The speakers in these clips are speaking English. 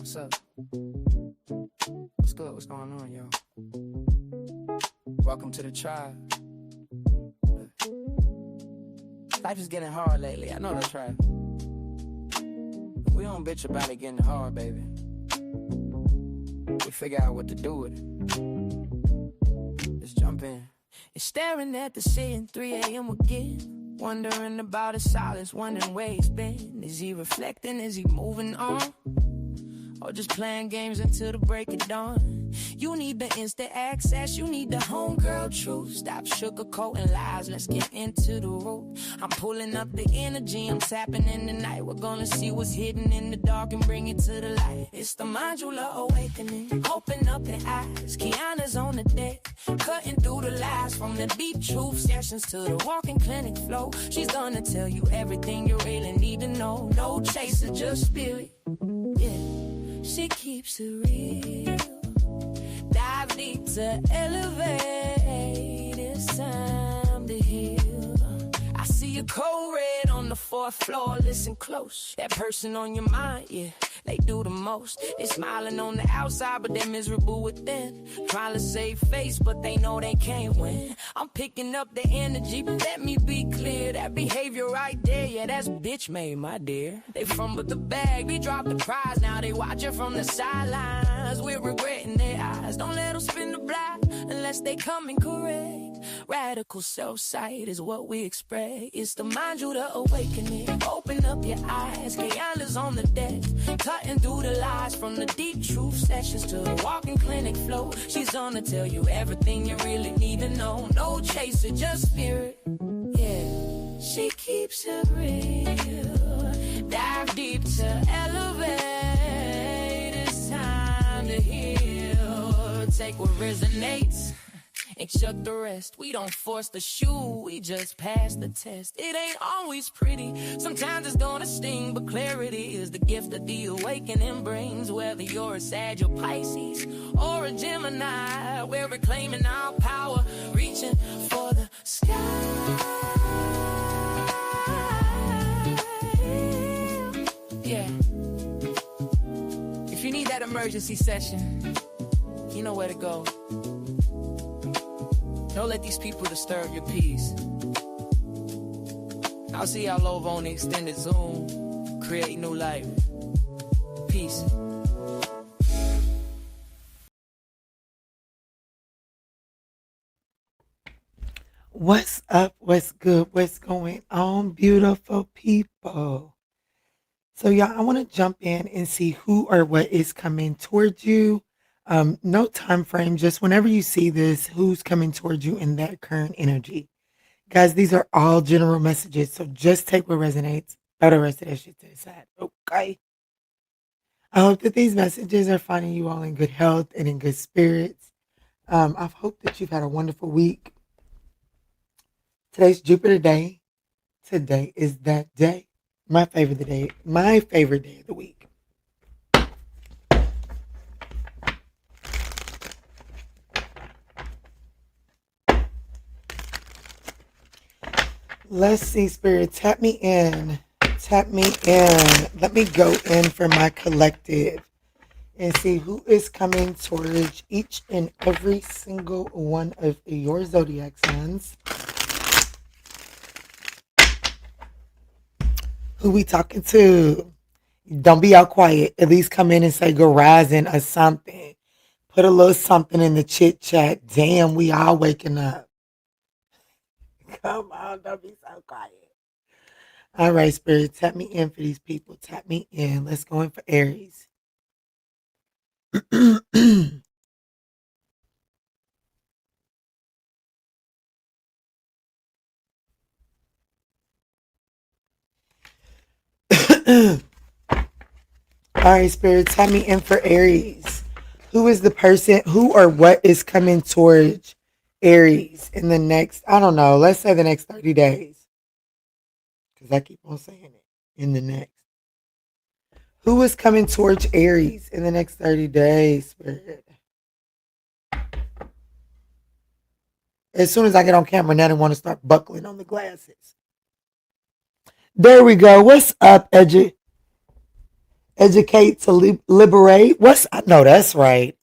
What's up? What's good? What's going on, yo? Welcome to the tribe. Life is getting hard lately. I know that's right. We don't bitch about it getting hard, baby. We figure out what to do with it. Let's jump in. You're staring at the ceiling, 3 a.m. again. Wondering about his silence, wondering where he's been. Is he reflecting? Is he moving on? Or just playing games until the break of dawn? You need the instant access, you need the homegirl truth. Stop sugarcoating lies, let's get into the root. I'm pulling up the energy, I'm tapping in the night. We're gonna see what's hidden in the dark and bring it to the light. It's the ManjulaAwakening, open up the eyes. Kiana's on the deck, cutting through the lies. From the deep truth sessions to the walking clinic flow. She's gonna tell you everything you really need to know. No chaser, just spirit, yeah. She keeps it real. Dive deep to elevate. It's time to heal. I see a code red on the 4th floor. Listen close. That person on your mind, yeah, they do the most. They smiling on the outside, but they're miserable within. Trying to save face, but they know they can't win. I'm picking up the energy, but let me be clear. That behavior right there, yeah, that's bitch made, my dear. They fumbled the bag, we dropped the prize. Now they watching from the sidelines. We're regretting their eyes. Don't let them spin the block unless they come in correct. Radical self-sight is what we expect. It's the ManjulaAwakening. Open up your eyes. Kiana's on the deck, cutting through the lies. From the deep truth sessions to the walking clinic flow. She's gonna tell you everything you really need to know. No chaser, just spirit, yeah. She keeps it real. Dive deep to elevate. It's time to heal. Take what resonates and chuck the rest. We don't force the shoe, we just pass the test. It ain't always pretty, sometimes it's gonna sting, but clarity is the gift that the awakening brings. Whether you're a Sag or Pisces or a Gemini, we're reclaiming our power, reaching for the sky. Yeah. If you need that emergency session, you know where to go. Don't let these people disturb your peace. I'll see y'all over on the extended Zoom. Create new life. Peace. What's up? What's good? What's going on, beautiful people? So, y'all, I want to jump in and see who or what is coming towards you. No time frame, just whenever you see this, who's coming towards you in that current energy. Guys, these are all general messages, so just take what resonates. Throw the rest of that shit to the side, okay? I hope that these messages are finding you all in good health and in good spirits. I hope that you've had a wonderful week. Today's Jupiter Day. Today is that day. My favorite day of the week. Let's see, Spirit. Tap me in. Tap me in. Let me go in for my collective and see who is coming towards each and every single one of your zodiac signs. Who we talking to? Don't be out quiet. At least come in and say good rising or something. Put a little something in the chit chat. Damn, we all waking up. Come on, don't be so quiet. All right, Spirit, tap me in for these people. Tap me in. Let's go in for Aries. All right, Spirit, tap me in for Aries. Who is the person, who or what is coming towards Aries in the next, I don't know, let's say the next 30 days. Because I keep on saying it, in the next. Who is coming towards Aries in the next 30 days, Spirit? As soon as I get on camera, now I want to start buckling on the glasses. There we go. What's up, Edgy? Educate to liberate. I know that's right.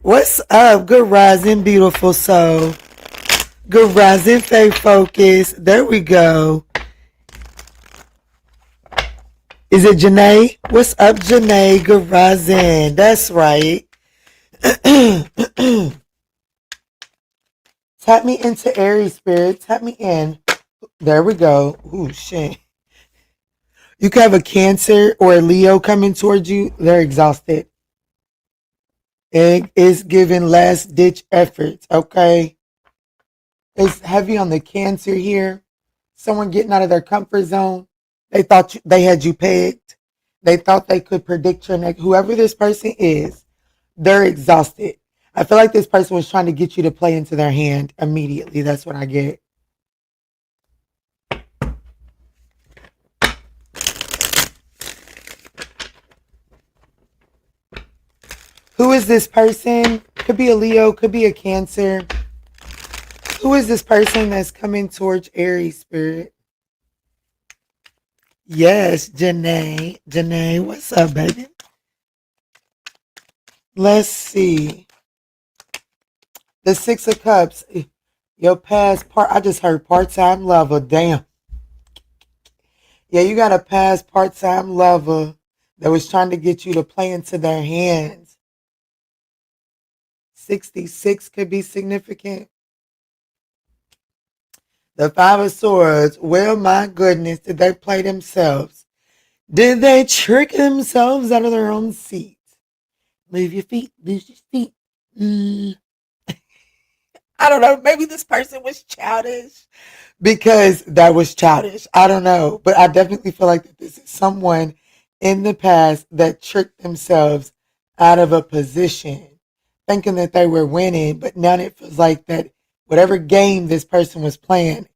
What's up? Good rising, beautiful soul. Good rising, faith focus. There we go. Is it Janae? What's up, Janae? Good rising. That's right. Tap me into Aries spirit. Tap me in. There we go. Ooh, shit. You could have a Cancer or a Leo coming towards you. They're exhausted. It is giving last ditch efforts. Okay. It's heavy on the Cancer here. Someone getting out of their comfort zone. They thought they had you pegged. They thought they could predict your next. Whoever this person is, they're exhausted. I feel like this person was trying to get you to play into their hand immediately. That's what I get. Who is this person? Could be a Leo, could be a Cancer. Who is this person that's coming towards Aries spirit? Yes, Janae. Janae, what's up, baby? Let's see. The Six of Cups. Your past part. I just heard part-time lover. Damn. Yeah, you got a past part-time lover that was trying to get you to play into their hands. 66 could be significant. The Five of Swords. Well, my goodness, did they play themselves? Did they trick themselves out of their own seat? Move your feet, lose your feet. I don't know. Maybe this person was childish because that was childish. I don't know. But I definitely feel like that this is someone in the past that tricked themselves out of a position thinking that they were winning. But now it feels like that whatever game this person was playing,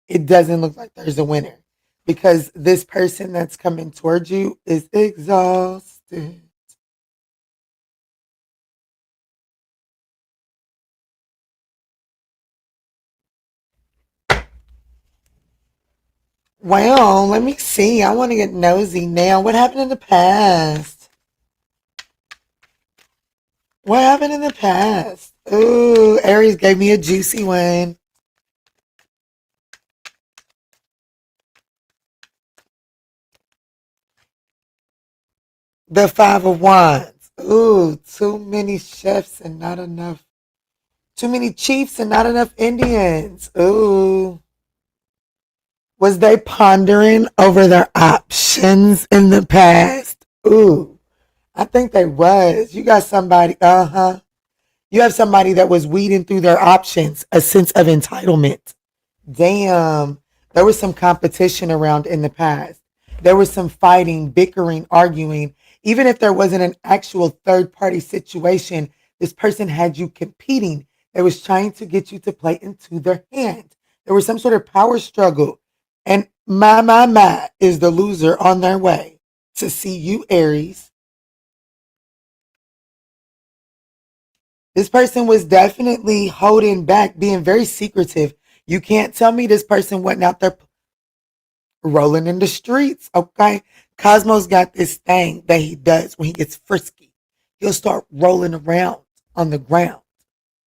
it doesn't look like there's a winner because this person that's coming towards you is exhausted. Well, let me see. I want to get nosy now. What happened in the past? What happened in the past? Ooh, Aries gave me a juicy one. The Five of Wands. Ooh, too many chefs and not enough. Too many chiefs and not enough Indians. Ooh. Was they pondering over their options in the past? Ooh, I think they was. You got somebody, You have somebody that was weeding through their options, a sense of entitlement. Damn. There was some competition around in the past. There was some fighting, bickering, arguing. Even if there wasn't an actual third party situation, this person had you competing. They was trying to get you to play into their hand. There was some sort of power struggle. And my is the loser on their way to see you, Aries. This person was definitely holding back, being very secretive. You can't tell me this person wasn't out there rolling in the streets, okay? Cosmo's got this thing that he does when he gets frisky. He'll start rolling around on the ground.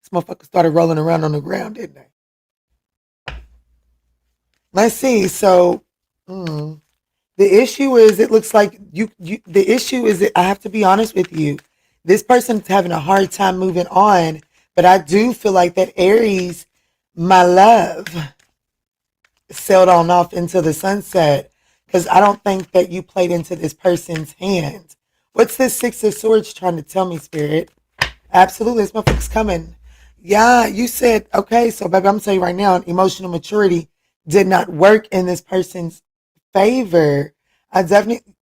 This motherfucker started rolling around on the ground, didn't they? Let's see. So, the issue is, it looks like the issue is that I have to be honest with you. This person's having a hard time moving on, but I do feel like that Aries, my love, sailed on off into the sunset because I don't think that you played into this person's hand. What's this Six of Swords trying to tell me, Spirit? Absolutely, this motherfucker's coming. Yeah, you said, okay, so baby, I'm going to tell you right now, emotional maturity did not work in this person's favor. I definitely,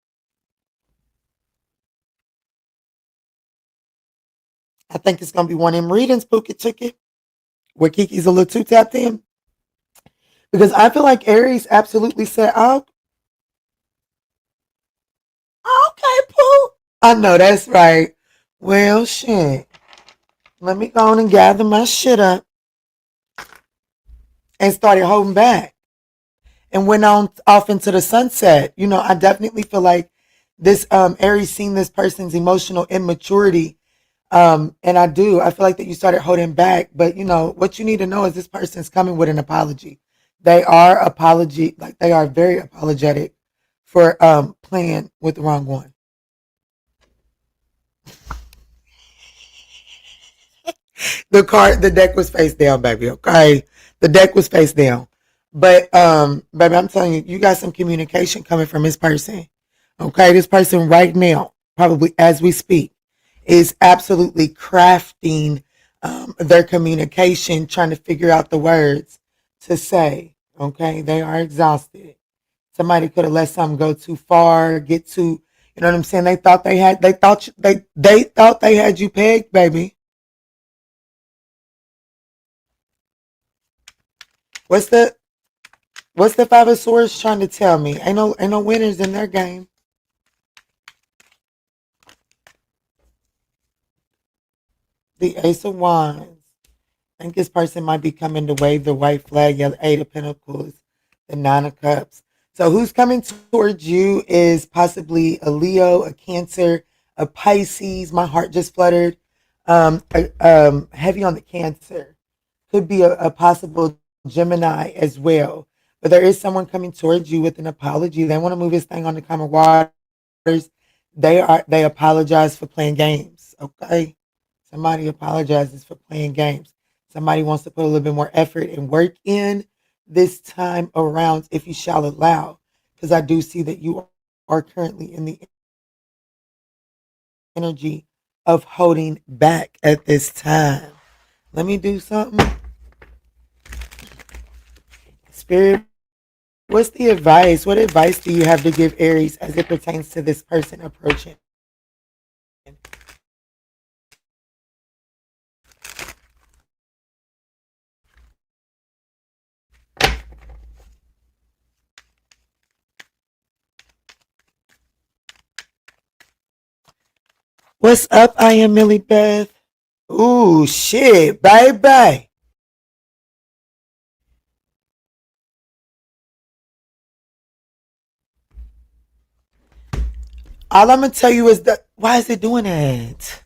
I think it's going to be one of them readings, Pookie Ticket, where Kiki's a little too tapped in. Because I feel like Aries absolutely said, oh, okay, Pooh. I know that's right. Well, shit. Let me go on and gather my shit up. And started holding back. And went on off into the sunset. You know, I definitely feel like This Aries seen this person's emotional immaturity. And I feel like that you started holding back, but you know, what you need to know is this person's coming with an apology. They are they are very apologetic for playing with the wrong one. The deck was face down, baby. Okay, the deck was face down. But baby, I'm telling you, you got some communication coming from this person. Okay, this person right now, probably as we speak, is absolutely crafting their communication, trying to figure out the words to say. Okay, they are exhausted. Somebody could have let something go too far, get too, you know what I'm saying? They thought they had you pegged, baby. What's the What's the Five of Swords trying to tell me? Ain't no winners in their game. The Ace of Wands. I think this person might be coming to wave the white flag. Yeah, the Eight of Pentacles, the Nine of Cups. So who's coming towards you is possibly a Leo, a Cancer, a Pisces. My heart just fluttered. Heavy on the Cancer. Could be a possible Gemini as well. But there is someone coming towards you with an apology. They want to move this thing on the common waters. They apologize for playing games. Okay. Somebody apologizes for playing games. Somebody wants to put a little bit more effort and work in this time around, if you shall allow. Because I do see that you are currently in the energy of holding back at this time. Let me do something. Spirit, what's the advice? What advice do you have to give Aries as it pertains to this person approaching? What's up? I am Millie Beth. Ooh, shit, bye. All I'm gonna tell you is that why is it doing that?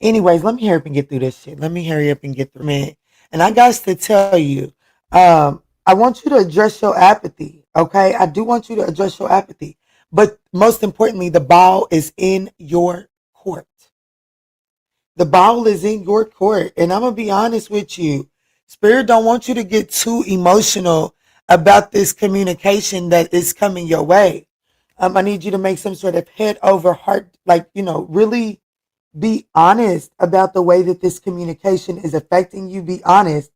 Anyways, let me hurry up and get through this shit. Let me hurry up and get through it. And I got to tell you, I want you to address your apathy. Okay, I do want you to address your apathy. But most importantly, the ball is in your court. The ball is in your court. And I'm gonna be honest with you. Spirit don't want you to get too emotional about this communication that is coming your way. I need you to make some sort of head over heart, like, really be honest about the way that this communication is affecting you. Be honest,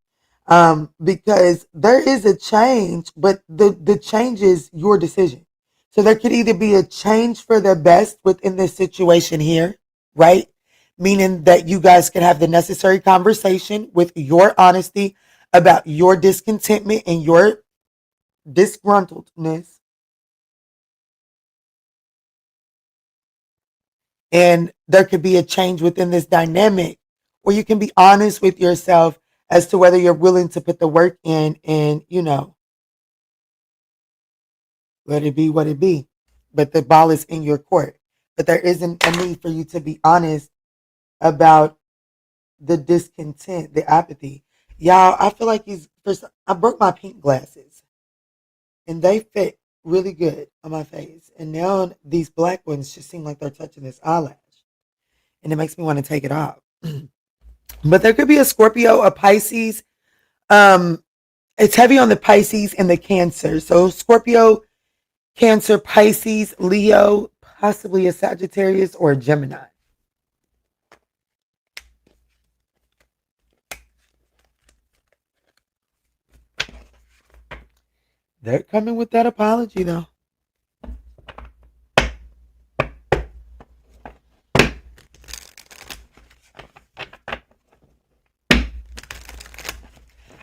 because there is a change, but the change is your decision. So there could either be a change for the best within this situation here, right? Meaning that you guys can have the necessary conversation with your honesty about your discontentment and your disgruntledness. And there could be a change within this dynamic where you can be honest with yourself as to whether you're willing to put the work in and, let it be what it be. But the ball is in your court. But there isn't a need for you to be honest about the discontent, the apathy. Y'all, I feel like I broke my pink glasses and they fit really good on my face. And now these black ones just seem like they're touching this eyelash. And it makes me want to take it off. But there could be a Scorpio, a Pisces. It's heavy on the Pisces and the Cancer. So Scorpio, Cancer, Pisces, Leo, possibly a Sagittarius or a Gemini. They're coming with that apology, though.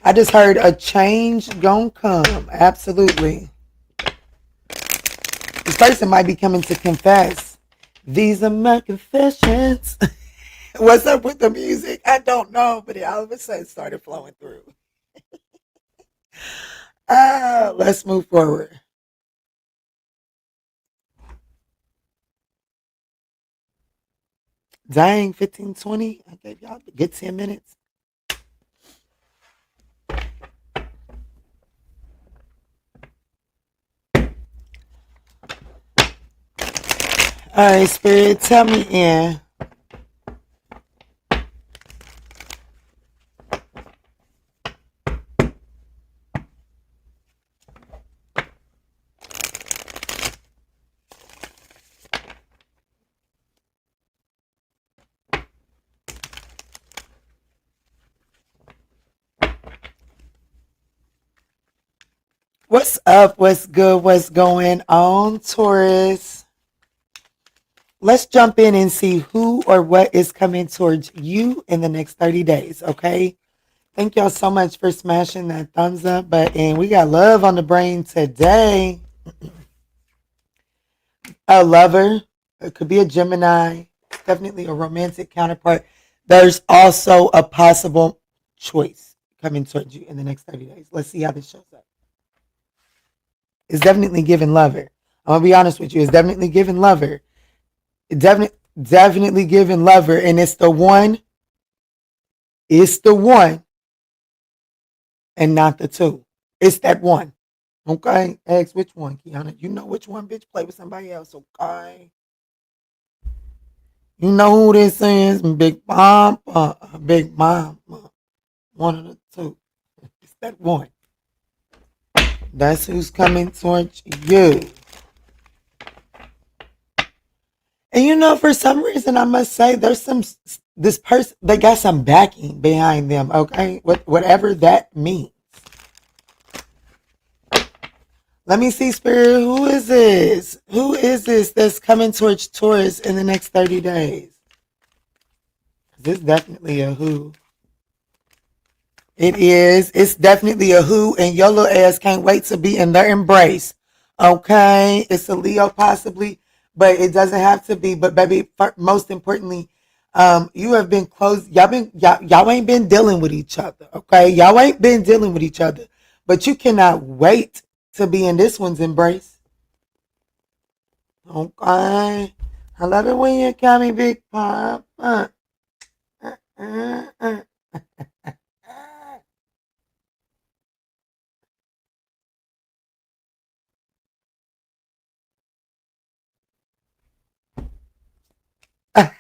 I just heard a change gonna come. Absolutely. This person might be coming to confess. These are my confessions. What's up with the music? I don't know, but it all of a sudden started flowing through. Let's move forward. Dang, 15, 20. I gave y'all a good 10 minutes. All right, Spirit, tell me in. What's up? What's good? What's going on, Taurus? Let's jump in and see who or what is coming towards you in the next 30 days, okay? Thank y'all so much for smashing that thumbs up button. We got love on the brain today. A lover, it could be a Gemini, definitely a romantic counterpart. There's also a possible choice coming towards you in the next 30 days. Let's see how this shows up. It's definitely giving lover. I'm gonna be honest with you. It's definitely giving lover. It definitely giving lover, and it's the one. It's the one, and not the two. It's that one. Okay, ask which one, Kiana. You know which one, bitch. Play with somebody else. Okay. You know who this is, Big Mama. Big Mama. One of the two. It's that one. That's who's coming towards you. And you know, for some reason, I must say, there's this person, they got some backing behind them, okay? Whatever that means. Let me see, Spirit, who is this? Who is this that's coming towards Taurus in the next 30 days? This is definitely a who. It is. It's definitely a who, and your little ass can't wait to be in their embrace. Okay? It's a Leo possibly, but it doesn't have to be. But baby, most importantly, you have been close. Y'all ain't been dealing with each other. Okay? Y'all ain't been dealing with each other. But you cannot wait to be in this one's embrace. Okay? I love it when you call me Big Papa.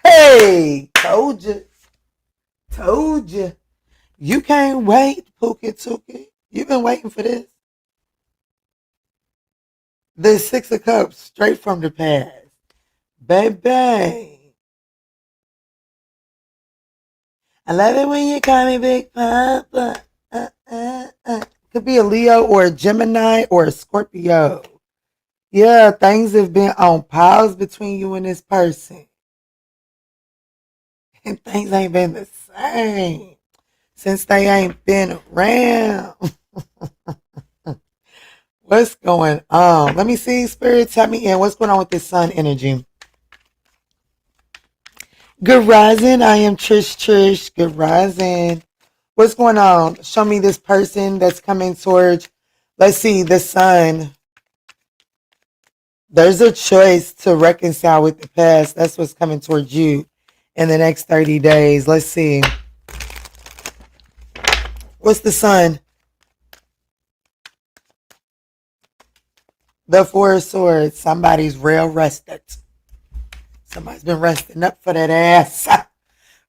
Hey, told you. Told you. You can't wait, Pookie Tookie. You've been waiting for this. The Six of Cups, straight from the past. Baby. I love it when you call me Big Papa. Could be a Leo or a Gemini or a Scorpio. Yeah, things have been on pause between you and this person. And things ain't been the same since they ain't been around. What's going on? Let me see, Spirit, tell me in. What's going on with this sun energy? Good rising. I am Trish. Good rising. What's going on? Show me this person that's coming towards, let's see, the sun. There's a choice to reconcile with the past. That's what's coming towards you in the next 30 days. Let's see. What's the sun? The Four of Swords. Somebody's real rested. Somebody's been resting up for that ass.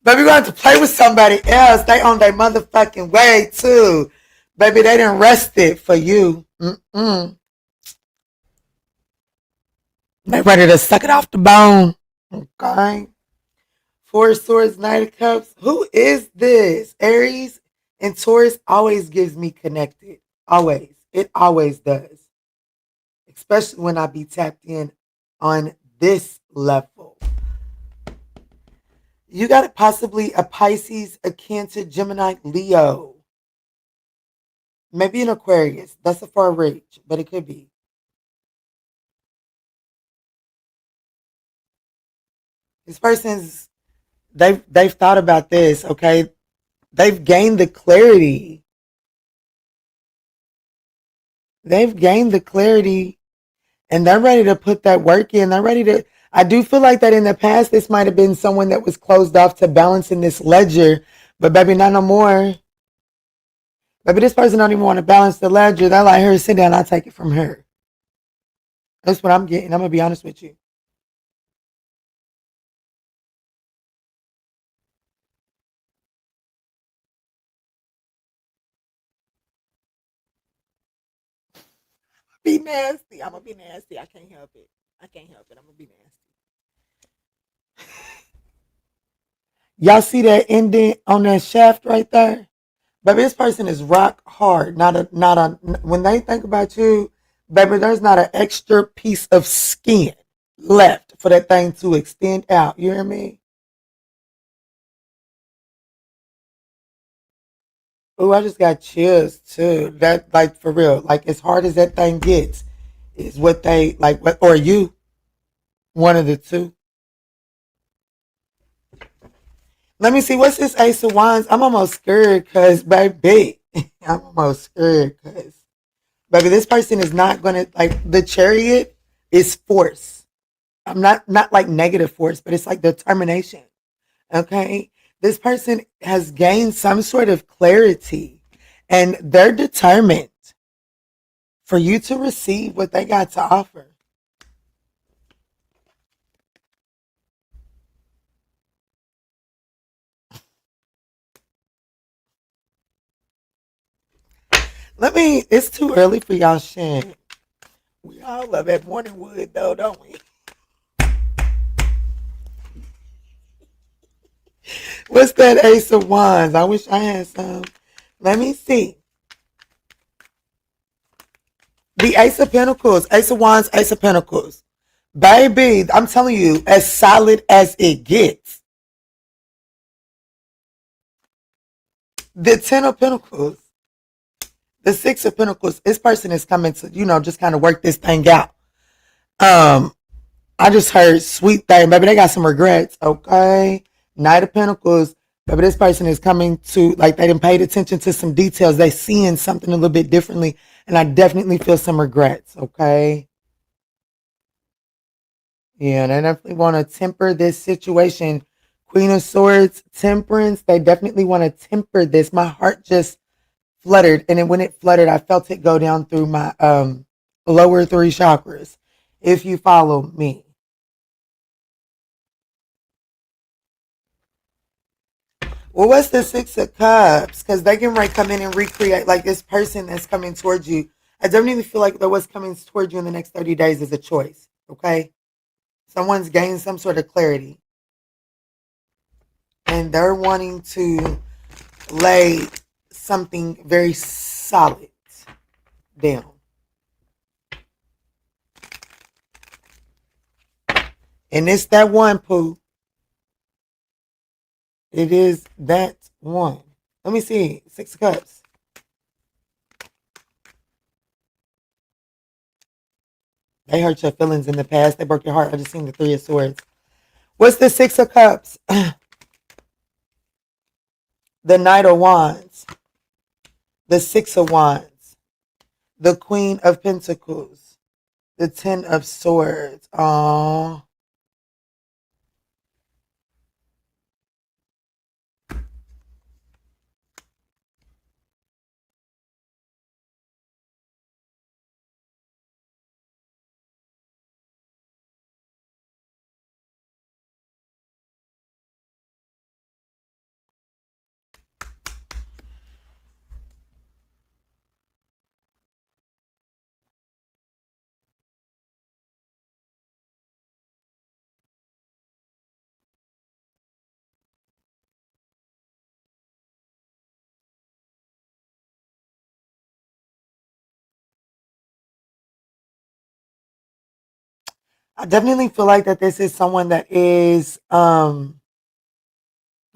Baby, we have to play with somebody else. They on their motherfucking way, too. Baby, they didn't rest it for you. They ready to suck it off the bone. Okay. Four of Swords, Knight of Cups. Who is this? Aries and Taurus always gives me connected. Always. It always does. Especially when I be tapped in on this level. You got possibly a Pisces, a Cancer, Gemini, Leo. Maybe an Aquarius. That's a far reach, but it could be. This person's they've thought about this, okay? They've gained the clarity. They've gained the clarity and they're ready to put that work in. They're ready to. I do feel like that in the past, this might have been someone that was closed off to balancing this ledger, but baby, not no more. Baby, this person don't even want to balance the ledger. They're like, here, sit down. I'll take it from her. That's what I'm getting. I'm going to be honest with you. Be nasty. I'm going to be nasty. I can't help it. I can't help it. I'm going to be nasty. Y'all see that indent on that shaft right there? Baby, this person is rock hard. When they think about you, baby, there's not an extra piece of skin left for that thing to extend out. You hear me? Oh, I just got chills too. That, like, for real, like, as hard as that thing gets, is what they like. What or you? One of the two. Let me see. What's this Ace of Wands? I'm almost scared because, baby, I'm almost scared because, baby, this person is not gonna like the Chariot is force. I'm not like negative force, but it's like determination. Okay, this person has gained some sort of clarity, and they're determined for you to receive what they got to offer. It's too early for y'all shit. We all love that morning wood though, don't we? What's that Ace of Wands? I wish I had some. Let me see. The Ace of Pentacles, Ace of Wands, Ace of Pentacles. Baby, I'm telling you, as solid as it gets. The Ten of Pentacles, the Six of Pentacles. This person is coming to, just kind of work this thing out. I just heard sweet thing. Baby, they got some regrets, okay? Knight of Pentacles. Baby, this person is coming to, like, they didn't pay attention to some details. They seeing something a little bit differently. And I definitely feel some regrets, okay? Yeah, they definitely want to temper this situation. Queen of Swords, Temperance. They definitely want to temper this. My heart just fluttered. And then when it fluttered, I felt it go down through my lower three chakras. If you follow me. Well, what's the Six of Cups? Because they can come in and recreate, like, this person that's coming towards you. I don't even feel like that what's coming towards you in the next 30 days is a choice, okay? Someone's gained some sort of clarity. And they're wanting to lay something very solid down. And it's that one, Pooh. It is that one. Let me see. Six of Cups. They hurt your feelings in the past. They broke your heart. I just seen the Three of Swords. What's the Six of Cups? The Knight of Wands. The Six of Wands. The Queen of Pentacles. The Ten of Swords. Aww. I definitely feel like that this is someone that is they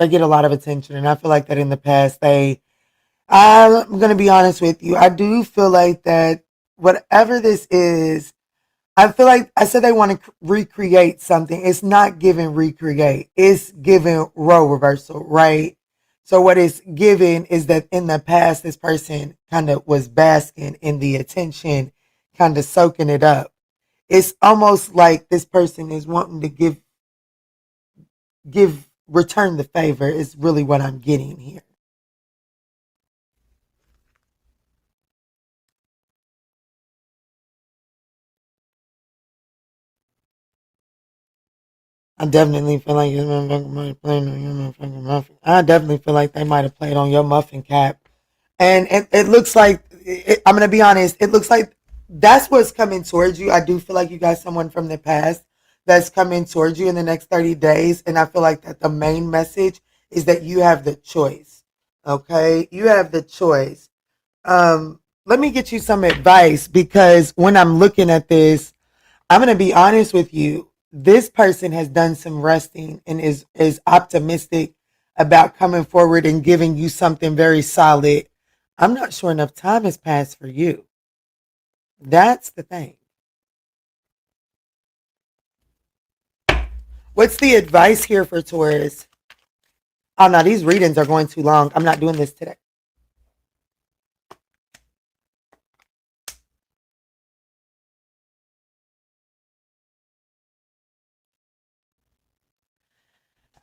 get a lot of attention, and I feel like that in the past I'm gonna be honest with you. I do feel like that whatever this is, I feel like I said they want to recreate something. It's not giving recreate. It's giving role reversal, right? So what it's giving is that in the past, this person kind of was basking in the attention, kind of soaking it up. It's almost like this person is wanting to return the favor. Is really what I'm getting here. I definitely feel like this motherfucker might have played on your motherfucking muffin. I definitely feel like they might have played on your muffin cap. And it looks like, I'm going to be honest, it looks like that's what's coming towards you. I do feel like you got someone from the past that's coming towards you in the next 30 days. And I feel like that the main message is that you have the choice. Okay? You have the choice. Let me get you some advice because when I'm looking at this, I'm going to be honest with you. This person has done some resting and is optimistic about coming forward and giving you something very solid. I'm not sure enough time has passed for you. That's the thing. What's the advice here for Taurus? Oh no, these readings are going too long. I'm not doing this today.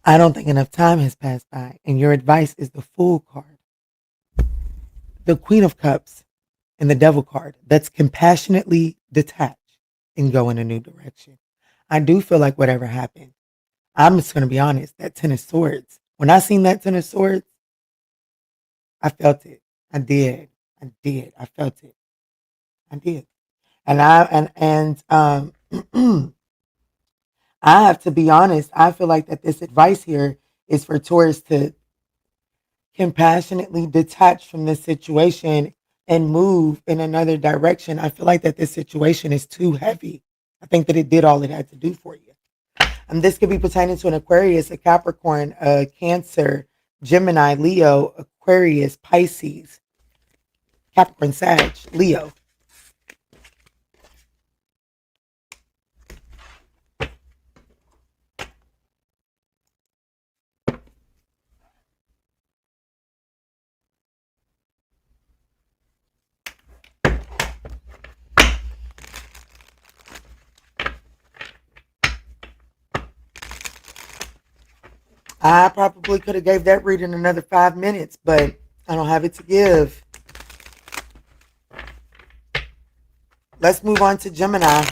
I don't think enough time has passed by, and your advice is the Fool card, the Queen of Cups, and the Devil card. That's compassionately detached and go in a new direction. I do feel like whatever happened, I'm just going to be honest, that Ten of Swords, when I seen that Ten of Swords, I felt it. I did. I did. I felt it. I did. And I have to be honest, I feel like that this advice here is for Taurus to compassionately detach from this situation and move in another direction. I feel like that this situation is too heavy. I think that it did all it had to do for you. And this could be pertaining to an Aquarius, a Capricorn, a Cancer, Gemini, Leo, Aquarius, Pisces, Capricorn, Sag, Leo. I probably could have gave that reading another 5 minutes, but I don't have it to give. Let's move on to Gemini.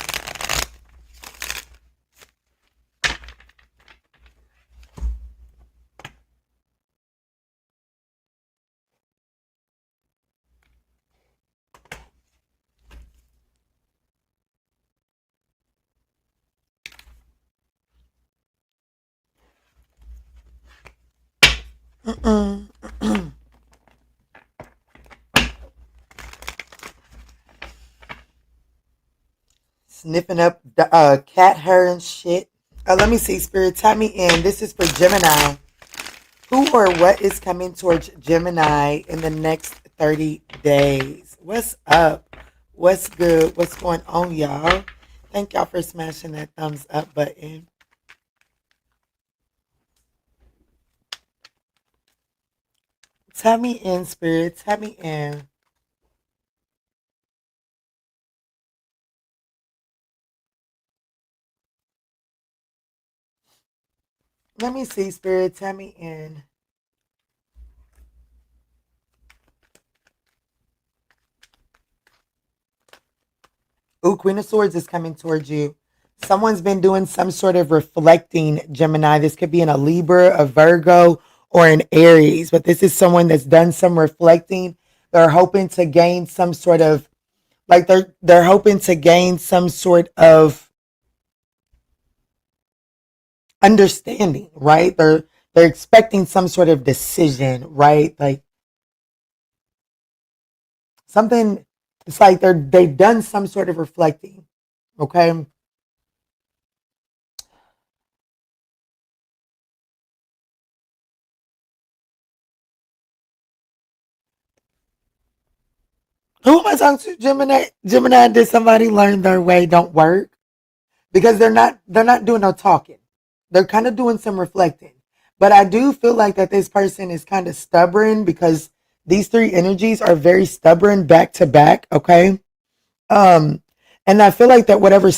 Sniffing up the cat hair and shit. Let me see, Spirit, tap me in. This is for Gemini. Who or what is coming towards Gemini in the next 30 days? What's up? What's good? What's going on, y'all? Thank y'all for smashing that thumbs up button. Tap me in, Spirit. Tap me in. Let me see, Spirit. Tap me in. Ooh, Queen of Swords is coming towards you. Someone's been doing some sort of reflecting, Gemini. This could be in a Libra, a Virgo, or an Aries, but this is someone that's done some reflecting. They're hoping to gain some sort of, like they're hoping to gain some sort of understanding, right? They're expecting some sort of decision, right? Like something. It's like they've done some sort of reflecting. Okay. Who am I talking to? Gemini. Gemini, did somebody learn their way don't work? Because they're not doing no talking. They're kind of doing some reflecting. But I do feel like that this person is kind of stubborn because these three energies are very stubborn back to back, okay? Um and I feel like that whatever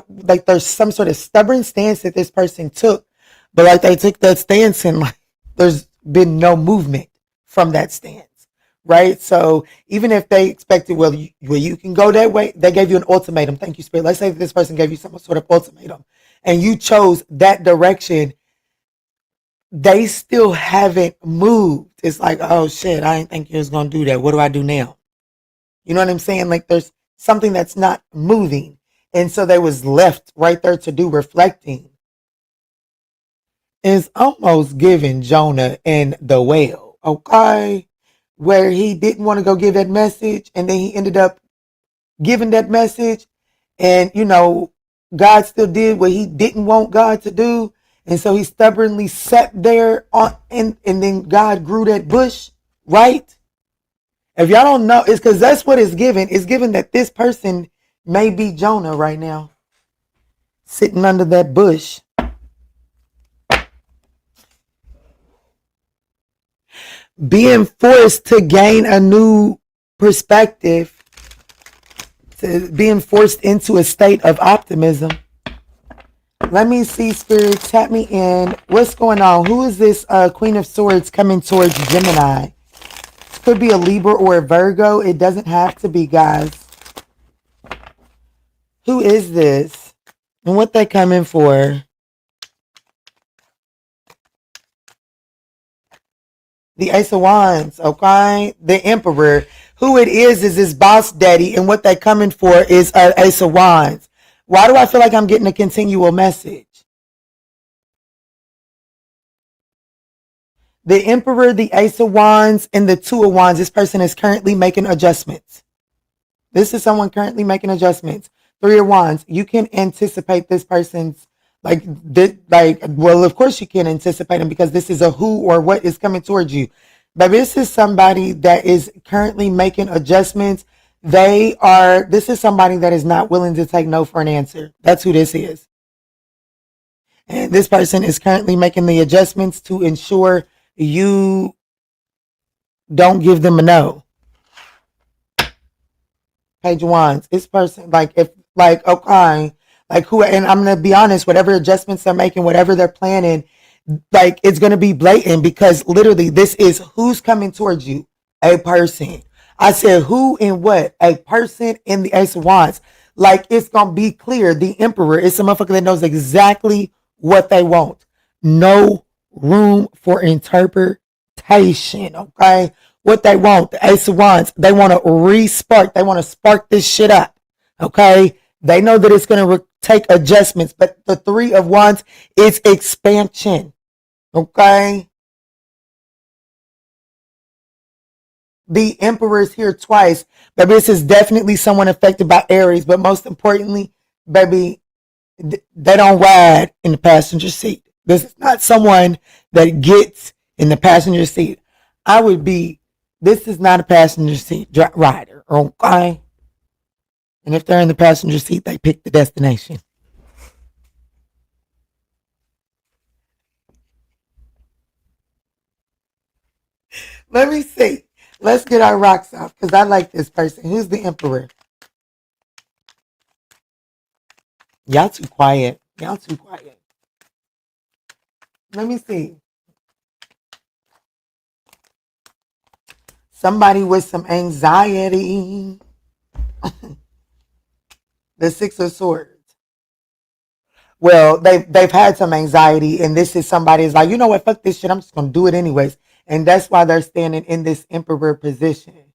like there's some sort of stubborn stance that this person took, but like they took that stance and like there's been no movement from that stance, right? So even if they expected, well, you can go that way, they gave you an ultimatum. Thank you, Spirit. Let's say that this person gave you some sort of ultimatum and you chose that direction, they still haven't moved. It's like, oh shit, I didn't think you was gonna do that. What do I do now? You know what I'm saying? Like there's something that's not moving. And so they was left right there to do reflecting. It's almost giving Jonah and the whale, okay? Where he didn't want to go give that message and then he ended up giving that message and God still did what he didn't want God to do. And so he stubbornly sat there and then God grew that bush, right? If y'all don't know, it's because that's what it's given. It's given that this person may be Jonah right now, sitting under that bush. Being forced to gain a new perspective, to being forced into a state of optimism. Let me see, Spirit, tap me in. What's going on? Who is this Queen of Swords coming towards Gemini? Could be a Libra or a Virgo. It doesn't have to be, guys. Who is this? And what they coming for? The Ace of Wands, okay? The Emperor. Who it is this boss daddy, and what they coming for is Ace of Wands. Why do I feel like I'm getting a continual message? The Emperor, the Ace of Wands, and the Two of Wands. This person is currently making adjustments. This is someone currently making adjustments. Three of Wands. You can anticipate this person's well, of course you can anticipate them because this is a who or what is coming towards you. But this is somebody that is currently making adjustments. This is somebody that is not willing to take no for an answer. That's who this is. And this person is currently making the adjustments to ensure you don't give them a no. Page of Wands. This person, okay, who, and I'm going to be honest, whatever adjustments they're making, whatever they're planning, it's going to be blatant because literally this is who's coming towards you. A person. I said who and what? A person in the Ace of Wands. It's going to be clear. The Emperor is some motherfucker that knows exactly what they want. No room for interpretation, okay? What they want, the Ace of Wands, they want to re-spark. They want to spark this shit up, okay? They know that it's going to take adjustments, but the Three of Wands is expansion, okay? The Emperor is here twice, but this is definitely someone affected by Aries, but most importantly, baby, they don't ride in the passenger seat. This is not someone that gets in the passenger seat. This is not a passenger seat rider, okay? And if they're in the passenger seat, they pick the destination. Let me see. Let's get our rocks off because I like this person. Who's the Emperor? Y'all too quiet. Y'all too quiet. Let me see. Somebody with some anxiety. The Six of Swords. Well, they've had some anxiety, and this is somebody is like, you know what, fuck this shit. I'm just gonna do it anyways. And that's why they're standing in this Emperor position.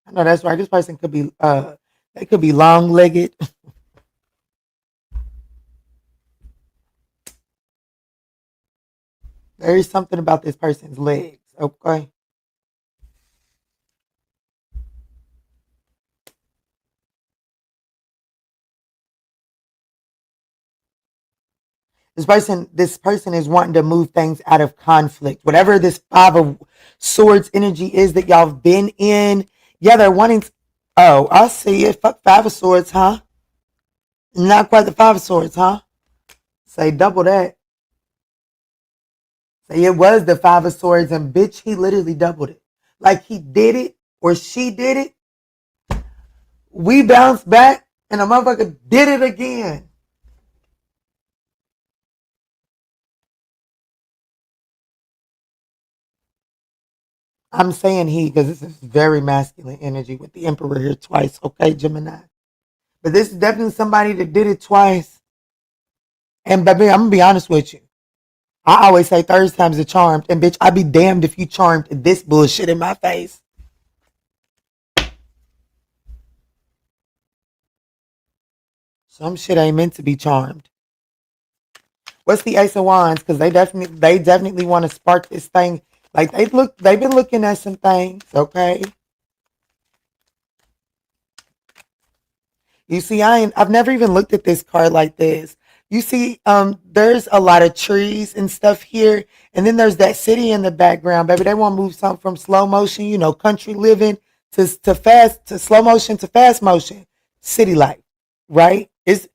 I know that's right. This person could be they could be long-legged. There is something about this person's legs, okay? This person is wanting to move things out of conflict. Whatever this Five of Swords energy is that y'all have been in, yeah, they're wanting Oh, I see it. Fuck Five of Swords, huh? Not quite the Five of Swords, huh? Say double that. Say it was the Five of Swords, and bitch, he literally doubled it. Like he did it or she did it. We bounced back, and a motherfucker did it again. I'm saying he because this is very masculine energy with the Emperor here twice. Okay, Gemini. But this is definitely somebody that did it twice. And baby, I'm gonna be honest with you. I always say third time's a charmed, and bitch, I'd be damned if you charmed this bullshit in my face. Some shit ain't meant to be charmed. What's the Ace of Wands? Because they definitely want to spark this thing. Like they've been looking at some things, okay? You see, I've never even looked at this card like this. You see, there's a lot of trees and stuff here, and then there's that city in the background, baby. They want to move something from slow motion, country living to slow motion to fast motion, city life, right? It's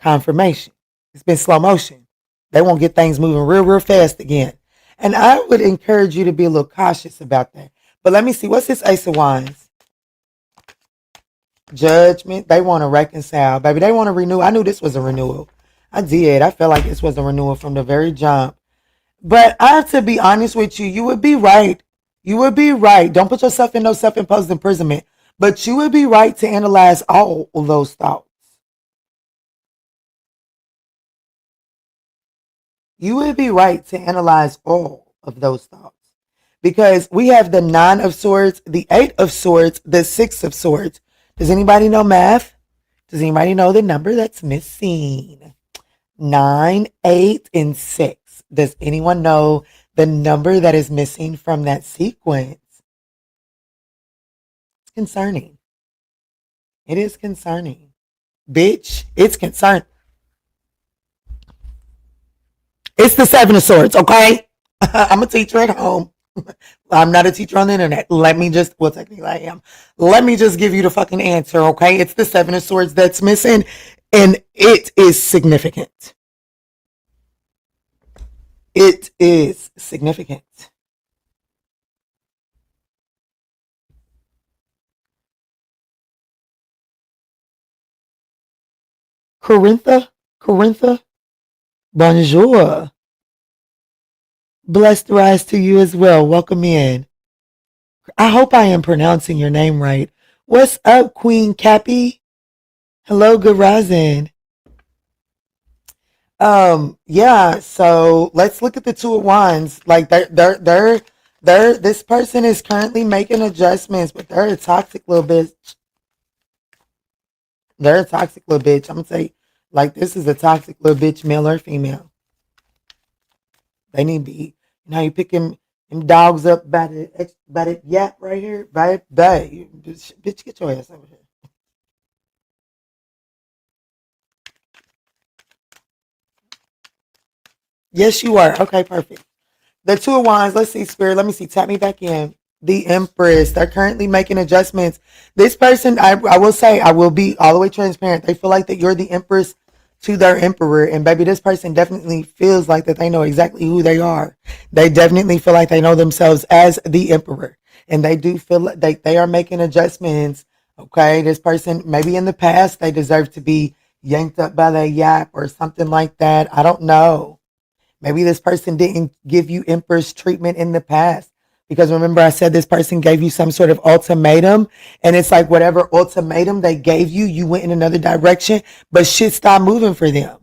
confirmation. It's been slow motion. They won't get things moving real fast again, and I would encourage you to be a little cautious about that. But let me see, what's this Ace of Wands? Judgment. They want to reconcile, baby. They want to renew. I knew this was a renewal. I did. I felt like this was a renewal from the very jump. But I have to be honest with you. You would be right. You would be right. Don't put yourself in no self-imposed imprisonment. But you would be right to analyze all of those thoughts. You would be right to analyze all of those thoughts. Because we have the Nine of Swords, the Eight of Swords, the Six of Swords. Does anybody know math? Does anybody know the number that's missing? 9, 8, and 6. Does anyone know the number that is missing from that sequence? It's concerning. It is concerning. Bitch, it's concerning. It's the Seven of Swords, okay? I'm a teacher at home. I'm not a teacher on the internet. Technically I am. Let me just give you the fucking answer, okay? It's the Seven of Swords that's missing, and it is significant. It is significant. Corintha, bonjour. Blessed rise to you as well. Welcome in. I hope I am pronouncing your name right. What's up, Queen Cappy? Hello, good rising. Yeah, so let's look at the Two of Wands. Like this person is currently making adjustments, but they're a toxic little bitch. They're a toxic little bitch. I'm gonna say, like, this is a toxic little bitch, male or female. They need to be, you pick them dogs up by the yap right here, by bitch, get your ass over here. Yes, you are. Okay, perfect. The Two of Wands. Let's see, Spirit. Let me see. Tap me back in. The Empress. They're currently making adjustments. This person, I will say, I will be all the way transparent. They feel like that you're the Empress to their Emperor. And baby, this person definitely feels like that they know exactly who they are. They definitely feel like they know themselves as the Emperor. And they do feel like they are making adjustments. Okay, this person, maybe in the past, they deserve to be yanked up by the yap or something like that. I don't know. Maybe this person didn't give you Empress treatment in the past. Because remember, I said this person gave you some sort of ultimatum. And it's like whatever ultimatum they gave you, you went in another direction. But shit stopped moving for them.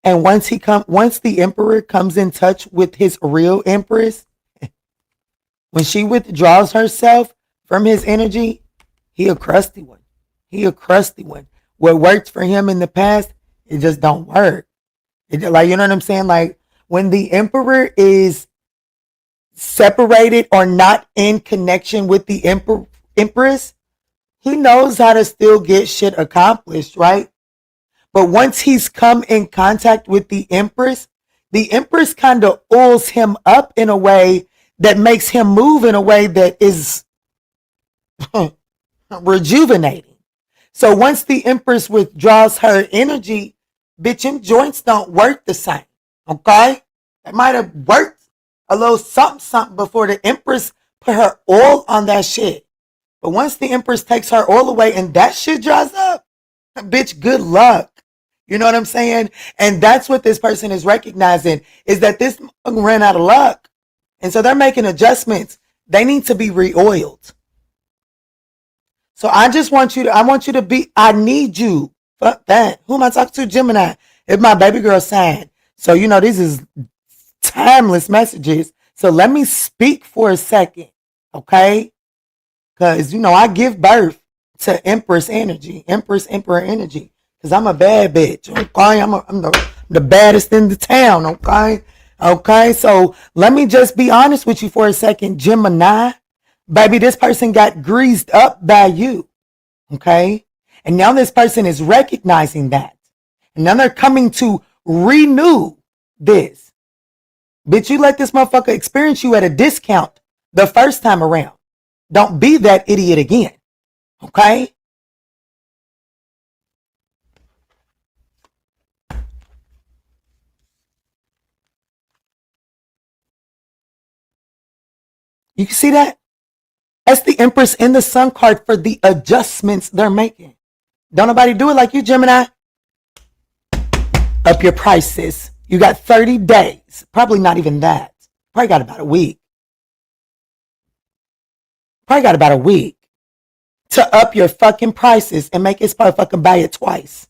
And once the Emperor comes in touch with his real Empress, when she withdraws herself from his energy, he a crusty one. He a crusty one. What worked for him in the past, it just don't work. Like, you know what I'm saying? Like, when the Emperor is separated or not in connection with the Empress, he knows how to still get shit accomplished, right? But once he's come in contact with the Empress kind of oils him up in a way that makes him move in a way that is rejuvenating. So once the Empress withdraws her energy, bitch, them joints don't work the same. Okay? It might have worked a little something before the Empress put her oil on that shit. But once the Empress takes her oil away and that shit dries up, bitch, good luck. You know what I'm saying? And that's what this person is recognizing, is that this ran out of luck. And so they're making adjustments. They need to be re-oiled. So I want you to be, I need you. Fuck that. Who am I talking to? Gemini. It's my baby girl sign. So, this is timeless messages. So let me speak for a second. Okay? Because, I give birth to Empress energy. Emperor energy. Because I'm a bad bitch. Okay? I'm the baddest in the town. Okay? Okay? So let me just be honest with you for a second. Gemini. Baby, this person got greased up by you. Okay? And now this person is recognizing that. And now they're coming to renew this. Bitch, you let this motherfucker experience you at a discount the first time around. Don't be that idiot again. Okay? You can see that? That's the Empress in the Sun card for the adjustments they're making. Don't nobody do it like you, Gemini. Up your prices. You got 30 days. Probably not even that. Probably got about a week. To up your fucking prices and make this motherfucker buy it twice.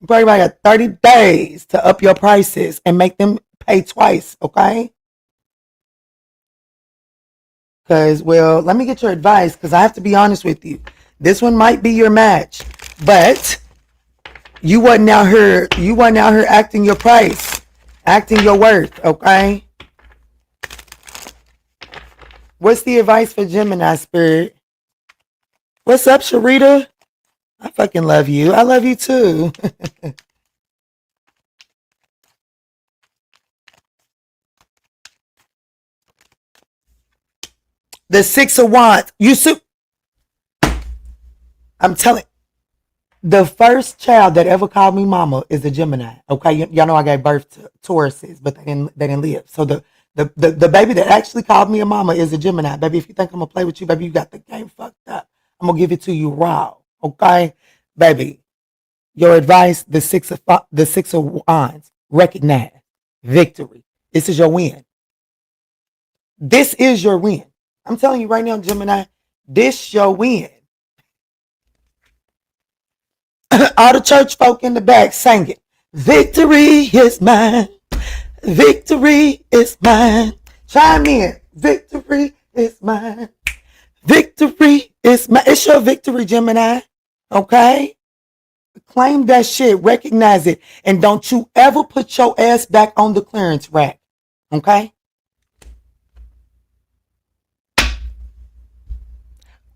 You probably got 30 days to up your prices and make them pay twice, okay? Because, let me get your advice, because I have to be honest with you. This one might be your match, but you wasn't out here acting your price, acting your worth, okay? What's the advice for Gemini, Spirit? What's up, Sharita? I fucking love you. I love you too. The Six of Wands. I'm telling. The first child that ever called me mama is a Gemini. Okay, y'all know I gave birth to Tauruses, but they didn't live. So the baby that actually called me a mama is a Gemini. Baby, if you think I'm gonna play with you, baby, you got the game fucked up. I'm gonna give it to you raw. Okay, baby. Your advice: the six of wands. Recognize victory. This is your win. This is your win. I'm telling you right now, Gemini. This your win. All the church folk in the back singing, victory is mine. Victory is mine. Chime in. Victory is mine. Victory is mine. It's your victory, Gemini. Okay? Claim that shit. Recognize it. And don't you ever put your ass back on the clearance rack. Okay?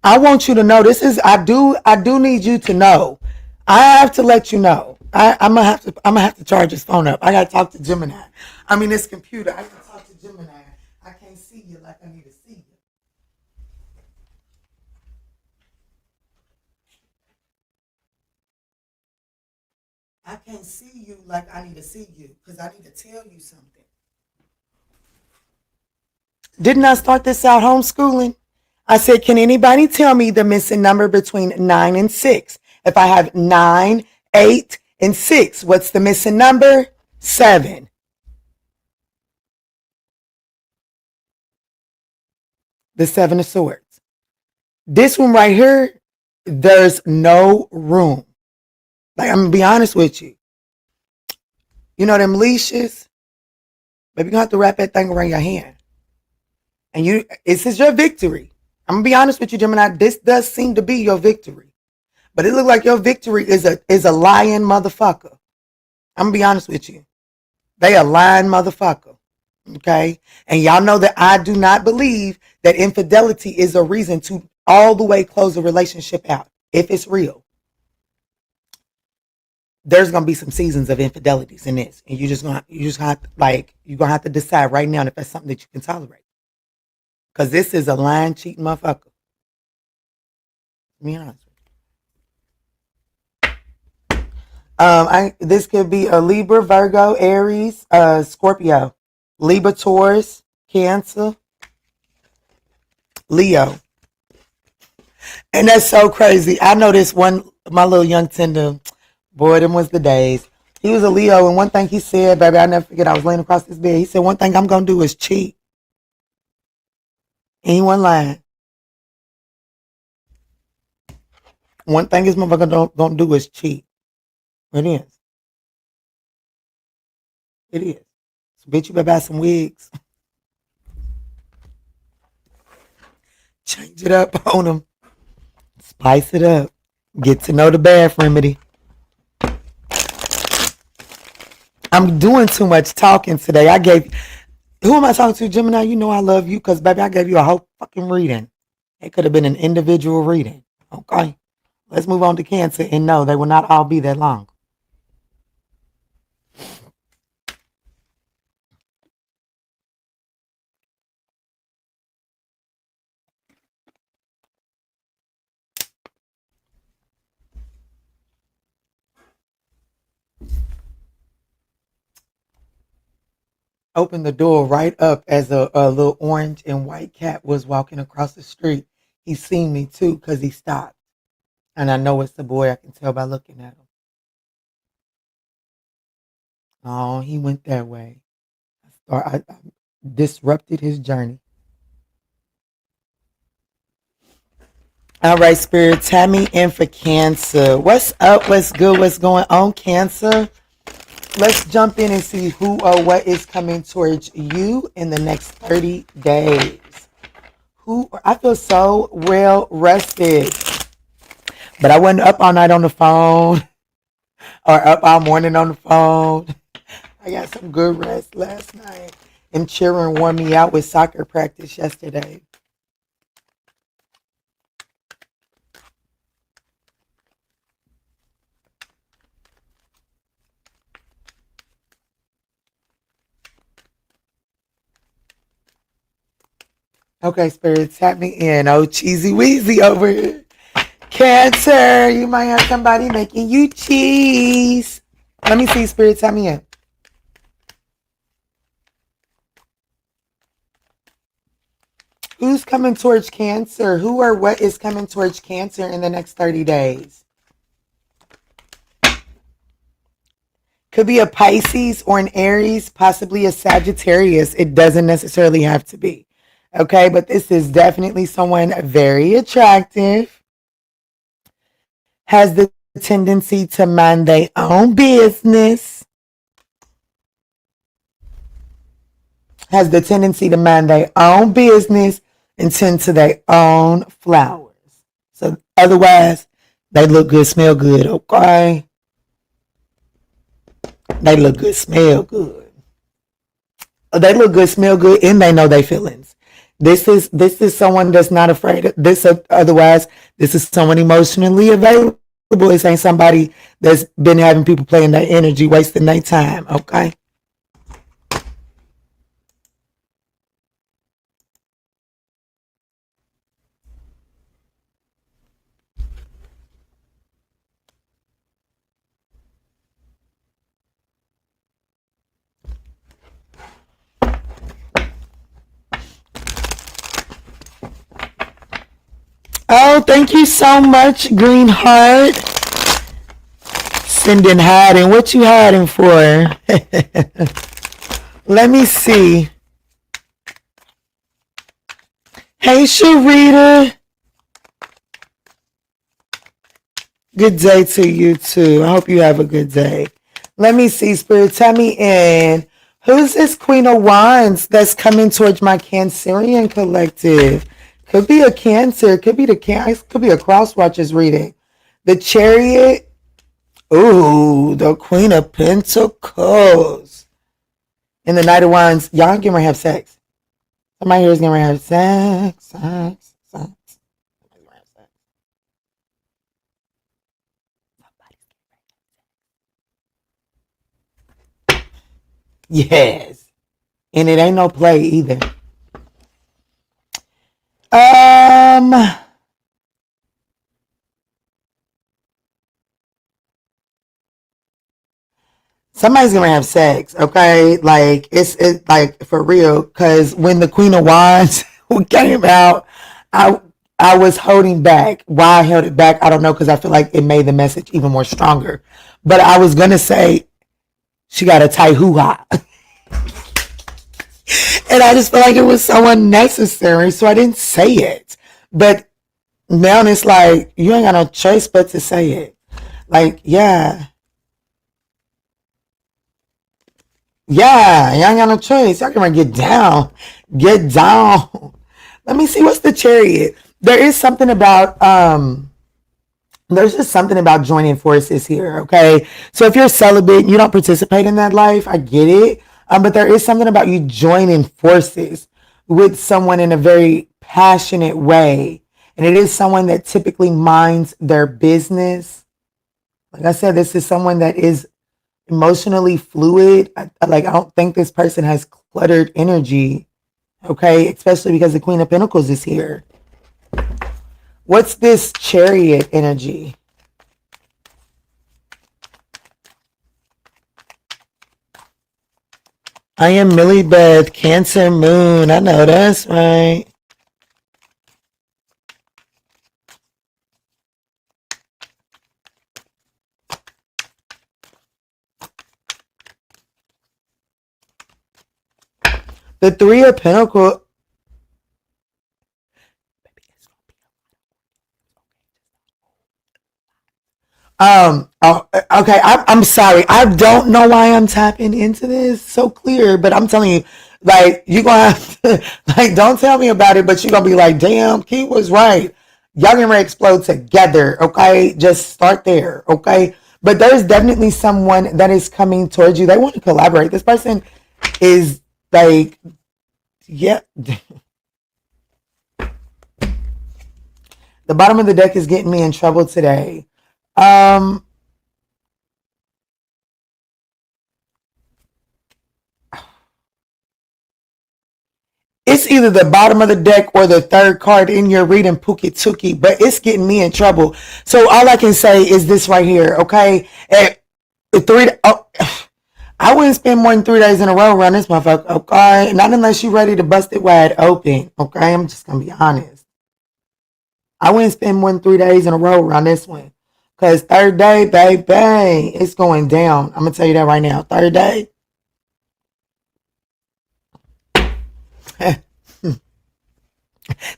I want you to know I do need you to know. I have to let you know. I'm gonna have to charge his phone up. I gotta talk to Gemini. I mean, this computer. I can talk to Gemini. I can't see you like I need to see you. I can't see you like I need to see you because I need to tell you something. Didn't I start this out homeschooling? I said, can anybody tell me the missing number between 9 and 6? If I have 9, 8, and 6, what's the missing number? 7. The 7 of Swords. This one right here, there's no room. Like, I'm going to be honest with you. You know them leashes? Baby, you're going to have to wrap that thing around your hand. And this is your victory. I'm going to be honest with you, Gemini. This does seem to be your victory. But it looks like your victory is a lying motherfucker. I'm going to be honest with you. They a lying motherfucker. Okay? And y'all know that I do not believe that infidelity is a reason to all the way close a relationship out. If it's real. there's gonna be some seasons of infidelities in this, and you just gonna have to, like, you're gonna have to decide right now if that's something that you can tolerate. Because this is a lying, cheating motherfucker. To be honest. This could be a Libra, Virgo, Aries, Scorpio, Libra, Taurus, Cancer, Leo. And that's so crazy. I know this one, my little young tender, boy, them was the days. He was a Leo, and one thing he said, baby, I never forget, I was laying across his bed. He said, one thing I'm going to do is cheat. And he wasn't lying. One thing this motherfucker don't do is cheat. It is. It is. So, bitch, you better buy some wigs. Change it up on them. Spice it up. Get to know the bath remedy. I'm doing too much talking today. Who am I talking to, Gemini? You know I love you because, baby, I gave you a whole fucking reading. It could have been an individual reading. Okay? Let's move on to Cancer. And no, they will not all be that long. Opened the door right up as a little orange and white cat was walking across the street. He seen me too because he stopped. And I know it's the boy. I can tell by looking at him. Oh, he went that way. I disrupted his journey. All right, Spirit, Tammy in for Cancer. What's up? What's good? What's going on, Cancer? Let's jump in and see who or what is coming towards you in the next 30 days. I feel so well rested. But I wasn't up all night on the phone or up all morning on the phone. I got some good rest last night. And children wore me out with soccer practice yesterday. Okay, Spirit, tap me in. Oh, cheesy wheezy over here. Cancer, you might have somebody making you cheese. Let me see, Spirit, tap me in. Who's coming towards Cancer? Who or what is coming towards Cancer in the next 30 days? Could be a Pisces or an Aries, possibly a Sagittarius. It doesn't necessarily have to be. Okay, but this is definitely someone very attractive, has the tendency to mind their own business, and tend to their own flowers. So otherwise, they look good, smell good, okay? They look good, smell good. They look good, smell good, and they know their feelings. This is someone that's not afraid of this. Otherwise, this is someone emotionally available. This ain't somebody that's been having people playing their energy, wasting their time. Okay. Oh, thank you so much, Green Heart. Sending hiding. What you hiding for? Let me see. Hey, Sharita. Good day to you, too. I hope you have a good day. Let me see, Spirit. Tell me in. Who's this Queen of Wands that's coming towards my Cancerian collective? Could be a Cancer. Could be could be a Cross Watchers reading. The Chariot. Ooh, the Queen of Pentacles. And the Knight of Wands. Y'all getting ready to have sex. Somebody here is getting ready to have sex. Yes. And it ain't no play either. Um, Somebody's gonna have sex, okay? Like it's like for real. Cause when the Queen of Wands came out, I I was holding back. Why I held it back, I don't know, because I feel like it made the message even more stronger. But I was gonna say she got a tight hoo ha, and I just feel like it was so unnecessary, so I didn't say it. But now it's like you ain't got no choice but to say it. Like, yeah, yeah, you ain't got no choice. Y'all can get down, get down. Let me see, what's the Chariot. There is something about there's just something about joining forces here, okay? So if you're celibate, you don't participate in that life, I get it. But there is something about you joining forces with someone in a very passionate way. And it is someone that typically minds their business. Like I said, this is someone that is emotionally fluid. I don't think this person has cluttered energy, okay? Especially because the Queen of Pentacles is here. What's this Chariot energy? I am Millie Beth, Cancer Moon. I know that's right. The Three of Pentacles. Okay. I'm sorry. I don't know why I'm tapping into this so clear, but I'm telling you, like, you're gonna have to, like, don't tell me about it, but you're gonna be like, damn, Key was right. Y'all gonna explode together, okay? Just start there, okay? But there's definitely someone that is coming towards you. They want to collaborate. This person is like, yeah. The bottom of the deck is getting me in trouble today. It's either the bottom of the deck or the third card in your reading, Pookie Tookie, but it's getting me in trouble. So all I can say is this right here, okay? I wouldn't spend more than 3 days in a row around this motherfucker, okay? Not unless you're ready to bust it wide open, okay? I'm just gonna be honest. I wouldn't spend more than 3 days in a row around this one. Because third day, baby, it's going down. I'm gonna tell you that right now. Third day.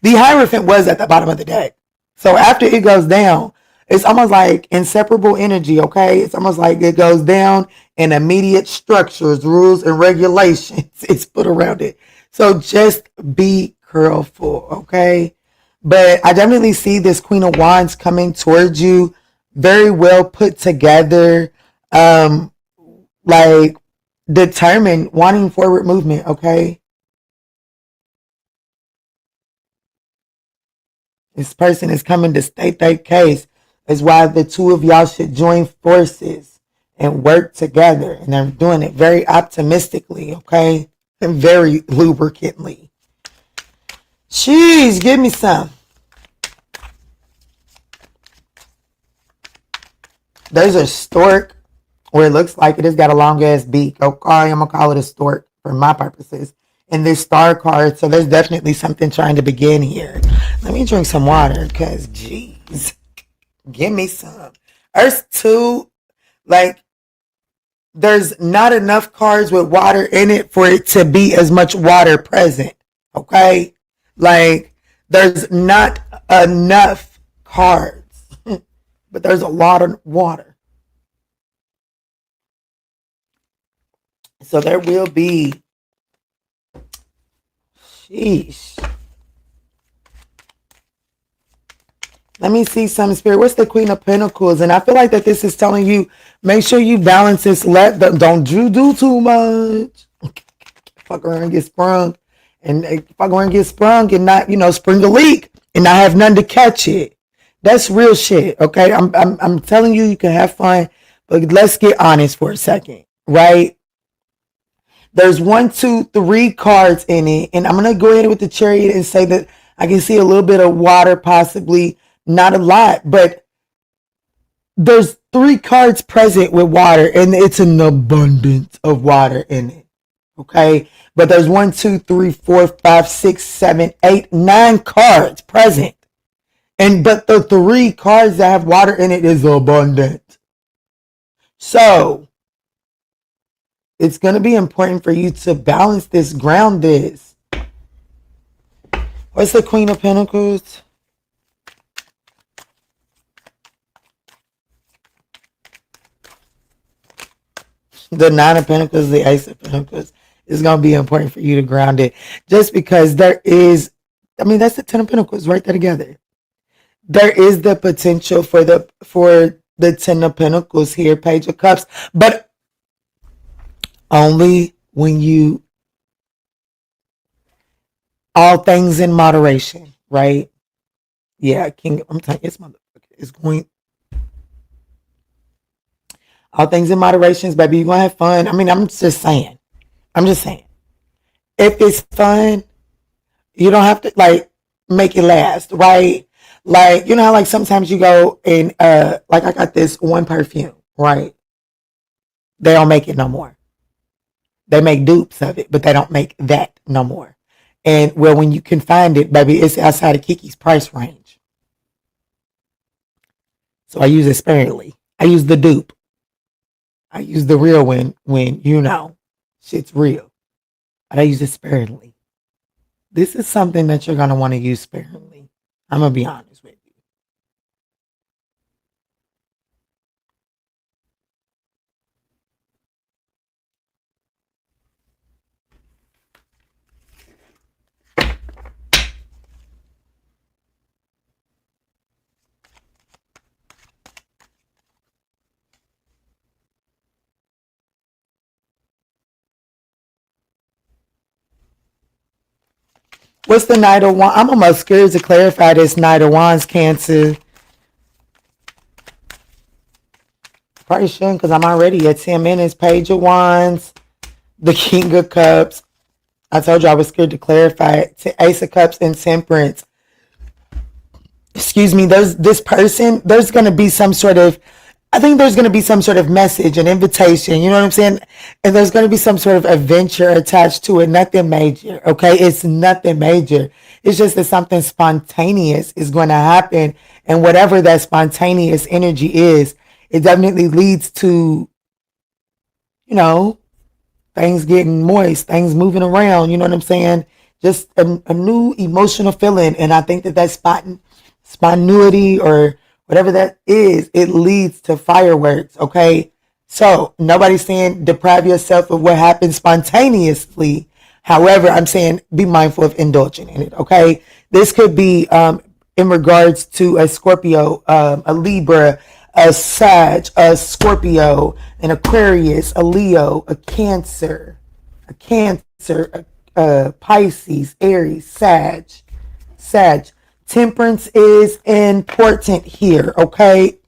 The Hierophant was at the bottom of the deck. So after it goes down, it's almost like inseparable energy, okay? It's almost like it goes down and immediate structures, rules, and regulations is put around it. So just be careful, okay? But I definitely see this Queen of Wands coming towards you, very well put together, like determined, wanting forward movement, okay? This person is coming to state their case. Is why the two of y'all should join forces and work together. And they're doing it very optimistically, okay? And very lubricantly. Jeez, give me some. There's a stork, or it looks like it has got a long ass beak. Okay, I'm gonna call it a stork for my purposes. And this star card, so there's definitely something trying to begin here. Let me drink some water, because jeez, give me some. Earth 2, like, there's not enough cards with water in it for it to be as much water present. Okay, like, there's not enough cards, but there's a lot of water. So there will be, sheesh. Let me see some, Spirit. What's the Queen of Pentacles? And I feel like that this is telling you, make sure you balance this. Don't you do too much. Fuck around and get sprung. And fuck around and get sprung and not, spring a leak and not have none to catch it. That's real shit, okay? I'm telling you, you can have fun, but let's get honest for a second, right? There's 1, 2, 3 cards in it. And I'm going to go ahead with the Chariot and say that I can see a little bit of water, possibly not a lot, but there's 3 cards present with water, and it's an abundance of water in it. Okay. But there's 1, 2, 3, 4, 5, 6, 7, 8, 9 cards present. But the 3 cards that have water in it is abundant. So it's going to be important for you to balance this, ground this. What's the Queen of Pentacles? The 9 of Pentacles, the Ace of Pentacles. It's going to be important for you to ground it. Just because there is, that's the 10 of Pentacles right there together. There is the potential for the 10 of Pentacles here, Page of Cups, but only when you, all things in moderation, right? Yeah, King, I'm telling you, it's going, all things in moderation, baby, you're going to have fun. I'm just saying, if it's fun, you don't have to make it last, right? How sometimes you go and I got this one perfume, right? They don't make it no more. They make dupes of it, but they don't make that no more. And well, when you can find it, baby, it's outside of Kiki's price range. So I use it sparingly. I use the dupe. I use the real when shit's real. But I use it sparingly. This is something that you're going to want to use sparingly. I'm going to be honest with you. What's the Knight of Wands? I'm almost scared to clarify this Knight of Wands, Cancer. Probably shouldn't, because I'm already at 10 minutes. Page of Wands, the King of Cups. I told you I was scared to clarify it. Ace of Cups and Temperance. Excuse me, there's going to be some sort of, I think there's going to be some sort of message, an invitation, you know what I'm saying? And there's going to be some sort of adventure attached to it. Nothing major, okay? It's nothing major. It's just that something spontaneous is going to happen. And whatever that spontaneous energy is, it definitely leads to, things getting moist, things moving around, you know what I'm saying? Just a new emotional feeling. And I think that spontaneity or whatever that is, it leads to fireworks, okay? So nobody's saying deprive yourself of what happens spontaneously. However, I'm saying be mindful of indulging in it, okay? This could be in regards to a Scorpio, a Libra, a Sag, a Scorpio, an Aquarius, a Leo, a Cancer, a Pisces, Aries, Sag. Temperance is important here, okay?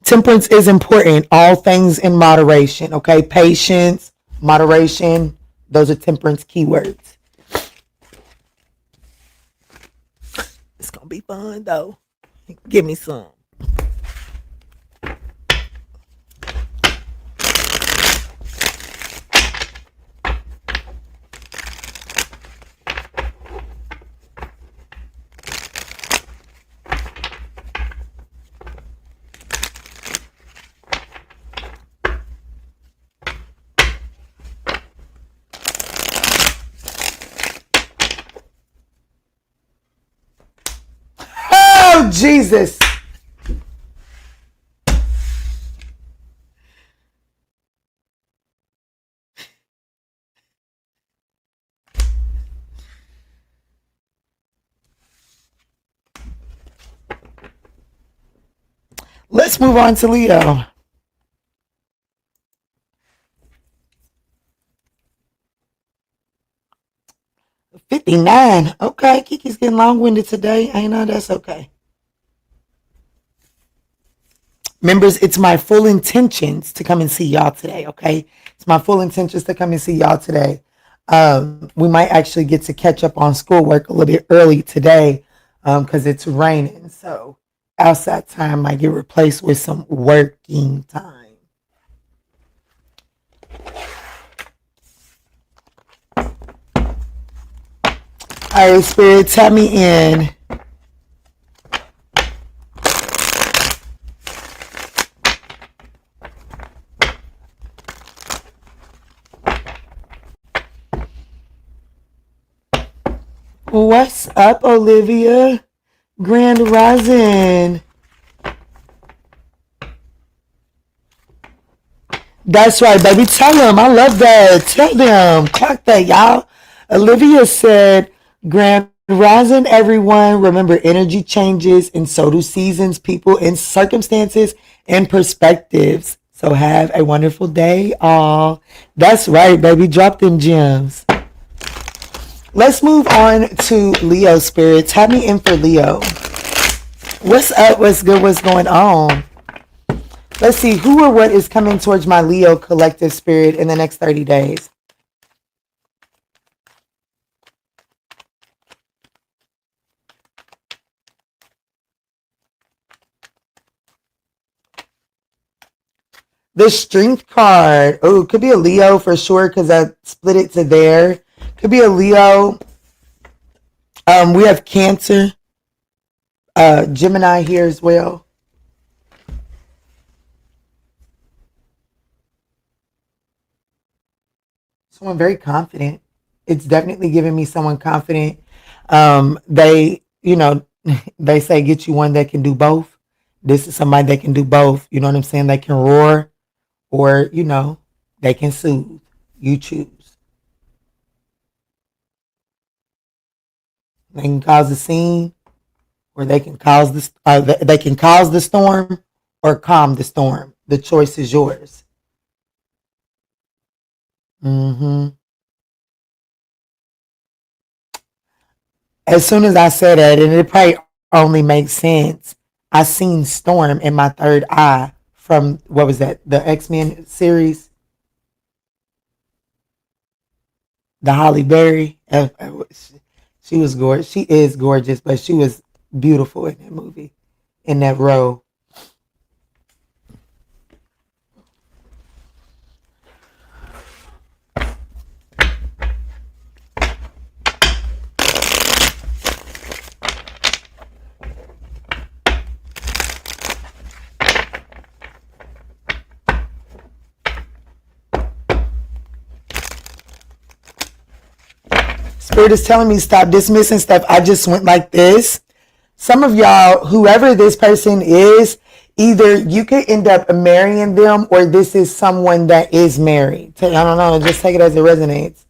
Temperance is important. All things in moderation, okay? Patience, moderation, those are temperance keywords. It's going to be fun, though. Give me some. Oh, Jesus. Let's move on to Leo. $59. Okay, Kiki's getting long-winded today. I know, that's okay. Members, it's my full intentions to come and see y'all today, okay? It's my full intentions to come and see y'all today. We might actually get to catch up on schoolwork a little bit early today because it's raining. So outside time might get replaced with some working time. All right, Spirit, tap me in. What's up, Olivia? Grand Rising. That's right, baby. Tell them. I love that. Tell them. Clock that, y'all. Olivia said, Grand Rising, everyone. Remember, energy changes, and so do seasons, people, and circumstances and perspectives. So have a wonderful day, all. That's right, baby. Drop them gems. Let's move on to Leo, Spirit. Tap me in for Leo. What's up? What's good? What's going on? Let's see who or what is coming towards my Leo collective, Spirit, in the next 30 days. The Strength card. Oh, could be a Leo for sure because I split it to there. Could be a Leo. We have Cancer, Gemini here as well. Someone very confident. It's definitely giving me someone confident. They, they say get you one that can do both. This is somebody that can do both. You know what I'm saying? They can roar or, they can soothe. You choose. They can cause a scene, or they can cause the storm, or calm the storm. The choice is yours. As soon as I said that, and it probably only makes sense, I seen Storm in my third eye from what was that? The X-Men series, the Holly Berry. She was gorgeous. She is gorgeous, but she was beautiful in that movie, in that role. Spirit is telling me stop dismissing stuff. I just went like this. Some of y'all, whoever this person is, either you could end up marrying them or this is someone that is married. I don't know. Just take it as it resonates.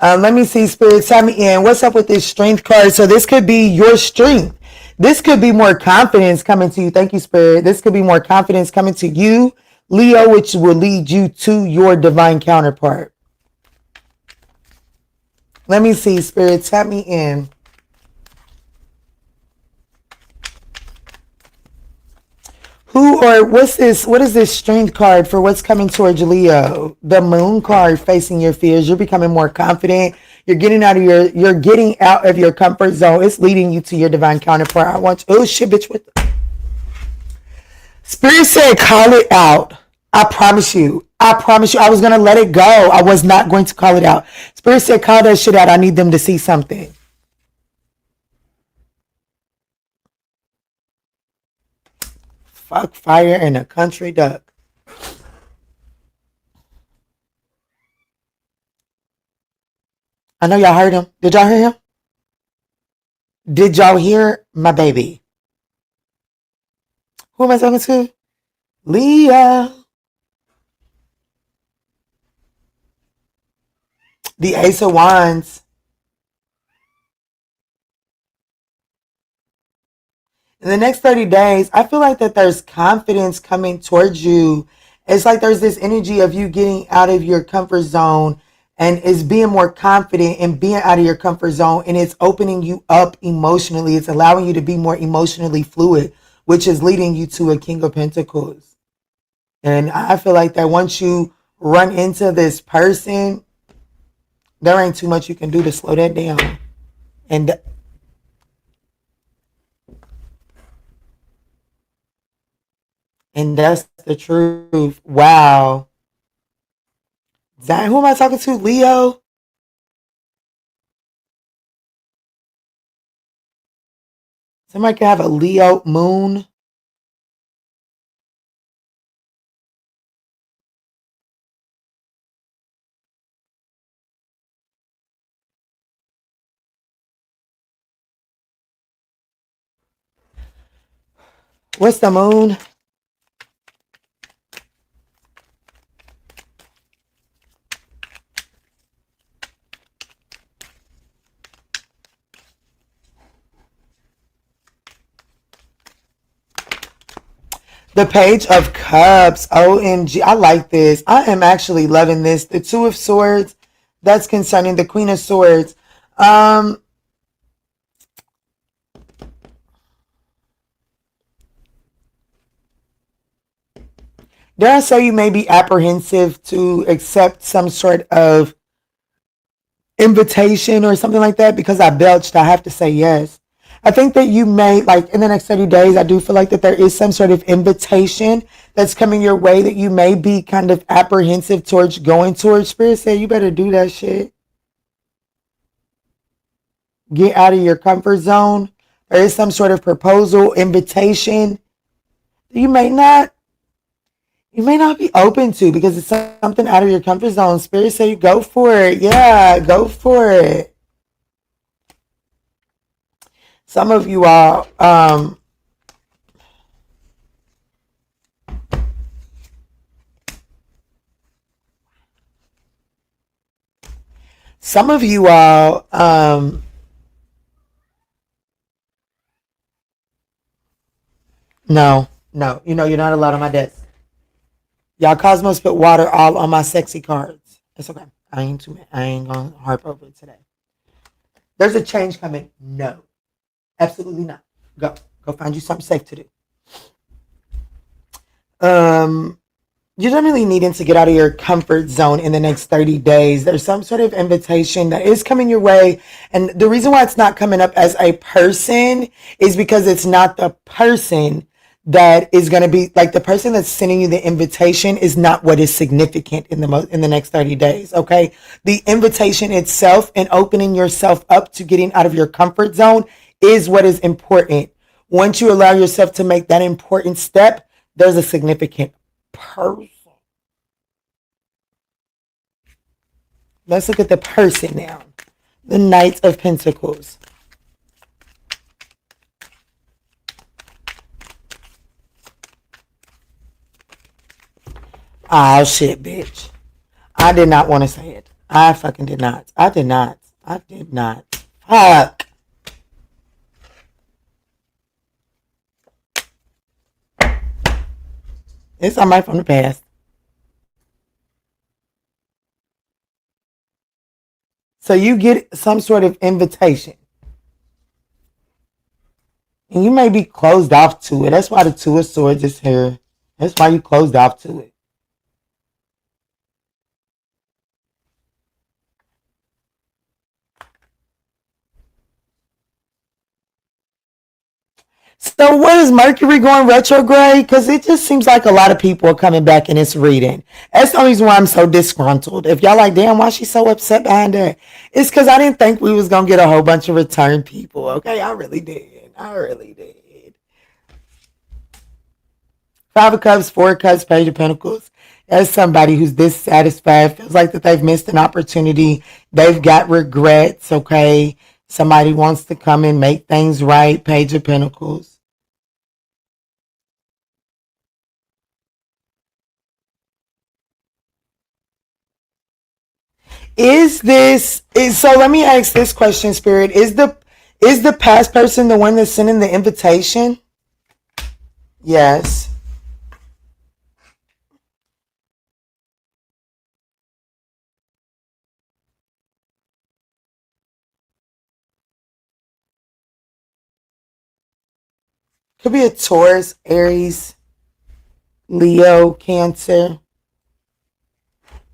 Let me see, Spirit. Tell me in. What's up with this Strength card? So this could be your strength. This could be more confidence coming to you. Thank you, Spirit. This could be more confidence coming to you, Leo, which will lead you to your divine counterpart. Let me see, Spirit. Tap me in. Who or what's this? What is this Strength card for what's coming towards Leo? The Moon card facing your fears. You're becoming more confident. You're getting out of your comfort zone. It's leading you to your divine counterpart. I want you. Oh shit, bitch. What the? Spirit said, call it out. I promise you. I was going to let it go. I was not going to call it out. Spirit said, call that shit out. I need them to see something. Fuck fire and a country duck. I know y'all heard him. Did y'all hear him? Did y'all hear my baby? Who am I talking to? Leah. The Ace of Wands. In the next 30 days, I feel like that there's confidence coming towards you. It's like there's this energy of you getting out of your comfort zone and it's being more confident and being out of your comfort zone, and it's opening you up emotionally. It's allowing you to be more emotionally fluid which is leading you to a King of Pentacles. And I feel like that once you run into this person, there ain't too much you can do to slow that down. And that's the truth. Wow. Dang, who am I talking to? Leo? Somebody could have a Leo moon. What's the moon? The Page of Cups. OMG. I like this. I am actually loving this. The Two of Swords. That's concerning the Queen of Swords. Dare I say you may be apprehensive to accept some sort of invitation or something like that? Because I belched, I have to say yes. I think that you may, like in the next 30 days, I do feel like that there is some sort of invitation that's coming your way that you may be kind of apprehensive towards going towards. Spirit said you better do that shit. Get out of your comfort zone. There is some sort of proposal, invitation. You may not be open to because it's something out of your comfort zone. Spirit say go for it. Yeah, go for it. Some of you all, no, you know you're not allowed on my desk. Y'all Cosmos put water all on my sexy cards. It's okay. I ain't gonna harp over it today. There's a change coming. No. Absolutely not. Go. Go find you something safe to do. You're definitely needing to get out of your comfort zone in the next 30 days. There's some sort of invitation that is coming your way. And the reason why it's not coming up as a person is because it's not the person that is going to be like the person that's sending you the invitation is not what is significant in the next 30 days. Okay. The invitation itself and opening yourself up to getting out of your comfort zone is what is important. Once you allow yourself to make that important step, there's a significant person. Let's look at the person now. The Knight of Pentacles. Oh shit, bitch. I did not want to say it. I fucking did not. I did not. Fuck. It's somebody from the past. So you get some sort of invitation. And you may be closed off to it. That's why the Two of Swords is here. That's why you closed off to it. So what is Mercury going retrograde? Because it just seems like a lot of people are coming back in this reading. That's the only reason why I'm so disgruntled. If y'all like, damn, why she's so upset behind that? It's because I didn't think we was going to get a whole bunch of return people. Okay, I really did. Five of Cups, Four of Cups, Page of Pentacles. That's somebody who's dissatisfied, feels like that they've missed an opportunity. They've got regrets, okay? Somebody wants to come and make things right. Page of Pentacles. So let me ask this question, Spirit. Is the past person the one that's sending the invitation? Yes. Could be a Taurus, Aries, Leo, Cancer,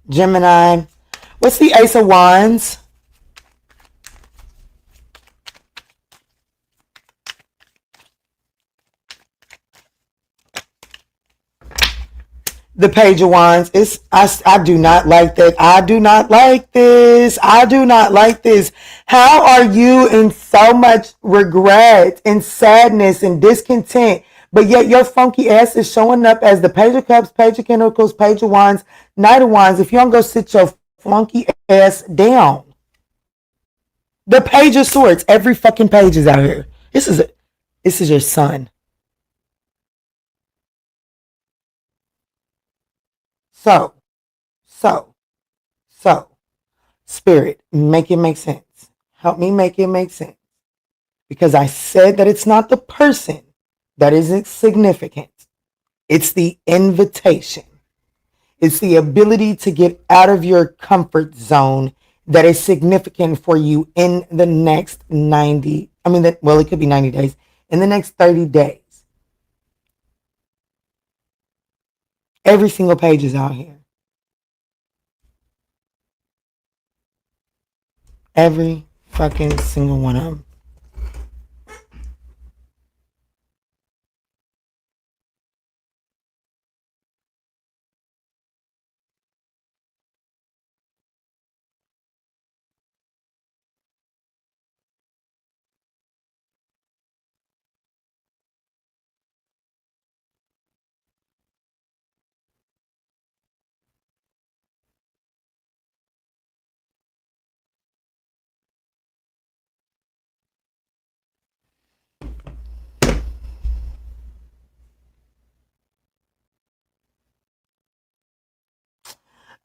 Gemini. What's the Ace of Wands? The Page of Wands. I do not like that. I do not like this. I do not like this. How are you in so much regret and sadness and discontent, but yet your funky ass is showing up as the Page of Cups, Page of Pentacles, Page of Wands, Knight of Wands? If you don't go sit your funky ass down. The Page of Swords. Every fucking page is out here. This is your son. So, Spirit, make it make sense. Help me make it make sense. Because I said that it's not the person that is significant. It's the invitation. It's the ability to get out of your comfort zone that is significant for you in the next 90. It could be 90 days. In the next 30 days. Every single page is out here. Every fucking single one of them.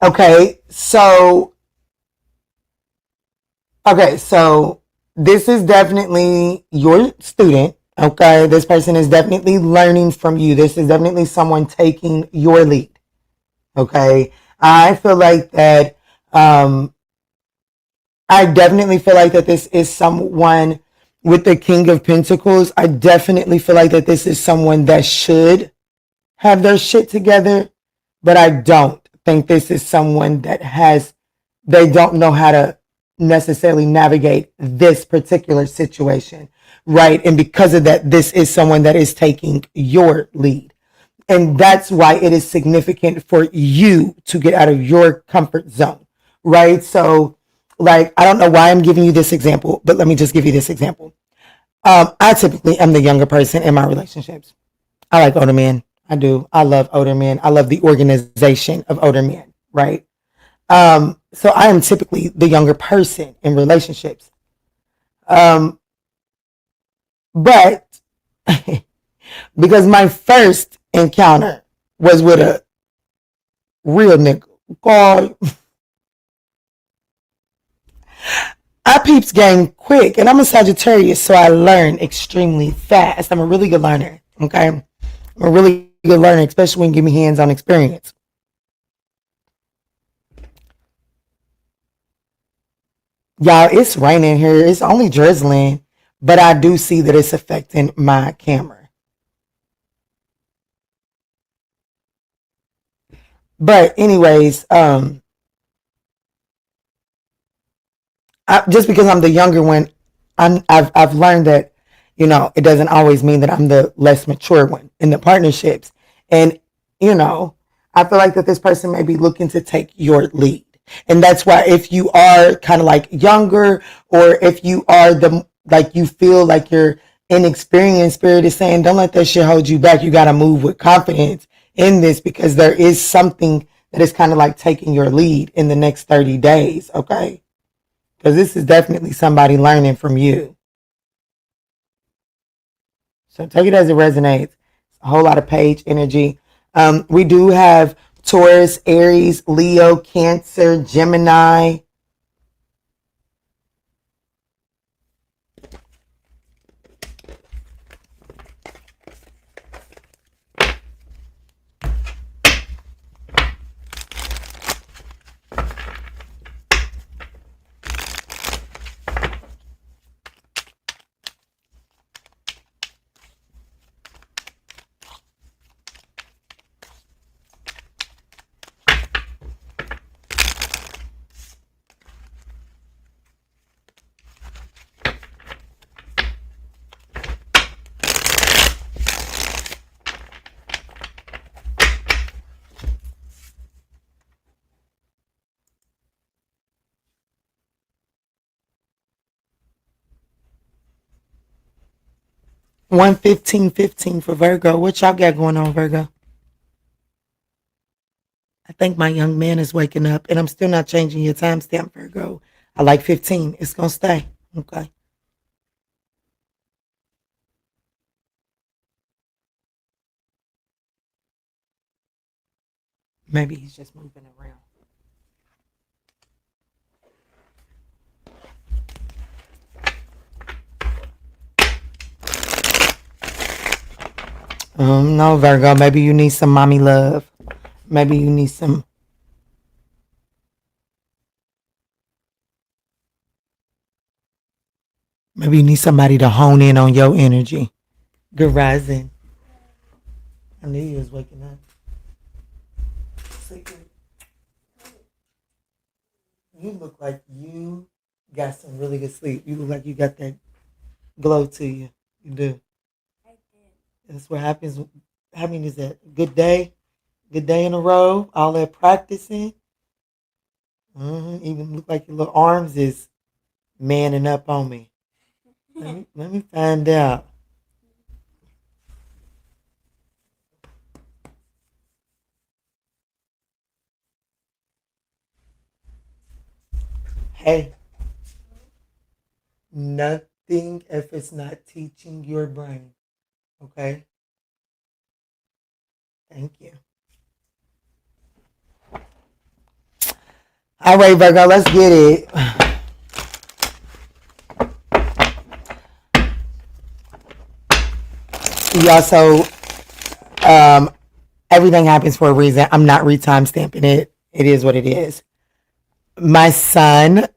Okay, so this is definitely your student. Okay, this person is definitely learning from you. This is definitely someone taking your lead. Okay, I feel like that. I definitely feel like that this is someone with the King of Pentacles. I definitely feel like that this is someone that should have their shit together, but I don't think this is someone that they don't know how to necessarily navigate this particular situation, right? And because of that, this is someone that is taking your lead. And that's why it is significant for you to get out of your comfort zone, right? So, like, I don't know why I'm giving you this example, but let me just give you this example. I typically am the younger person in my relationships. I like older men. I do. I love older men. I love the organization of older men, right? So I am typically the younger person in relationships. But because my first encounter was with a real nigga. God, I peeps game quick, and I'm a Sagittarius, so I learn extremely fast. I'm a really good learner, okay? I'm a really good learner, especially when you give me hands-on experience. Y'all, it's raining here. It's only drizzling, but I do see that it's affecting my camera. But anyways, just because I'm the younger one, I've learned that, it doesn't always mean that I'm the less mature one in the partnerships. And, I feel like that this person may be looking to take your lead. And that's why if you are kind of like younger, or if you are you feel like you're inexperienced, Spirit is saying, don't let that shit hold you back. You got to move with confidence in this, because there is something that is kind of like taking your lead in the next 30 days. Okay. Because this is definitely somebody learning from you. So take it as it resonates. It's a whole lot of page energy. We do have Taurus, Aries, Leo, Cancer, Gemini. 1:15:15 for Virgo. What y'all got going on, Virgo? I think my young man is waking up, and I'm still not changing your timestamp, Virgo. I like 15. It's gonna stay. Okay. Maybe he's just moving around. No, Virgo. Maybe you need some mommy love. Maybe you need some. Maybe you need somebody to hone in on your energy. Good rising. I knew you was waking up. You look like you got some really good sleep. You look like you got that glow to you. You do. That's what happens. How many is that? Good day? Good day in a row? All that practicing? Even look like your little arms is manning up on me. Let me find out. Hey, nothing if it's not teaching your brain. Okay? Thank you. All right, Virgo, let's get it. Yeah, so everything happens for a reason. I'm not retime stamping it. It is what it is. My son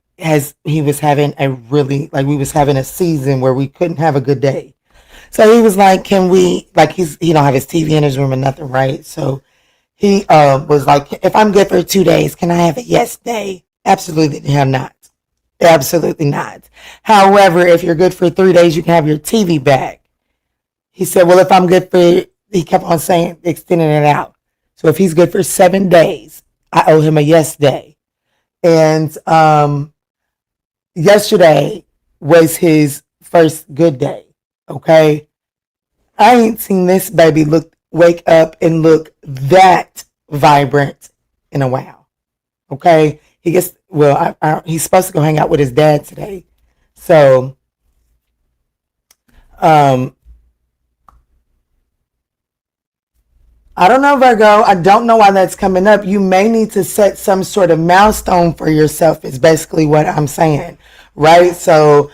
he was having we was having a season where we couldn't have a good day. So he was like, can we, like, he don't have his TV in his room and nothing, right? So he was like, if I'm good for 2 days, can I have a yes day? Absolutely the hell not. Absolutely not. However, if you're good for 3 days, you can have your TV back. He said, well, if I'm good for, he kept on saying, extending it out. So if he's good for 7 days, I owe him a yes day. And yesterday was his first good day. Okay. I ain't seen this baby wake up and look that vibrant in a while. Okay. He's supposed to go hang out with his dad today. So, I don't know, Virgo. I don't know why that's coming up. You may need to set some sort of milestone for yourself is basically what I'm saying, right? So,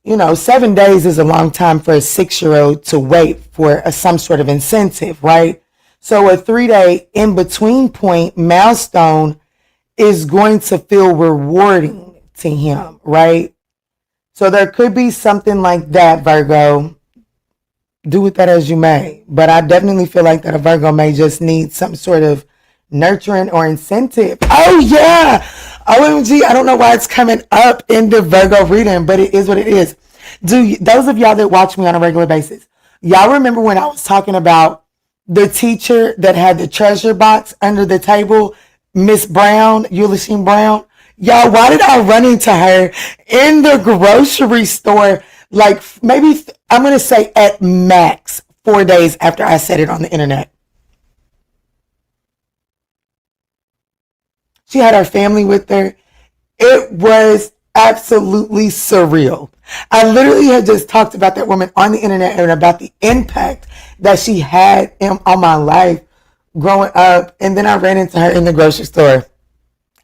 7 days is a long time for a 6-year-old to wait for some sort of incentive, right? So a 3-day in-between point milestone is going to feel rewarding to him, right? So there could be something like that, Virgo. Do with that as you may. But I definitely feel like that a Virgo may just need some sort of nurturing or incentive. Oh, yeah. OMG, I don't know why it's coming up in the Virgo reading, but it is what it is. Those of y'all that watch me on a regular basis, y'all remember when I was talking about the teacher that had the treasure box under the table, Miss Brown, Ulysses Brown? Y'all, why did I run into her in the grocery store? Like maybe I'm going to say at max 4 days after I said it on the internet. She had her family with her. It was absolutely surreal. I literally had just talked about that woman on the internet and about the impact that she had on my life growing up. And then I ran into her in the grocery store.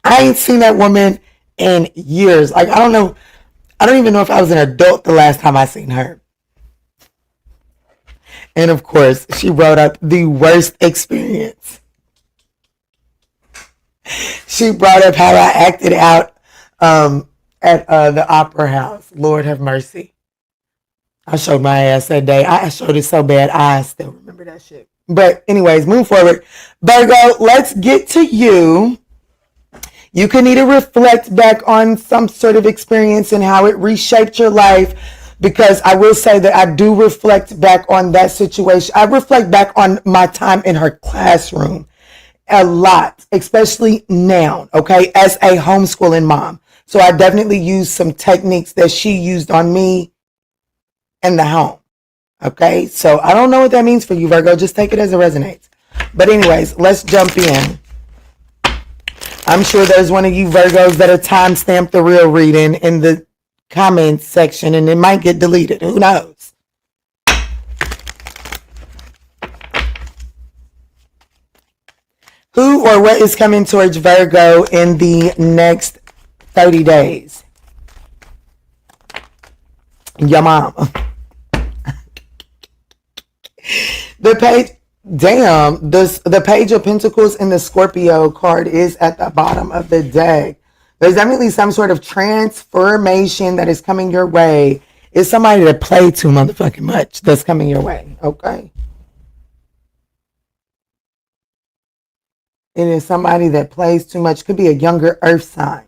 I ain't seen that woman in years. Like, I don't know. I don't even know if I was an adult the last time I seen her. And of course, she brought up the worst experience. She brought up how I acted out at the Opera House. Lord have mercy. I showed my ass that day. I showed it so bad, I still remember that shit. But anyways, move forward. Virgo, let's get to you. You can need to reflect back on some sort of experience and how it reshaped your life, because I will say that I do reflect back on that situation. I reflect back on my time in her classroom a lot, especially now, okay, as a homeschooling mom. So I definitely use some techniques that she used on me in the home, Okay, so I don't know what that means for you, Virgo. Just take it as it resonates. But anyways, let's jump in. I'm sure there's one of you Virgos that are timestamped the real reading in the comments section, and it might get deleted. Who knows? Who or what is coming towards Virgo in the next 30 days? Your mama. The page, damn, the Page of Pentacles and the Scorpio card is at the bottom of the deck. There's definitely some sort of transformation that is coming your way. It's somebody that played too motherfucking much that's coming your way, okay? It is somebody that plays too much. Could be a younger earth sign.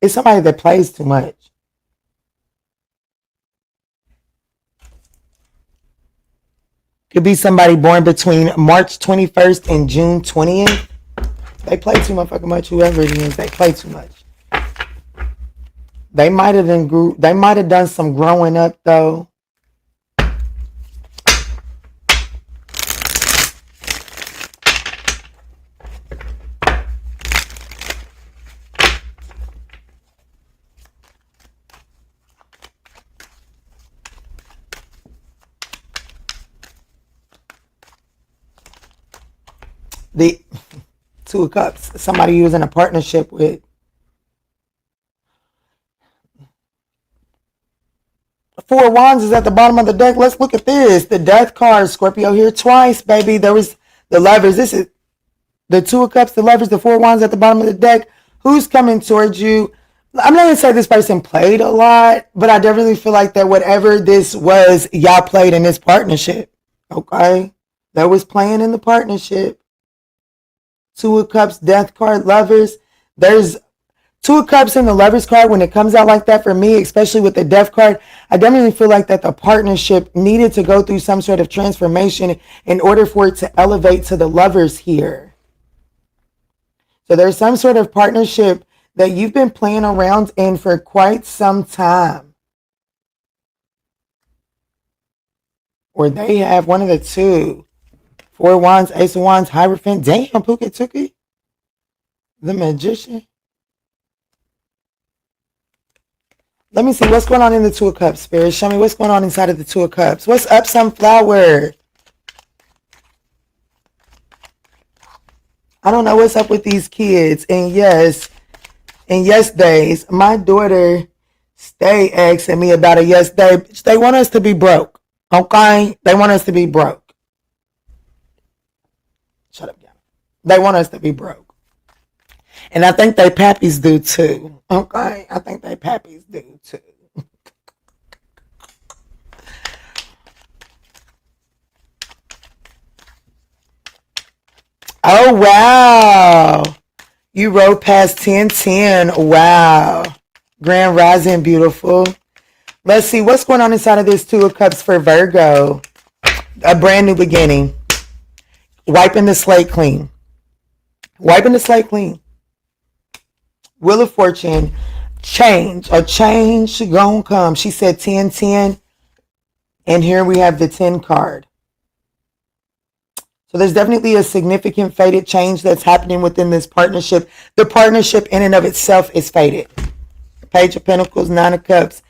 It's somebody that plays too much. Could be somebody born between March 21st and June 20th. They play too motherfucking much. Whoever it is, they play too much. They might have done some growing up though. The Two of Cups, somebody you was in a partnership with. Four of Wands is at the bottom of the deck. Let's look at this. The Death card, Scorpio here twice, baby. There was the Lovers. This is the Two of Cups, the Lovers, the Four of Wands at the bottom of the deck. Who's coming towards you? I'm not going to say this person played a lot, but I definitely feel like that whatever this was, y'all played in this partnership. Okay? That was playing in the partnership. Two of Cups, Death card, Lovers. There's Two of Cups in the Lovers card. When it comes out like that for me, especially with the Death card, I definitely feel like that the partnership needed to go through some sort of transformation in order for it to elevate to the Lovers here. So there's some sort of partnership that you've been playing around in for quite some time. Or they have, one of the two. Four of Wands, Ace of Wands, Hierophant. Damn, Pookie Tookie. The Magician. Let me see what's going on in the Two of Cups, Spirit. Show me what's going on inside of the Two of Cups. What's up, Sunflower? I don't know what's up with these kids. And yes days, my daughter stay asking me about a yes day. They want us to be broke. Okay? They want us to be broke. Shut up, Kiana. They want us to be broke. And I think they pappies do too. Okay? I think they pappies do too. Oh, wow. You rode past 1010. Wow. Grand Rising, beautiful. Let's see what's going on inside of this Two of Cups for Virgo. A brand new beginning. Wiping the slate clean. Wiping the slate clean. Wheel of Fortune. Change. A change gonna come. She said 1010. And here we have the 10 card. So there's definitely a significant fated change that's happening within this partnership. The partnership in and of itself is fated. Page of Pentacles, Nine of Cups.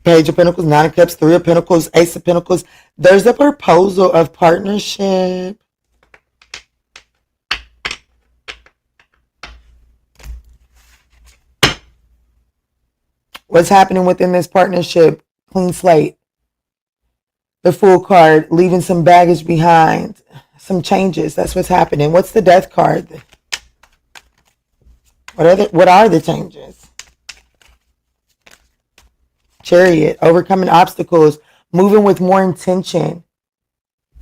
Page of Pentacles, Nine of Cups, Three of Pentacles, Ace of Pentacles. There's a proposal of partnership. What's happening within this partnership? Clean slate. The Fool card, leaving some baggage behind. Some changes. That's what's happening. What's the Death card? What are the changes? Chariot, overcoming obstacles, moving with more intention,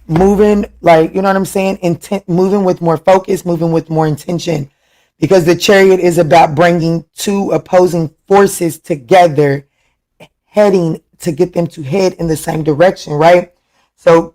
moving like, you know what I'm saying? Moving with more focus, moving with more intention, because the Chariot is about bringing two opposing forces together, heading to get them to head in the same direction, right? So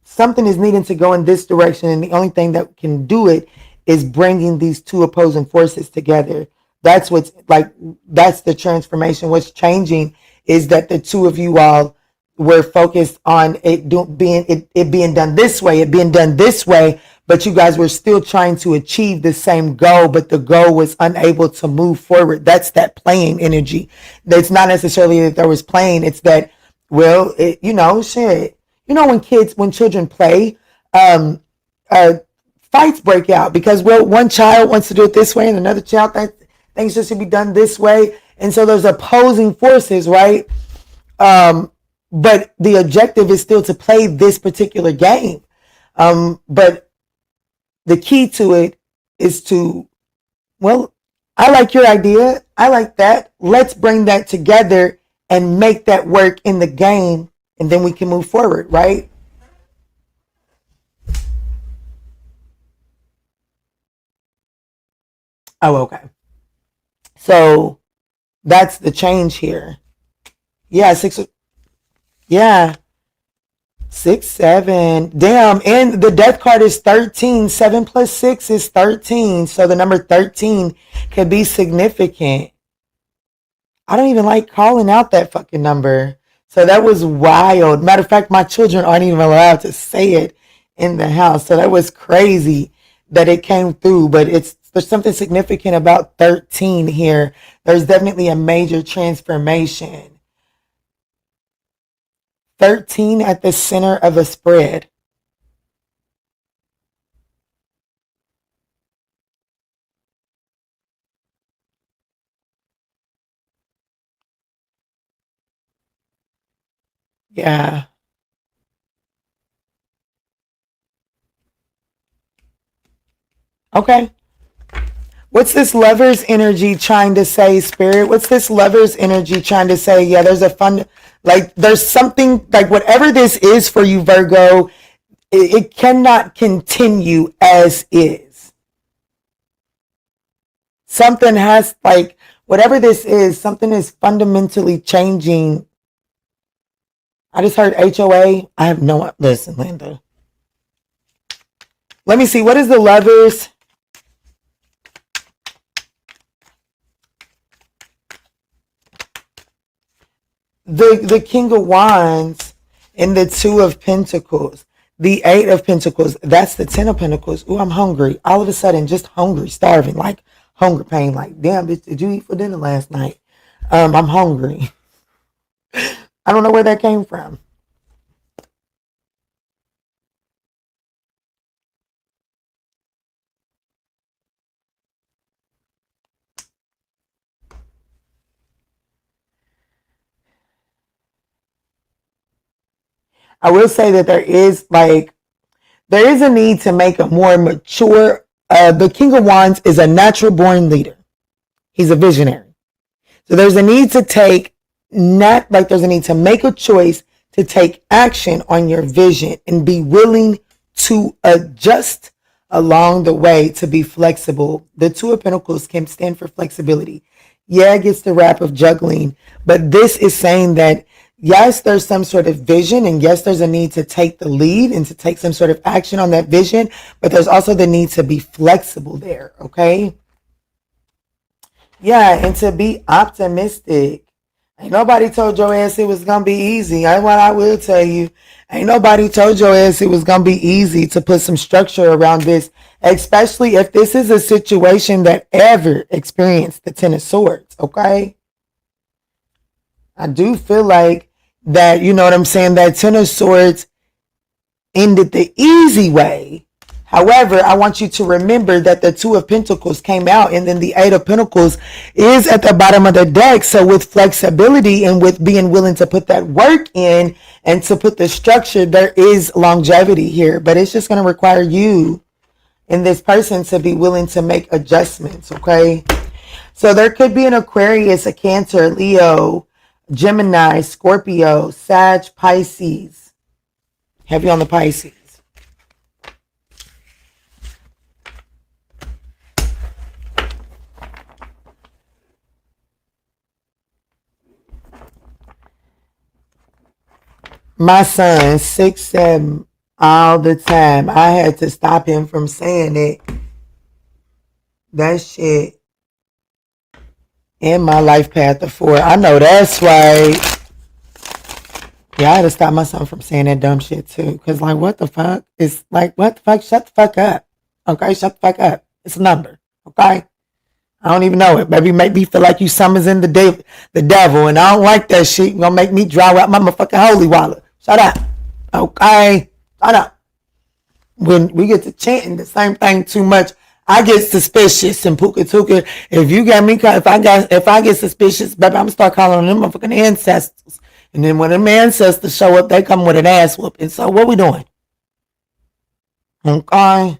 something is needing to go in this direction, and the only thing that can do it is bringing these two opposing forces together. That's what's like, that's the transformation. What's changing is that the two of you all were focused on it being done this way, but you guys were still trying to achieve the same goal, but the goal was unable to move forward. That's that playing energy. It's not necessarily that there was playing, it's that, well, shit. When children play, um, uh, fights break out because, well, one child wants to do it this way and another child thinks it should be done this way. And so there's opposing forces, right? But the objective is still to play this particular game. But the key to it is to, well, I like your idea. I like that. Let's bring that together and make that work in the game. And then we can move forward, right? Oh, okay. So that's the change here. Yeah, yeah, 6, 7. Damn, and the death card is 13. 7 plus 6 is 13. So the number 13 could be significant. I don't even like calling out that fucking number. So that was wild. Matter of fact, my children aren't even allowed to say it in the house. So that was crazy that it came through. But there's something significant about 13 here. There's definitely a major transformation. 13 at the center of a spread. Yeah. Okay. What's this lover's energy trying to say, Spirit? What's this lover's energy trying to say? Yeah, there's there's something, like whatever this is for you, Virgo, it cannot continue as is. Something has, like, whatever this is, something is fundamentally changing. I just heard HOA. I have no, listen, Linda. Let me see. What is the lovers? The King of Wands and the Two of Pentacles. The Eight of Pentacles. That's the 10 of Pentacles. Ooh, I'm hungry. All of a sudden, just hungry, starving, like hunger pain. Like, damn, bitch, did you eat for dinner last night? I'm hungry. I don't know where that came from. I will say that there is a need to make a more mature. The King of Wands is a natural born leader. He's a visionary. So there's a need to there's a need to make a choice to take action on your vision and be willing to adjust along the way, to be flexible. The Two of Pentacles can stand for flexibility. Yeah, it gets the rap of juggling, but this is saying that yes, there's some sort of vision, and yes, there's a need to take the lead and to take some sort of action on that vision, but there's also the need to be flexible there, okay? Yeah, and to be optimistic. Ain't nobody told your ass it was going to be easy. That's what I will tell you. Ain't nobody told your ass it was going to be easy to put some structure around this, especially if this is a situation that ever experienced the Ten of Swords, okay? I do feel like that, you know what I'm saying, that Ten of Swords ended the easy way. However, I want you to remember that the Two of Pentacles came out, and then the Eight of Pentacles is at the bottom of the deck. So with flexibility and with being willing to put that work in and to put the structure, there is longevity here. But it's just going to require you and this person to be willing to make adjustments, okay? So there could be an Aquarius, a Cancer, Leo, Gemini, Scorpio, Sag, Pisces. Heavy on the Pisces. My son, 6'7", all the time. I had to stop him from saying it. That shit In my life path of 4. I know that's right. Yeah, I had to stop myself from saying that dumb shit too. Because, like, what the fuck? It's like, what the fuck? Shut the fuck up. Okay, shut the fuck up. It's a number. Okay? I don't even know it. Maybe make me feel like you summons in the devil, and I don't like that shit. You're gonna make me draw out my motherfucking holy wallet. Shut up. Okay? Shut up. When we get to chanting the same thing too much, I get suspicious. And Puka Tuka, if you got me, if I get suspicious, baby, I'm gonna start calling them motherfucking ancestors. And then when them ancestors show up, they come with an ass whooping. So what we doing? Okay.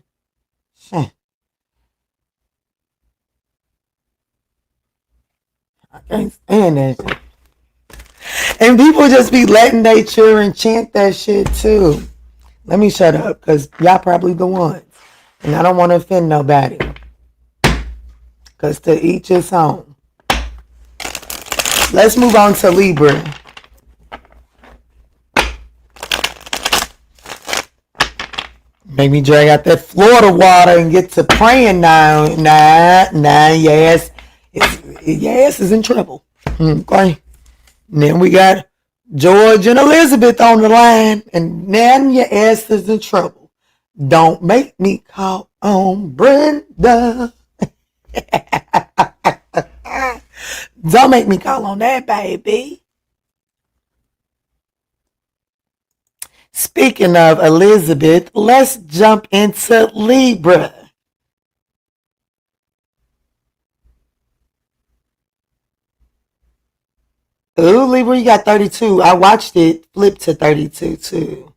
I can't stand that shit. And people just be letting their children chant that shit too. Let me shut up, because y'all probably the ones. And I don't want to offend nobody. Because to each his own. Let's move on to Libra. Make me drag out that Florida water and get to praying now. Yes. Yes is in trouble. Okay. And then we got George and Elizabeth on the line. And now your ass is in trouble. Don't make me call on Brenda. Don't make me call on that baby. Speaking of Elizabeth, let's jump into Libra. Ooh, Libra, you got 32. I watched it flip to 32 too.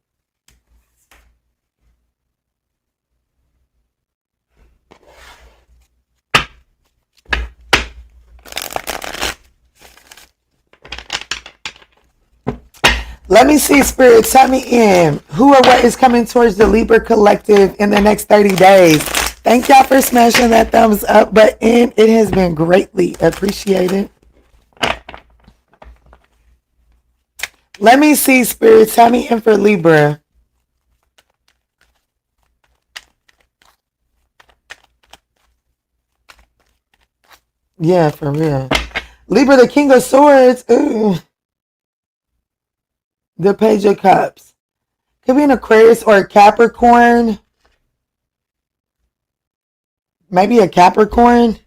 Let me see, Spirit. Tell me in. Who or what is coming towards the Libra Collective in the next 30 days? Thank y'all for smashing that thumbs up button. It has been greatly appreciated. Let me see, Spirit. Tell me in for Libra. Yeah, for real. Libra, the King of Swords. Ooh. The Page of Cups. Could be an Aquarius or a Capricorn. Maybe a Capricorn.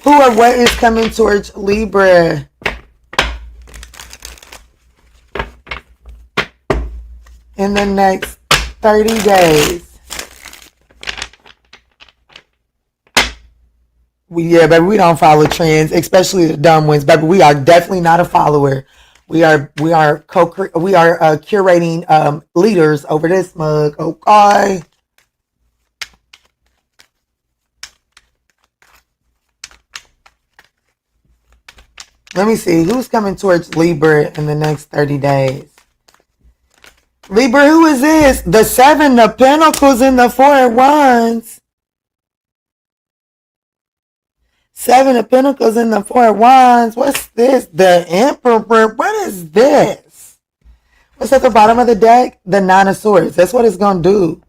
Who or what is coming towards Libra? In the next 30 days. Yeah, baby, we don't follow trends, especially the dumb ones. Baby, we are definitely not a follower. We are curating leaders over this mug. Okay. Let me see who's coming towards Libra in the next 30 days. Libra, who is this? The 7 of Pentacles and the 4 of Wands. 7 of Pentacles and the 4 of Wands. What's this? The Emperor. What is this? What's at the bottom of the deck? The 9 of Swords. That's what it's going to do.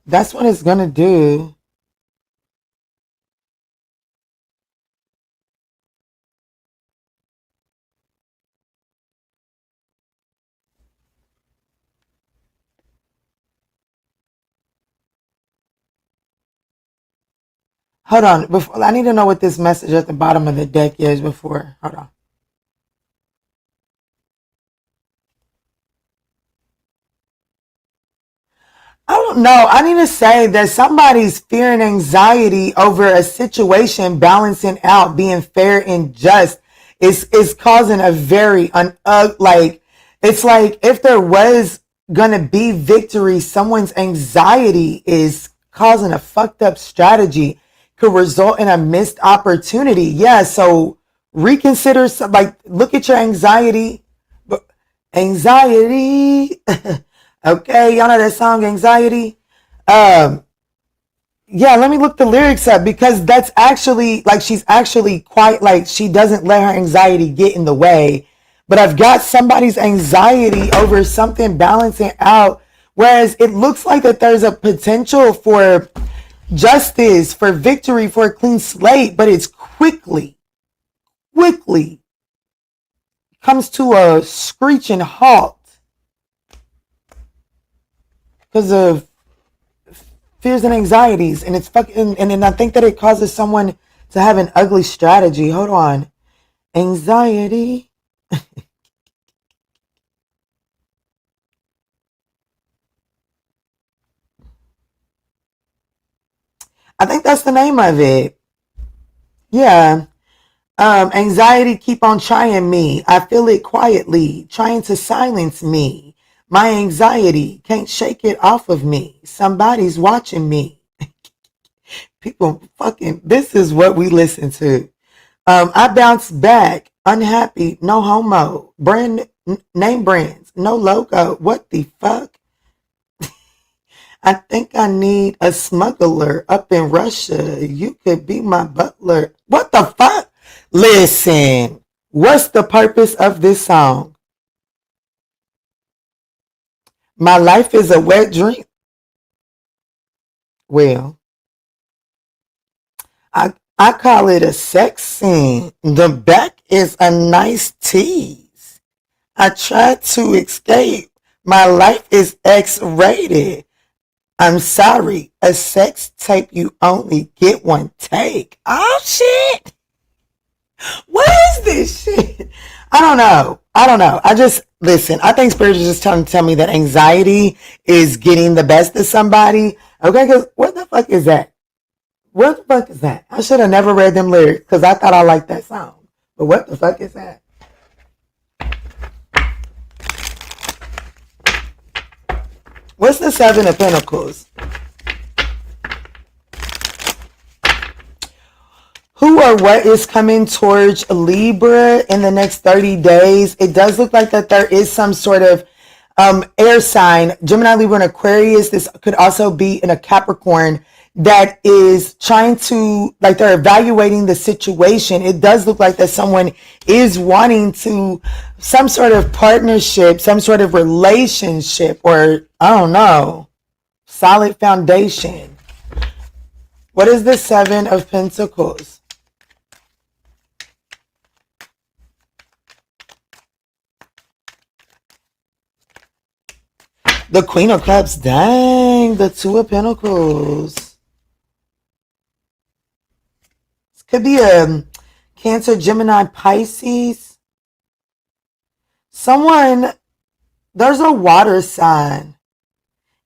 That's what it's going to do. Hold on. Before, I need to know what this message at the bottom of the deck is before. Hold on. I don't know. I need to say that somebody's fear and anxiety over a situation balancing out, being fair and just is causing a very it's like if there was gonna be victory, someone's anxiety is causing a fucked up strategy, could result in a missed opportunity. Yeah, so reconsider, look at your anxiety. Anxiety. Okay, y'all know that song, Anxiety? Yeah, let me look the lyrics up, because that's actually, she's actually quite, she doesn't let her anxiety get in the way. but I've got somebody's anxiety over something balancing out. Whereas it looks like that there's a potential for justice, for victory, for a clean slate, but it's quickly comes to a screeching halt because of fears and anxieties. And it's fucking, and I think that it causes someone to have an ugly strategy. Hold on. Anxiety. I think that's the name of it. Yeah. Anxiety keep on trying me. I feel it quietly, trying to silence me. My anxiety can't shake it off of me. Somebody's watching me. People fucking, this is what we listen to. I bounce back, unhappy, no homo. Brand name brands, no logo. What the fuck? I think I need a smuggler up in Russia. You could be my butler. What the fuck? Listen, what's the purpose of this song? My life is a wet dream. Well, I call it a sex scene. The back is a nice tease. I tried to escape. My life is X-rated. I'm sorry, a sex tape you only get one take. Oh shit. What is this shit? I don't know. I just, listen, I think Spirit is just trying to tell me that anxiety is getting the best of somebody. Okay, because what the fuck is that? What the fuck is that? I should have never read them lyrics because I thought I liked that song. But what the fuck is that? What's the Seven of Pentacles? Who or what is coming towards Libra in the next 30 days? It does look like that there is some sort of air sign, Gemini, Libra, and Aquarius. This could also be in a Capricorn that is trying to, like, they're evaluating the situation. It does look like that someone is wanting to, some sort of partnership, some sort of relationship, or I don't know, solid foundation. What is the Seven of Pentacles? The Queen of Cups. Dang, the Two of Pentacles. This could be a Cancer, Gemini, Pisces. Someone, there's a water sign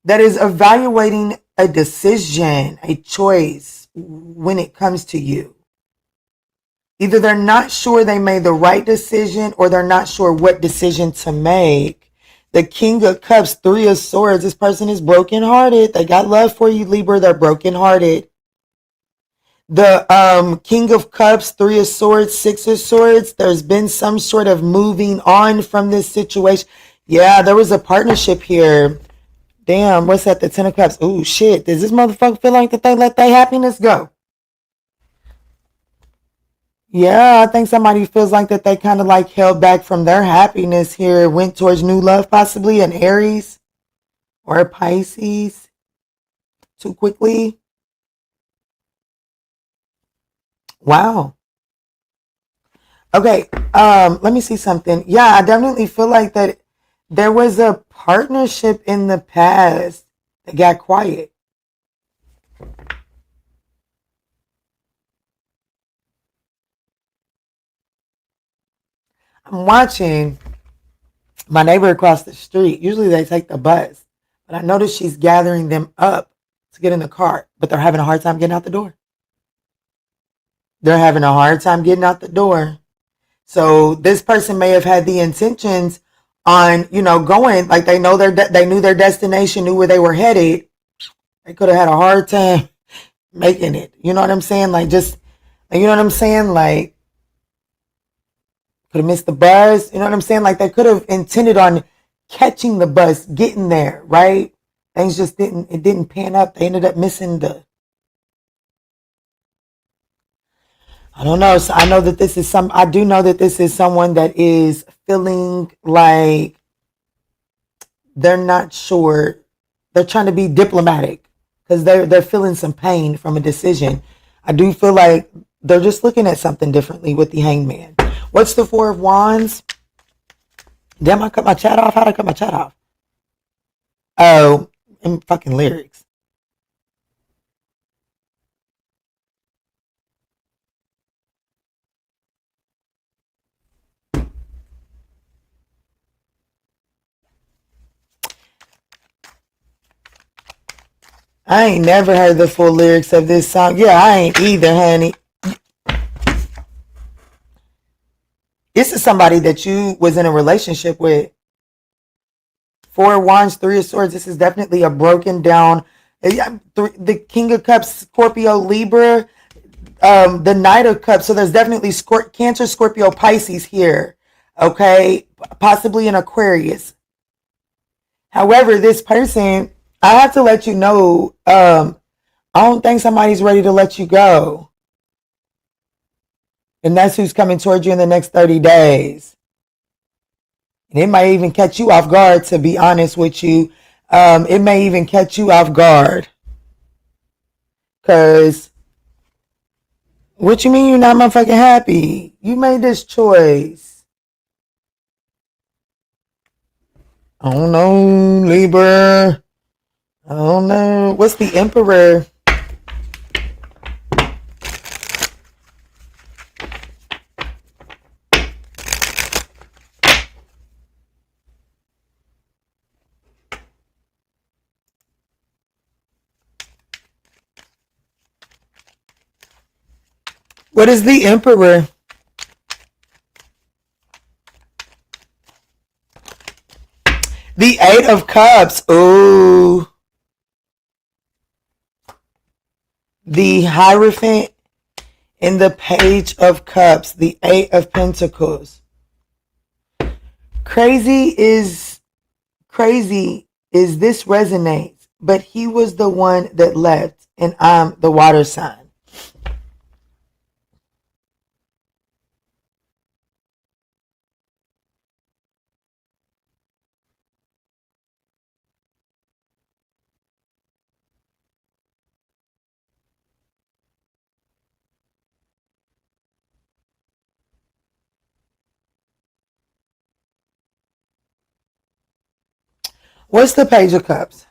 that is evaluating a decision, a choice when it comes to you. Either they're not sure they made the right decision or they're not sure what decision to make. The King of Cups, Three of Swords. This person is brokenhearted. They got love for you, Libra. They're brokenhearted. The King of Cups, Three of Swords, Six of Swords. There's been some sort of moving on from this situation. Yeah, there was a partnership here. Damn, what's that? The Ten of Cups. Oh, shit. Does this motherfucker feel like that they let their happiness go? Yeah, I think somebody feels like that they kind of like held back from their happiness here, went towards new love, possibly an Aries or a Pisces too quickly. Wow. Okay, let me see something. Yeah, I definitely feel like that there was a partnership in the past that got quiet. I'm watching my neighbor across the street. Usually they take the bus, but I noticed she's gathering them up to get in the car, but they're having a hard time getting out the door. They're having a hard time getting out the door. So this person may have had the intentions on, going, like they knew their destination, knew where they were headed. They could have had a hard time making it. You know what I'm saying? Like, just, you know what I'm saying? Like, could have missed the bus. You know what I'm saying? Like, they could have intended on catching the bus, getting there, right? Things just didn't pan up. They ended up missing the I don't know. So I know that I do know that this is someone that is feeling like they're not sure. They're trying to be diplomatic because they're feeling some pain from a decision. I do feel like they're just looking at something differently with the hangman. What's the Four of Wands? Damn, I cut my chat off. How'd I cut my chat off? Oh, and fucking lyrics. I ain't never heard the full lyrics of this song. Yeah, I ain't either, honey. This is somebody that you was in a relationship with. Four of Wands, Three of Swords. This is definitely a broken down. The King of Cups, Scorpio, Libra, the Knight of Cups. So there's definitely Cancer, Scorpio, Pisces here. Okay, possibly an Aquarius. However, this person, I have to let you know, I don't think somebody's ready to let you go. And that's who's coming towards you in the next 30 days. And it might even catch you off guard, to be honest with you. It may even catch you off guard. Because what you mean you're not motherfucking happy? You made this choice. I don't know, Libra. I don't know. What's the Emperor? What is the Emperor? The Eight of Cups. Ooh. The Hierophant and the Page of Cups. The Eight of Pentacles. Crazy is this resonates, but he was the one that left, and I'm the water sign. What's the Page of Cups?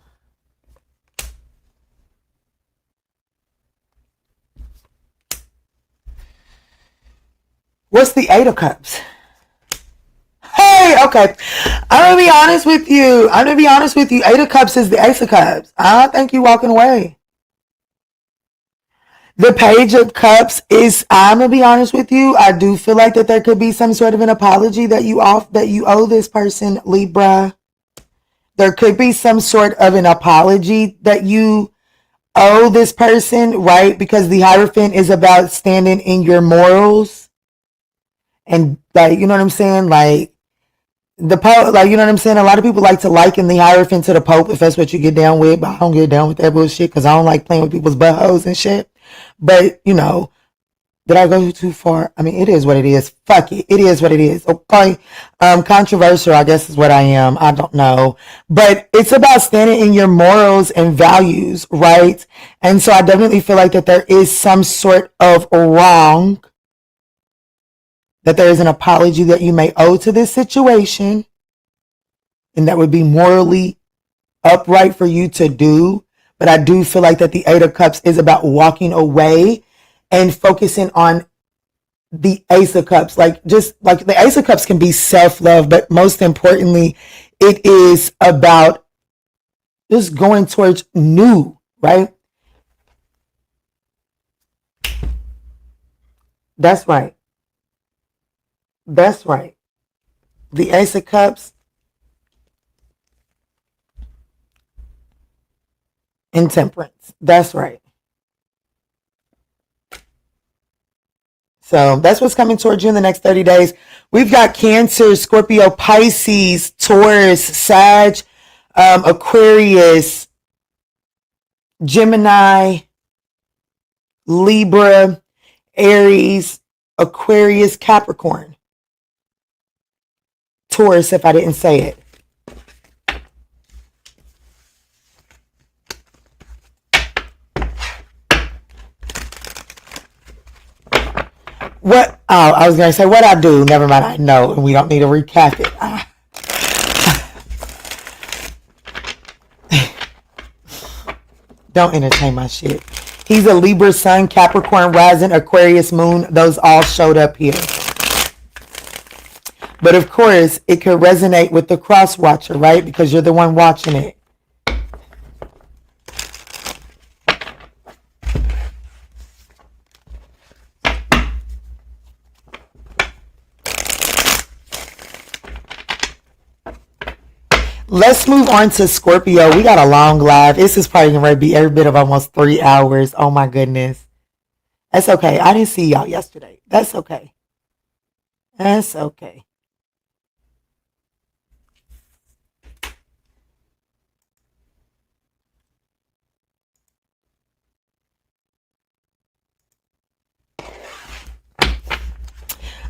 What's the Eight of Cups? Hey, okay. I'm gonna be honest with you. Eight of Cups is the Ace of Cups. I don't think you walking away. The Page of Cups is, I'm gonna be honest with you, I do feel like that there could be some sort of an apology that you owe this person, Libra. There could be some sort of an apology that you owe this person, right? Because the Hierophant is about standing in your morals. And like, you know what I'm saying? Like the Pope, like, you know what I'm saying? A lot of people like to liken the Hierophant to the Pope if that's what you get down with, but I don't get down with that bullshit because I don't like playing with people's buttholes and shit. But, you know, did I go too far? I mean, it is what it is. Fuck it. It is what it is. Okay. Controversial, I guess, is what I am. I don't know. But it's about standing in your morals and values, right? And so I definitely feel like that there is some sort of wrong, that there is an apology that you may owe to this situation, and that would be morally upright for you to do. But I do feel like that the Eight of Cups is about walking away and focusing on the Ace of Cups. Like, just like the Ace of Cups can be self-love, but most importantly, it is about just going towards new, right? That's right. That's right. The Ace of Cups and Temperance. That's right. So that's what's coming towards you in the next 30 days. We've got Cancer, Scorpio, Pisces, Taurus, Sag, Aquarius, Gemini, Libra, Aries, Aquarius, Capricorn, Taurus, if I didn't say it. What? Oh, I was going to say what I do. Never mind. I know, and we don't need to recap it. Don't entertain my shit. He's a Libra Sun, Capricorn Rising, Aquarius Moon. Those all showed up here. But of course, it could resonate with the cross watcher, right? Because you're the one watching it. Let's move on to Scorpio. We got a long live. This is probably going to be every bit of almost 3 hours. Oh my goodness. That's okay. I didn't see y'all yesterday. That's okay. That's okay.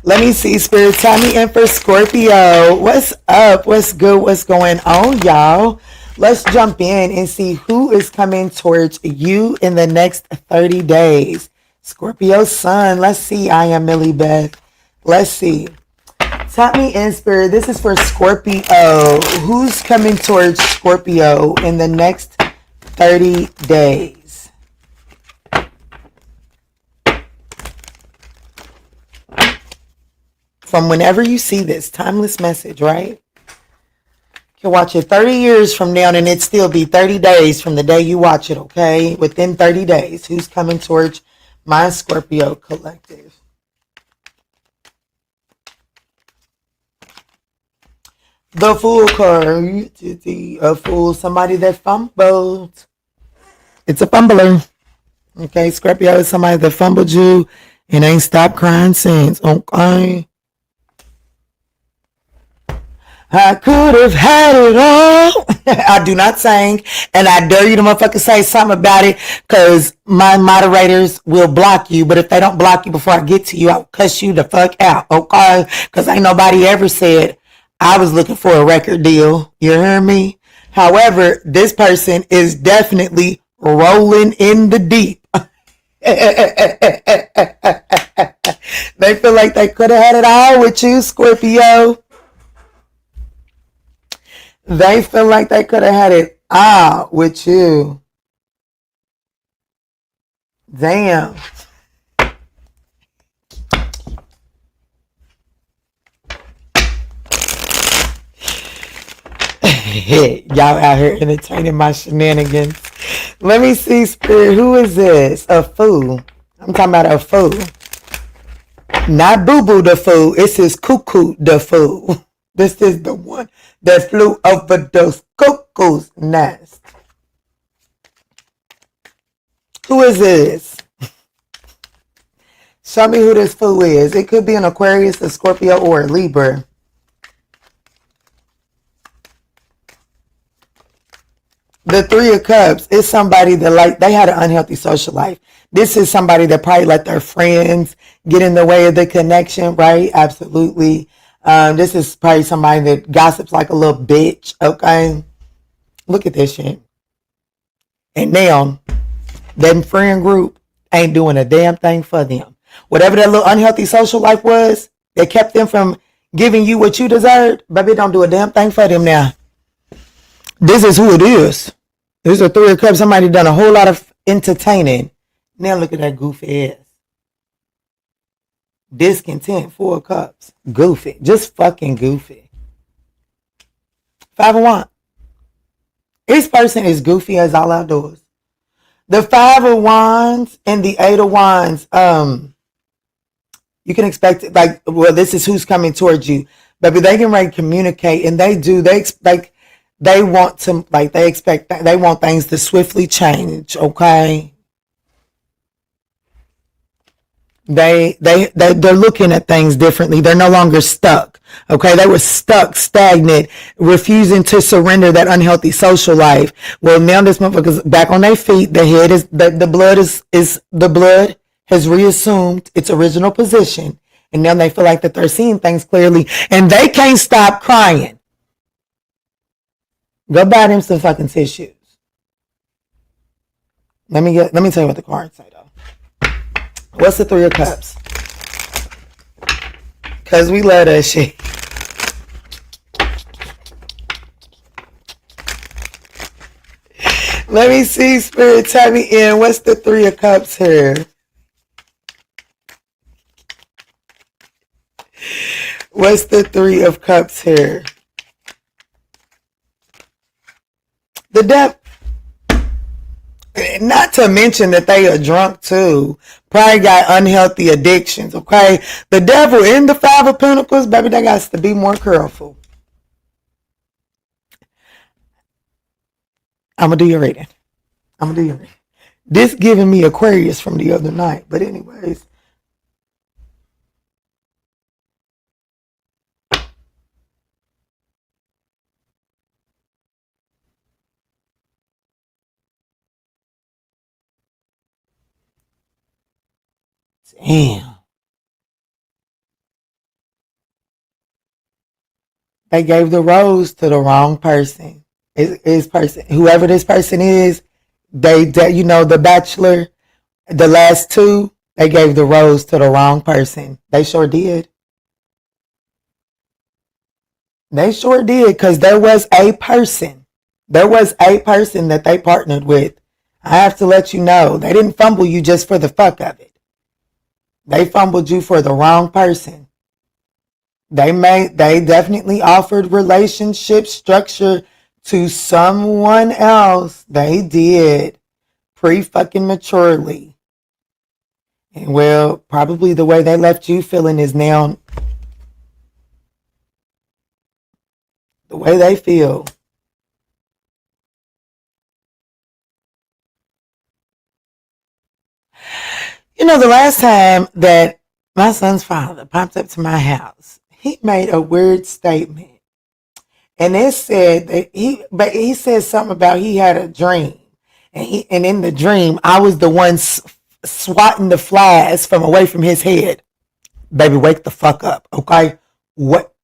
Let me see, Spirit. Tell me in for Scorpio. What's up? What's good? What's going on, y'all? Let's jump in and see who is coming towards you in the next 30 days. Scorpio Sun. Let's see. I am Millie Beth. Let's see. Tell me in, Spirit. This is for Scorpio. Who's coming towards Scorpio in the next 30 days? From whenever you see this timeless message, right? You can watch it 30 years from now and it still be 30 days from the day you watch it, okay? Within 30 days, who's coming towards my Scorpio collective? The Fool card. A fool, somebody that fumbled. It's a fumbler. Okay, Scorpio is somebody that fumbled you and ain't stopped crying since, okay? I could have had it all. I do not sing, and I dare you to motherfucker say something about it, because my moderators will block you, but if they don't block you before I get to you, I'll cuss you the fuck out, okay? Because ain't nobody ever said I was looking for a record deal. You hear me? However, this person is definitely rolling in the deep. They feel like they could have had it all with you, Scorpio. They feel like they could have had it all with you. Damn. Y'all out here entertaining my shenanigans. Let me see, Spirit. Who is this? A fool. I'm talking about a fool. Not Boo Boo the fool. It's his cuckoo the fool. This is the one that flew over those cuckoo's nest. Who is this? Show me who this fool is. It could be an Aquarius, a Scorpio, or a Libra. The Three of Cups is somebody that they had an unhealthy social life. This is somebody that probably let their friends get in the way of the connection, right? Absolutely. This is probably somebody that gossips like a little bitch, okay? Look at this shit. And now, that friend group ain't doing a damn thing for them. Whatever that little unhealthy social life was that kept them from giving you what you deserved, baby, don't do a damn thing for them now. This is who it is. This is a Three of Cups. Somebody done a whole lot of entertaining. Now look at that goofy ass. Discontent, Four of Cups. Goofy. Just fucking goofy. Five of Wands. This person is goofy as all outdoors. The Five of Wands and the Eight of Wands, you can expect it, like, well, this is who's coming towards you. But they can like communicate, and they want to, like, they want things to swiftly change, okay? They're looking at things differently. They're no longer stuck. Okay, they were stuck, stagnant, refusing to surrender that unhealthy social life. Well, now this motherfucker's back on their feet. The head is the blood has reassumed its original position, and now they feel like that they're seeing things clearly, and they can't stop crying. Go buy them some fucking tissues. Let me tell you what the cards say though. What's the Three of Cups? Cause we love that shit. Let me see, Spirit, tell me in. What's the Three of Cups here? What's the Three of Cups here? The devil. Not to mention that they are drunk too. Probably got unhealthy addictions, okay? The devil in the Five of Pentacles, baby, they got to be more careful. I'm going to do your reading. This giving me Aquarius from the other night. But anyways. Damn. They gave the rose to the wrong person. Whoever this person is, they you know, the Bachelor, the last two, they gave the rose to the wrong person. They sure did. They sure did, because there was a person that they partnered with. I have to let you know, they didn't fumble you just for the fuck of it. They fumbled you for the wrong person. They definitely offered relationship structure to someone else. They did. Pre-fucking maturely. And well, probably the way they left you feeling is now the way they feel. You know, the last time that my son's father popped up to my house, he made a weird statement. And it said that he said something about he had a dream. And in the dream, I was the one swatting the flies from away from his head. Baby, wake the fuck up, okay? What?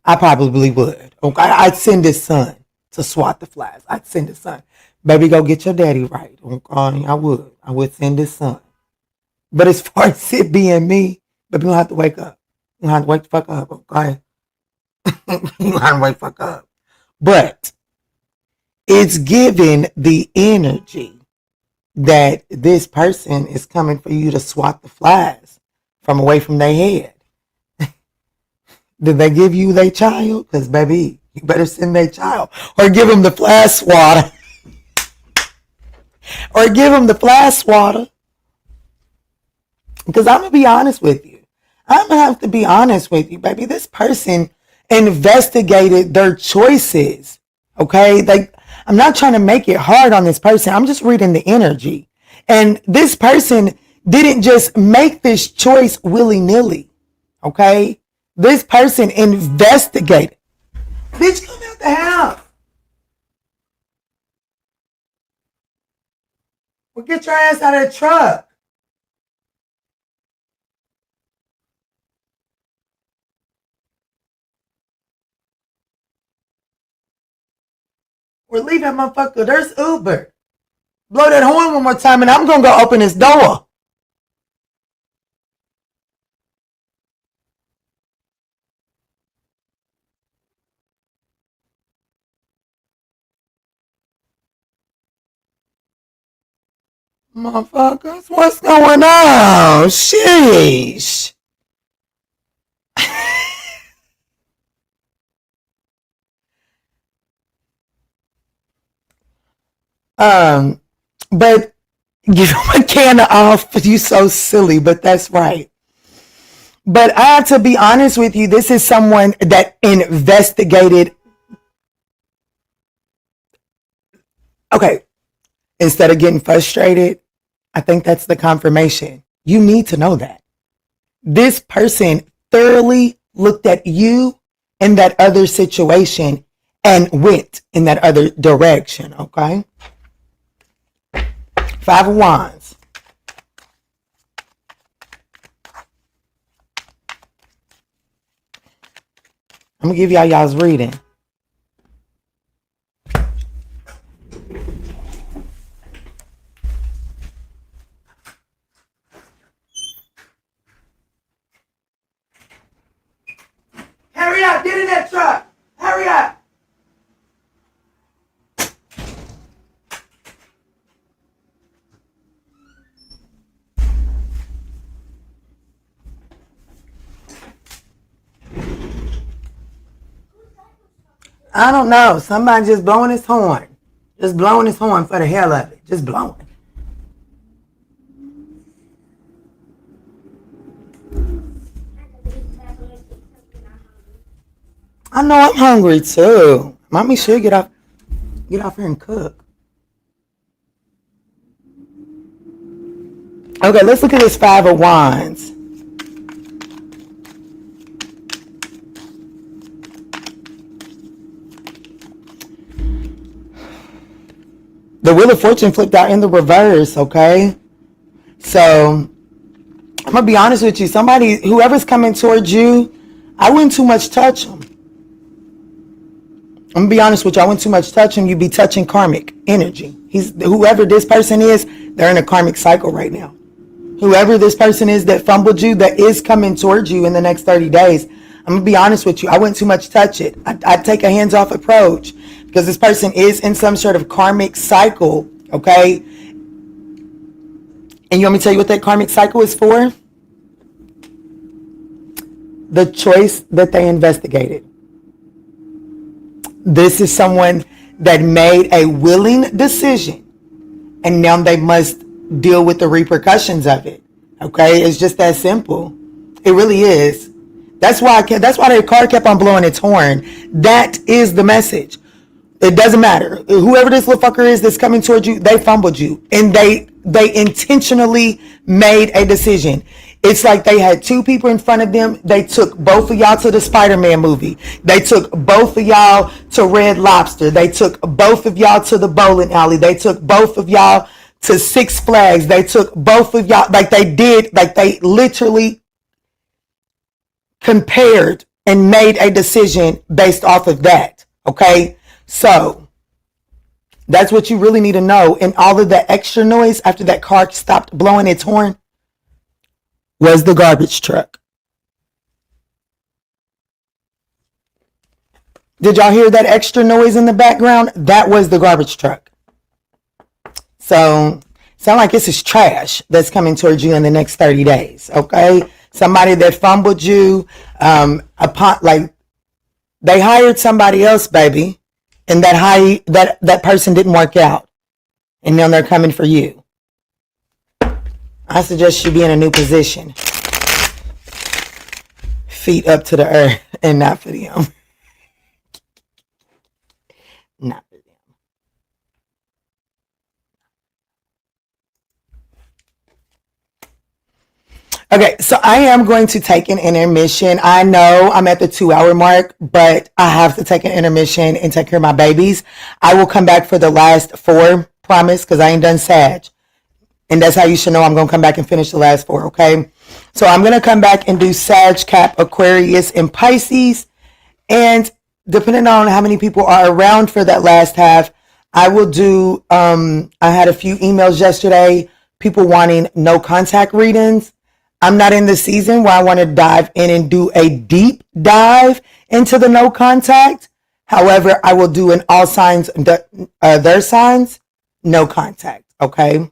I probably would. Okay, I'd send his son to swat the flies. I'd send his son. Baby, go get your daddy right. Okay, I would send his son. But as far as it being me, baby, you don't have to wake up. You don't have to wake the fuck up, okay? You don't have to wake the fuck up. But it's giving the energy that this person is coming for you to swat the flies from away from their head. Did they give you their child? Because, baby, you better send their child. Or give them the fly swatter. Or give them the fly swatter. Because I'm going to be honest with you. I'm going to have to be honest with you, baby. This person investigated their choices. Okay? I'm not trying to make it hard on this person. I'm just reading the energy. And this person didn't just make this choice willy-nilly. Okay? This person investigated. Bitch, come out the house. Well, get your ass out of the truck. We're leaving, motherfucker. There's Uber. Blow that horn one more time and I'm going to go open this door. Motherfuckers, what's going on? Sheesh. But give my canna off. You so silly, but that's right. But I have to be honest with you. This is someone that investigated. Okay. Instead of getting frustrated, I think that's the confirmation. You need to know that. This person thoroughly looked at you in that other situation and went in that other direction, okay? Five of Wands. I'm going to give y'all's reading. Hurry up, get in that truck. Hurry up. I don't know. Somebody just blowing his horn. Just blowing his horn for the hell of it. Just blowing. I know I'm hungry too. Mommy should get off here and cook. Okay, let's look at this Five of Wands. The Wheel of Fortune flipped out in the reverse, okay? So, I'm going to be honest with you. Whoever's coming towards you, I wouldn't too much touch them. I'm going to be honest with you. I wouldn't too much touch them. You'd be touching karmic energy. Whoever this person is, they're in a karmic cycle right now. Whoever this person is that fumbled you, that is coming towards you in the next 30 days, I'm going to be honest with you. I wouldn't too much touch it. I'd take a hands-off approach because this person is in some sort of karmic cycle, okay? And you want me to tell you what that karmic cycle is for? The choice that they investigated. This is someone that made a willing decision, and now they must deal with the repercussions of it. Okay, it's just that simple. It really is. That's why the card kept on blowing its horn. That is the message. It doesn't matter. Whoever this little fucker is that's coming towards you, they fumbled you, and they intentionally made a decision. It's like they had two people in front of them. They took both of y'all to the Spider-Man movie. They took both of y'all to Red Lobster. They took both of y'all to the bowling alley. They took both of y'all to Six Flags. They took both of y'all, they literally compared and made a decision based off of that. Okay? So, that's what you really need to know. And all of the extra noise after that car stopped blowing its horn was the garbage truck. Did y'all hear that extra noise in the background? That was the garbage truck. So, sound like this is trash that's coming towards you in the next 30 days, okay? Somebody that fumbled you, they hired somebody else, baby, and that person didn't work out, and now they're coming for you. I suggest you be in a new position. Feet up to the earth and not for them. Not for them. Okay, so I am going to take an intermission. I know I'm at the 2-hour mark, but I have to take an intermission and take care of my babies. I will come back for the last 4, promise, because I ain't done Sag. And that's how you should know I'm going to come back and finish the last 4, okay? So I'm going to come back and do Sag, Cap, Aquarius, and Pisces. And depending on how many people are around for that last half, I will do, I had a few emails yesterday, people wanting no contact readings. I'm not in the season where I want to dive in and do a deep dive into the no contact. However, I will do an all signs, their signs, no contact, okay?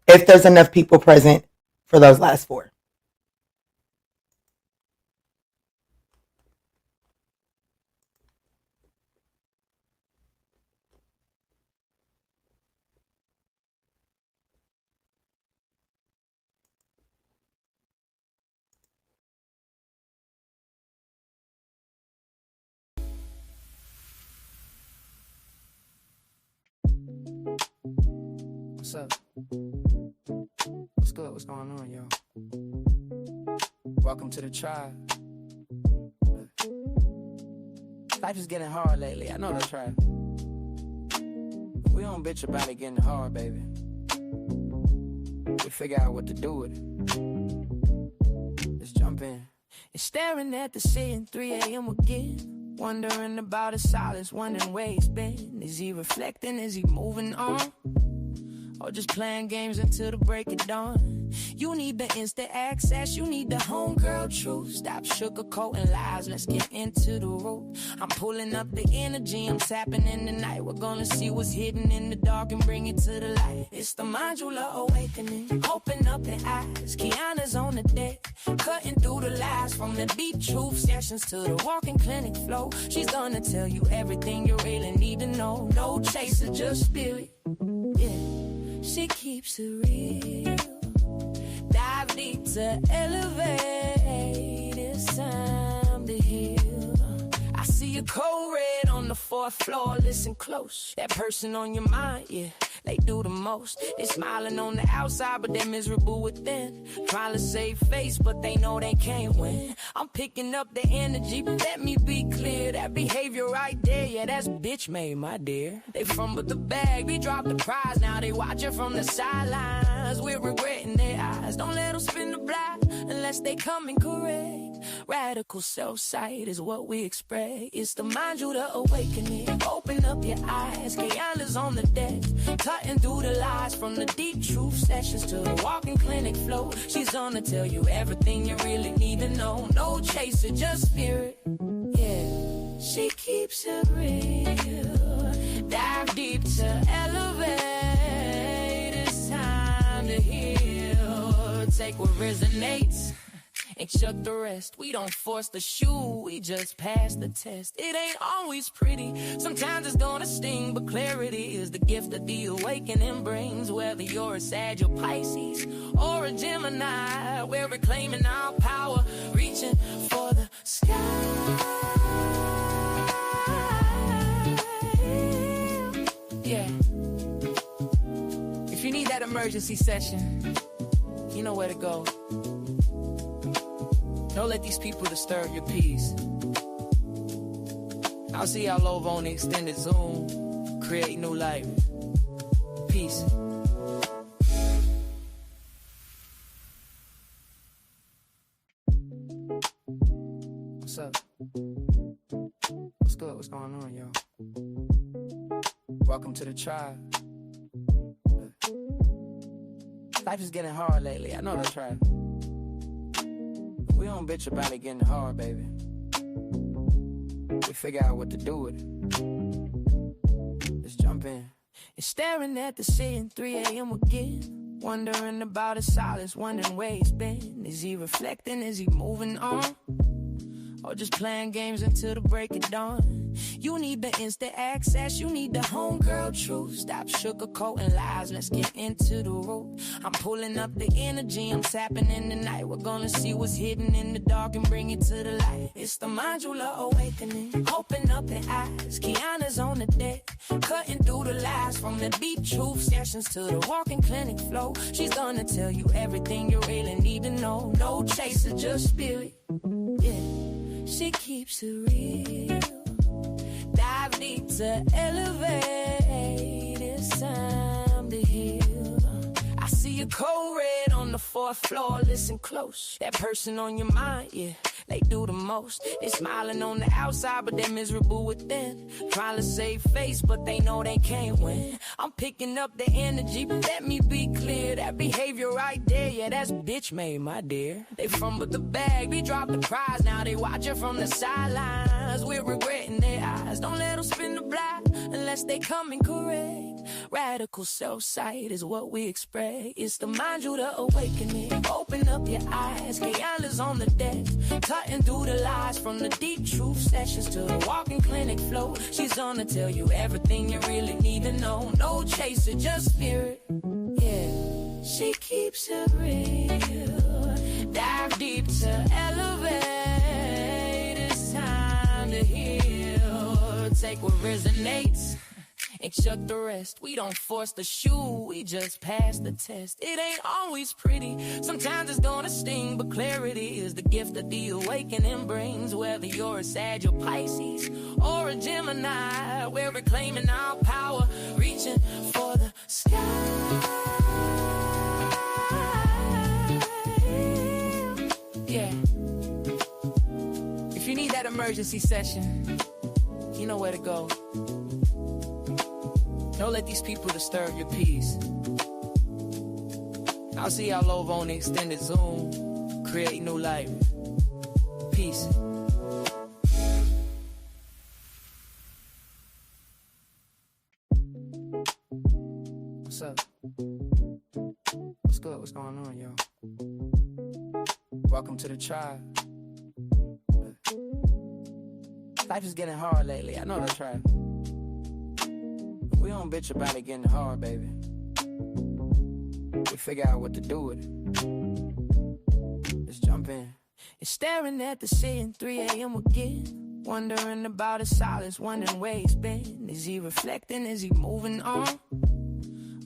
If there's enough people present for those last 4. What's up? What's good? What's going on, y'all? Welcome to the tribe. Life is getting hard lately. I know that's right. We don't bitch about it getting hard, baby. We figure out what to do with it. Let's jump in. and staring at the ceiling 3 a.m. again. Wondering about his silence, wondering where he's been. Is he reflecting? Is he moving on? Or just playing games until the break of dawn? You need the instant access, you need the homegirl truth. Stop sugarcoating lies, let's get into the root. I'm pulling up the energy, I'm tapping in the night. We're gonna see what's hidden in the dark and bring it to the light. It's the ManjulaAwakening. Open up your eyes, Kiana's on the deck, cutting through the lies. From the deep truth sessions to the walking clinic flow, she's gonna tell you everything you really need to know. No chaser, just spirit. Yeah. She keeps it real. Dive deep to elevate. It's time to heal. I see a code red on the 4th floor. Listen close. That person on your mind, yeah, they do the most. They smiling on the outside, but they're miserable within. Trying to save face, but they know they can't win. I'm picking up the energy, but let me be clear. That behavior right there, yeah, that's bitch made, my dear. They fumbled the bag, we dropped the prize. Now they watching from the sidelines. We're regretting their eyes. Don't let them spin the block unless they come in correct. Radical self-sight is what we express. It's the ManjulaAwakening. Open up your eyes, Kiana's on the deck, cutting through the lies. From the deep truth sessions to the walking clinic flow, she's gonna tell you everything you really need to know. No chaser, just spirit. Yeah, she keeps it real. Dive deep to elevate. It's time to heal. Take what resonates and chuck the rest. We don't force the shoe, we just pass the test. It ain't always pretty, sometimes it's gonna sting, but clarity is the gift that the awakening brings. Whether you're a Sag or Pisces or a Gemini, we're reclaiming our power, reaching for the sky. Yeah. If you need that emergency session, you know where to go. Don't let these people disturb your peace. I'll see y'all over on the extended Zoom. Create new life. Peace. What's up? What's good? What's going on, y'all? Welcome to the tribe. Life is getting hard lately. I know that's right. We don't bitch about it getting hard, baby. We figure out what to do with it. Let's jump in. And staring at the ceiling 3 a.m. again. Wondering about his silence, wondering where he's been. Is he reflecting? Is he moving on? Or just playing games until the break of dawn? You need the instant access, you need the homegirl truth. Stop sugarcoating lies, let's get into the root. I'm pulling up the energy, I'm tapping in the night. We're gonna see what's hidden in the dark and bring it to the light. It's the ManjulaAwakening. Open up your eyes, Kiana's on the deck, cutting through the lies. From the deep truth sessions to the walking clinic flow, she's gonna tell you everything you really need to know. No chaser, just spirit. Yeah, she keeps it real. Dive deep to elevate. It's time to heal. I see a code red on the 4th floor. Listen close. That person on your mind, yeah, they do the most. They smiling on the outside, but they're miserable within. Trying to save face, but they know they can't win. I'm picking up the energy, but let me be clear. That behavior right there, yeah, that's bitch made, my dear. They fumbled the bag, we dropped the prize. Now they watching from the sidelines. We're regretting their eyes. Don't let them spin the block unless they come in correct. Radical self-sight is what we express. It's the ManjulaAwakening. Open up your eyes, Kiana's on the deck, cutting through the lies. From the deep truth sessions to the walking clinic flow, she's gonna tell you everything you really need to know. No chaser, just spirit. Yeah, she keeps it real. Dive deep to elevate. It's time to heal. Take what resonates and chuck the rest. We don't force the shoe, we just pass the test. It ain't always pretty, sometimes it's gonna sting, but clarity is the gift that the awakening brings. Whether you're a Sag or Pisces or a Gemini, we're reclaiming our power, reaching for the sky. Yeah. emergency session, you know where to go. Don't let these people disturb your peace. I'll see y'all over on the extended Zoom. Create new life. Peace. What's up? What's good? What's going on, y'all? Welcome to the tribe. Life is getting hard lately. I know that's right. We don't bitch about it getting hard, baby. We figure out what to do with it. Let's jump in. It's staring at the ceiling, 3 a.m. again. Wondering about his silence, wondering where he's been. Is he reflecting? Is he moving on?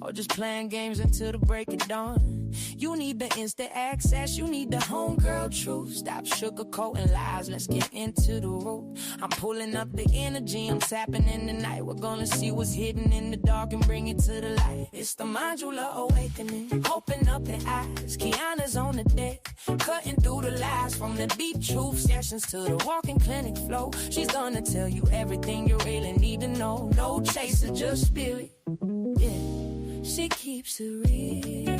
Or just playing games until the break of dawn? You need the instant access, you need the homegirl truth. Stop sugarcoating lies, let's get into the root. I'm pulling up the energy, I'm tapping in the night. We're gonna see what's hidden in the dark and bring it to the light. It's the ManjulaAwakening, open up the eyes. Kiana's on the deck, cutting through the lies. From the deep truth sessions to the walking clinic flow. She's gonna tell you everything you really need to know. No chaser, just spirit, yeah. She keeps it real.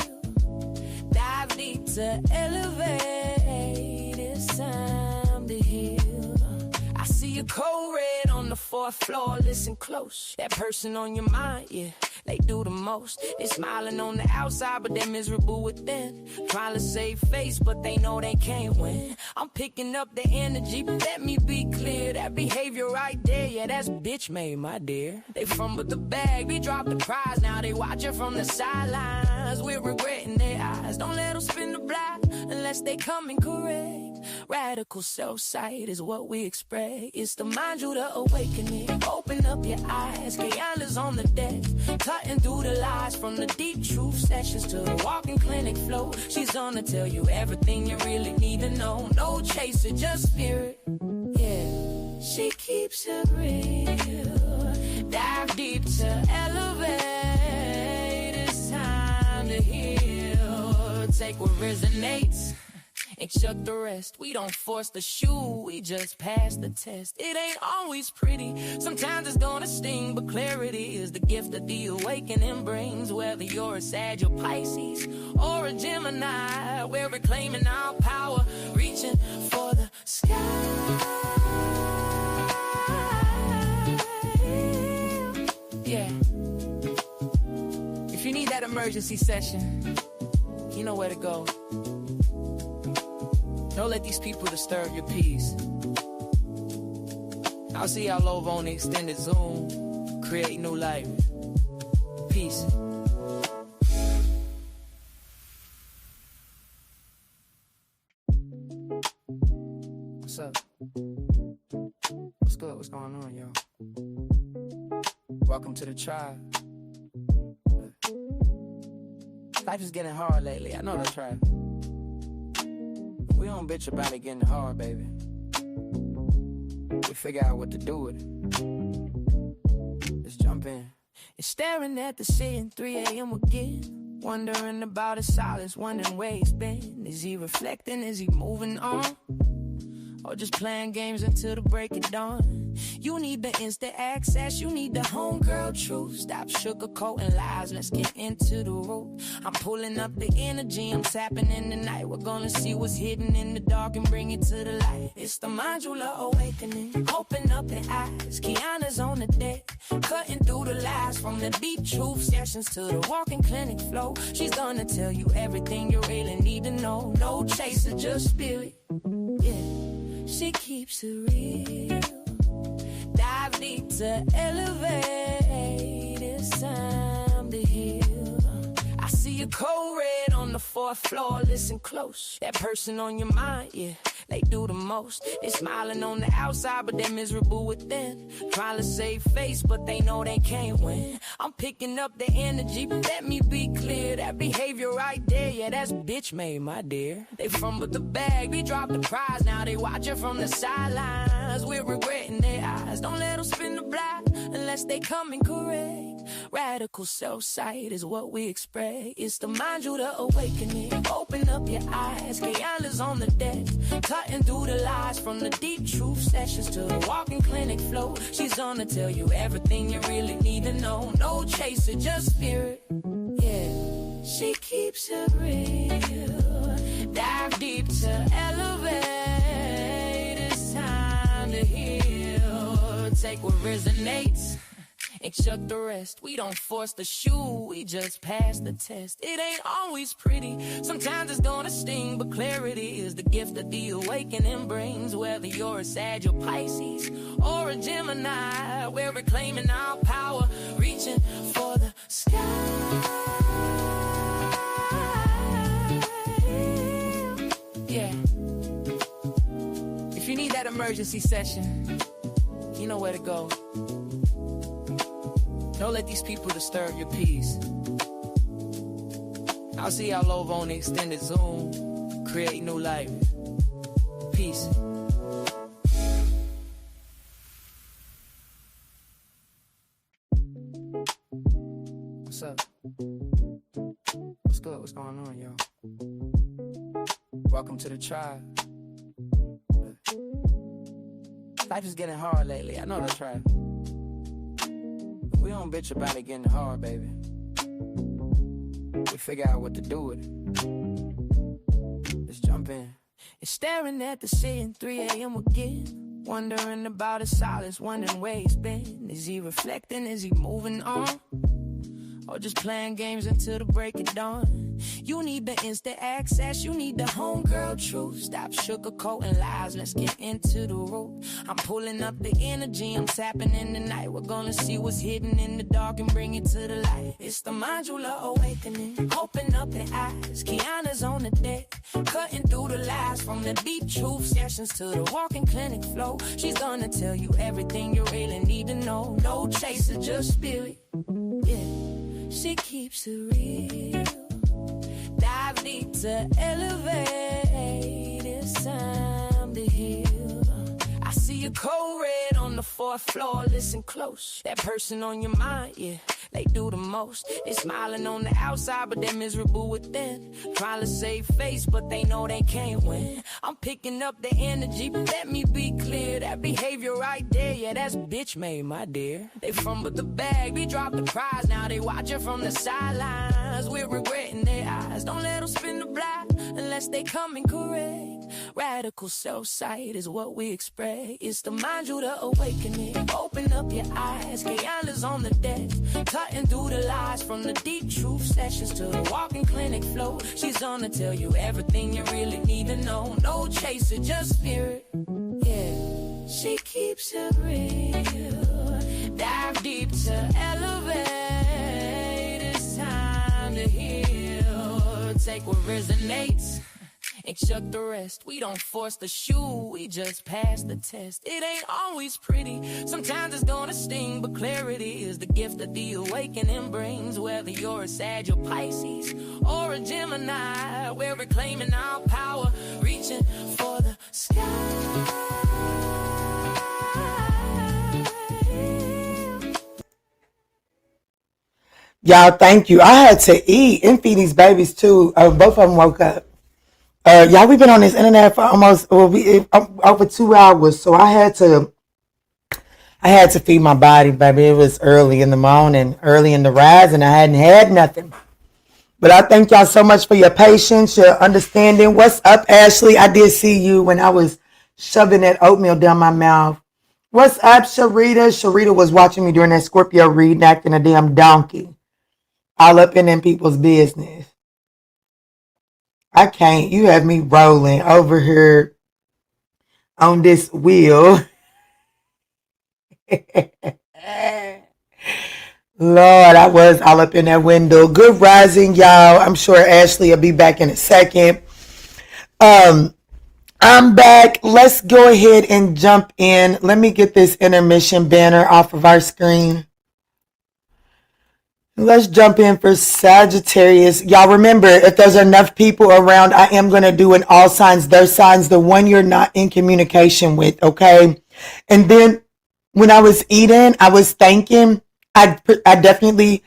Dive deep to elevate. It's time to heal. I see a cold red on the 4th floor. Listen close. That person on your mind, yeah, they do the most. They smiling on the outside, but they're miserable within. Trying to save face, but they know they can't win. I'm picking up the energy, but let me be clear. That behavior right there, yeah, that's bitch made, my dear. They fumbled the bag, we dropped the prize. Now they watching from the sidelines. We're regretting their eyes. Don't let them spin the block unless they come and correct. Radical self-sight is what we expect. It's the ManjulaAwakening. Open up your eyes. Kiana's on the deck, cutting through the lies. From the deep truth sessions to the walking clinic flow. She's gonna tell you everything you really need to know. No chaser, just spirit, yeah. She keeps it real. Dive deep to elevate. It's time to heal. Take what resonates and chuck the rest. We don't force the shoe, we just pass the test. It ain't always pretty, sometimes it's gonna sting, but clarity is the gift that the awakening brings. Whether you're a Sag or Pisces or a Gemini, we're reclaiming our power, reaching for the sky. Yeah. If you need that emergency session, you know where to go. Don't let these people disturb your peace. I'll see y'all over on the extended Zoom. Create new life. Peace. What's up? What's good? What's going on, y'all? Welcome to the tribe. Life is getting hard lately. I know that's right. We don't bitch about it getting hard, baby. We figure out what to do with it. Let's jump in. It's staring at the ceiling, 3 a.m. again. Wondering about his silence, wondering where he's been. Is he reflecting? Is he moving on? Or just playing games until the break of dawn? You need the instant access, you need the homegirl truth. Stop sugarcoating lies, let's get into the root. I'm pulling up the energy, I'm tapping in the night. We're gonna see what's hidden in the dark and bring it to the light. It's the ManjulaAwakening, open up the eyes. Kiana's on the deck, cutting through the lies. From the deep truth sessions to the walking clinic flow. She's gonna tell you everything you really need to know. No chaser, just spirit, yeah. She keeps it real. Dive deep to elevate. It's time to heal. I see a cold red on the 4th floor. Listen close. That person on your mind, yeah, they do the most. They smiling on the outside, but they're miserable within. Trying to save face, but they know they can't win. I'm picking up the energy, but let me be clear. That behavior right there, yeah, that's bitch made, my dear. They fumbled the bag, we dropped the prize. Now they watching from the sidelines. We're regretting their eyes. Don't let them spin the block unless they come in correct. Radical self-sight is what we expect. It's the ManjulaAwakening. Open up your eyes, Kiana's on the deck, cutting through the lies from the deep truth sessions to the walking clinic flow. She's gonna tell you everything you really need to know. No chaser, just spirit. Yeah, she keeps it real. Dive deep to elevate. It's time to heal. Take what resonates and chuck the rest. We don't force the shoe, we just pass the test. It ain't always pretty, sometimes it's gonna sting, but clarity is the gift that the awakening brings. Whether you're a Sag or Pisces or a Gemini, we're reclaiming our power, reaching for the sky. Yeah. If you need that emergency session, you know where to go. Don't let these people disturb your peace. I'll see y'all over on the extended Zoom. Create new life. Peace. What's up? What's good? What's going on, y'all? Welcome to the tribe. Life is getting hard lately. I know that's right. We don't bitch about it getting hard, baby. We figure out what to do with it. Let's jump in. It's staring at the ceiling, 3 a.m. again. Wondering about his silence, wondering where he's been. Is he reflecting? Is he moving on? Or just playing games until the break of dawn? You need the instant access, you need the homegirl truth. Stop sugarcoating lies, let's get into the root. I'm pulling up the energy, I'm tapping in the night. We're gonna see what's hidden in the dark and bring it to the light. It's the ManjulaAwakening. Open up the eyes, Kiana's on the deck, cutting through the lies from the deep truth sessions to the walking clinic flow. She's gonna tell you everything you really need to know. No chaser, just spirit. Yeah, she keeps it real. Dive deep to elevate. It's time to heal. I see a cold red on the 4th floor. Listen close. That person on your mind, yeah, they do the most. They smiling on the outside, but they're miserable within. Trying to save face, but they know they can't win. I'm picking up the energy, but let me be clear. That behavior right there, yeah, that's bitch made, my dear. They fumbled the bag, they dropped the prize. Now they watching from the sidelines. We're regretting their eyes. Don't let them spin the block unless they come in correct. Radical self-sight is what we expect. It's the ManjulaAwakening. Open up your eyes, Kiana's on the deck, cutting through the lies from the deep truth sessions to the walking clinic flow. She's gonna tell you everything you really need to know. No chaser, just spirit. Yeah, she keeps it real. Dive deep to elevate. It's time to heal. Take what resonates and chuck the rest. We don't force the shoe, we just pass the test. It ain't always pretty, sometimes it's gonna sting, but clarity is the gift that the awakening brings. Whether you're a Sag or Pisces or a Gemini, we're reclaiming our power, reaching for the sky. Y'all, thank you. I had to eat and feed these babies too. Both of them woke up. Y'all, we've been on this internet for almost over 2 hours, so I had to feed my body, baby. It was early in the morning, early in the rise, and I hadn't had nothing. But I thank y'all so much for your patience, your understanding. What's up, Ashley? I did see you when I was shoving that oatmeal down my mouth. What's up, Sharita? Sharita was watching me during that Scorpio reading, acting a damn donkey, all up in them people's business. I can't. You have me rolling over here on this wheel. Lord, I was all up in that window. Good rising, y'all. I'm sure Ashley will be back in a second. I'm back. Let's go ahead and jump in. Let me get this intermission banner off of our screen. Let's jump in for Sagittarius. Y'all remember, if there's enough people around, I am going to do an all signs, their signs, the one you're not in communication with, okay? And then when I was eating, I was thinking I definitely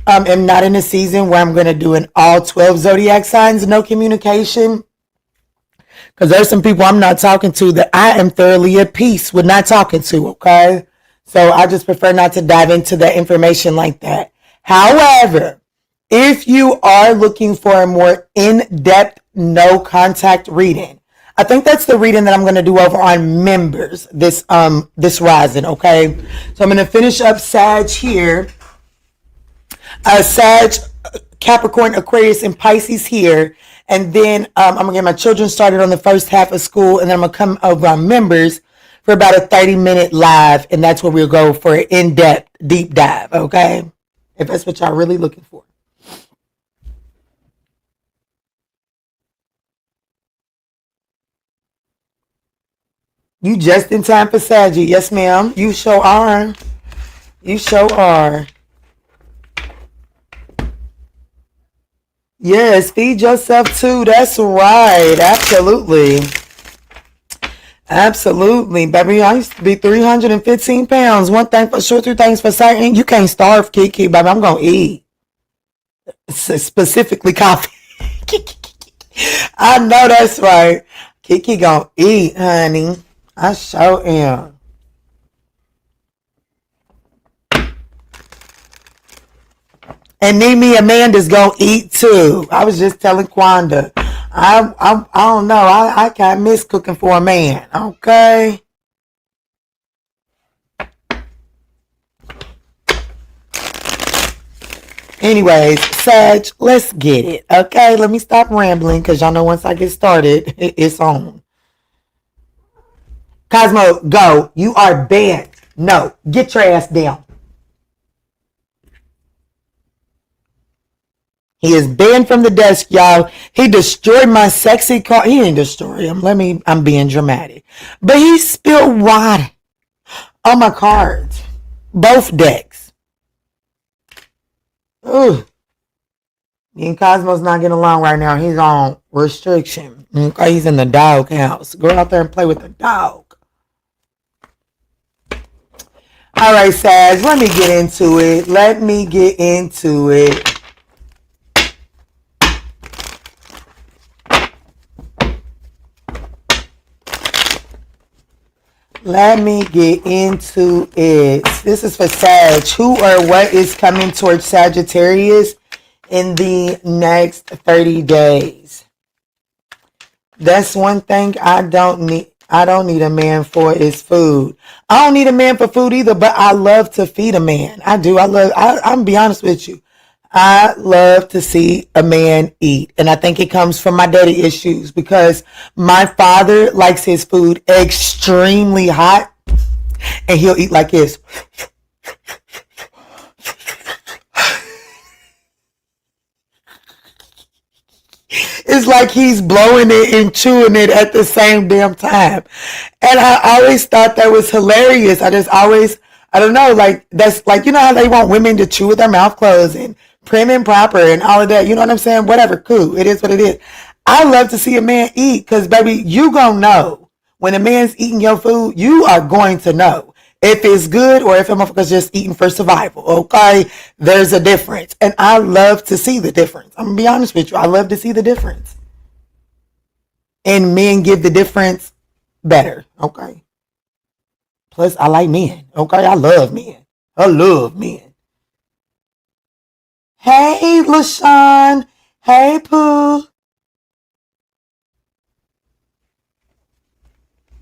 am not in a season where I'm going to do an all 12 zodiac signs, no communication. Because there's some people I'm not talking to that I am thoroughly at peace with not talking to, okay? So I just prefer not to dive into that information like that. However, if you are looking for a more in-depth, no-contact reading, I think that's the reading that I'm going to do over on members this rising, okay? So I'm going to finish up Sag here. Sag, Capricorn, Aquarius, and Pisces here. And then I'm going to get my children started on the first half of school. And then I'm going to come over on members for about a 30-minute live. And that's where we'll go for an in-depth, deep dive, okay? If that's what y'all really looking for. You just in time for Saggy. Yes, ma'am. You sure are. You sure are. Yes, feed yourself too. That's right. Absolutely. Absolutely. Baby, I used to be 315 pounds. One thing for sure, two things for certain. You can't starve, Kiki, baby. I'm going to eat. Specifically coffee. I know that's right. Kiki going to eat, honey. I sure am. And need me a man that's gonna eat too. I was just telling Quanda, I don't know. I can't miss cooking for a man. Okay. Anyways, Sag, let's get it. Okay, let me stop rambling because y'all know once I get started, it's on. Cosmo, go. You are banned. No, get your ass down. He is banned from the desk, y'all. He destroyed my sexy car. He didn't destroy him. I'm being dramatic. But he spilled water on my cards. Both decks. Ugh. Me and Cosmo's not getting along right now. He's on restriction. Okay, he's in the dog house. Go out there and play with the dog. All right, Sag, let me get into it. Let me get into it. This is for Sag. Who or what is coming towards Sagittarius in the next 30 days? That's one thing I don't need a man for is food. I don't need a man for food either, but I love to feed a man. I do. I'm gonna be honest with you. I love to see a man eat. And I think it comes from my daddy issues because my father likes his food extremely hot and he'll eat like this. It's like he's blowing it and chewing it at the same damn time. And I always thought that was hilarious. I don't know, like, that's like, you know how they want women to chew with their mouth closed and prim and proper and all of that. You know what I'm saying? Whatever, cool. It is what it is. I love to see a man eat because, baby, you gonna know. When a man's eating your food, you are going to know if it's good or if a motherfucker's just eating for survival, okay? There's a difference. And I love to see the difference. I'm going to be honest with you. I love to see the difference. And men give the difference better, okay? Plus, I like men, okay? I love men. I love men. Hey, LaShawn. Hey, Pooh.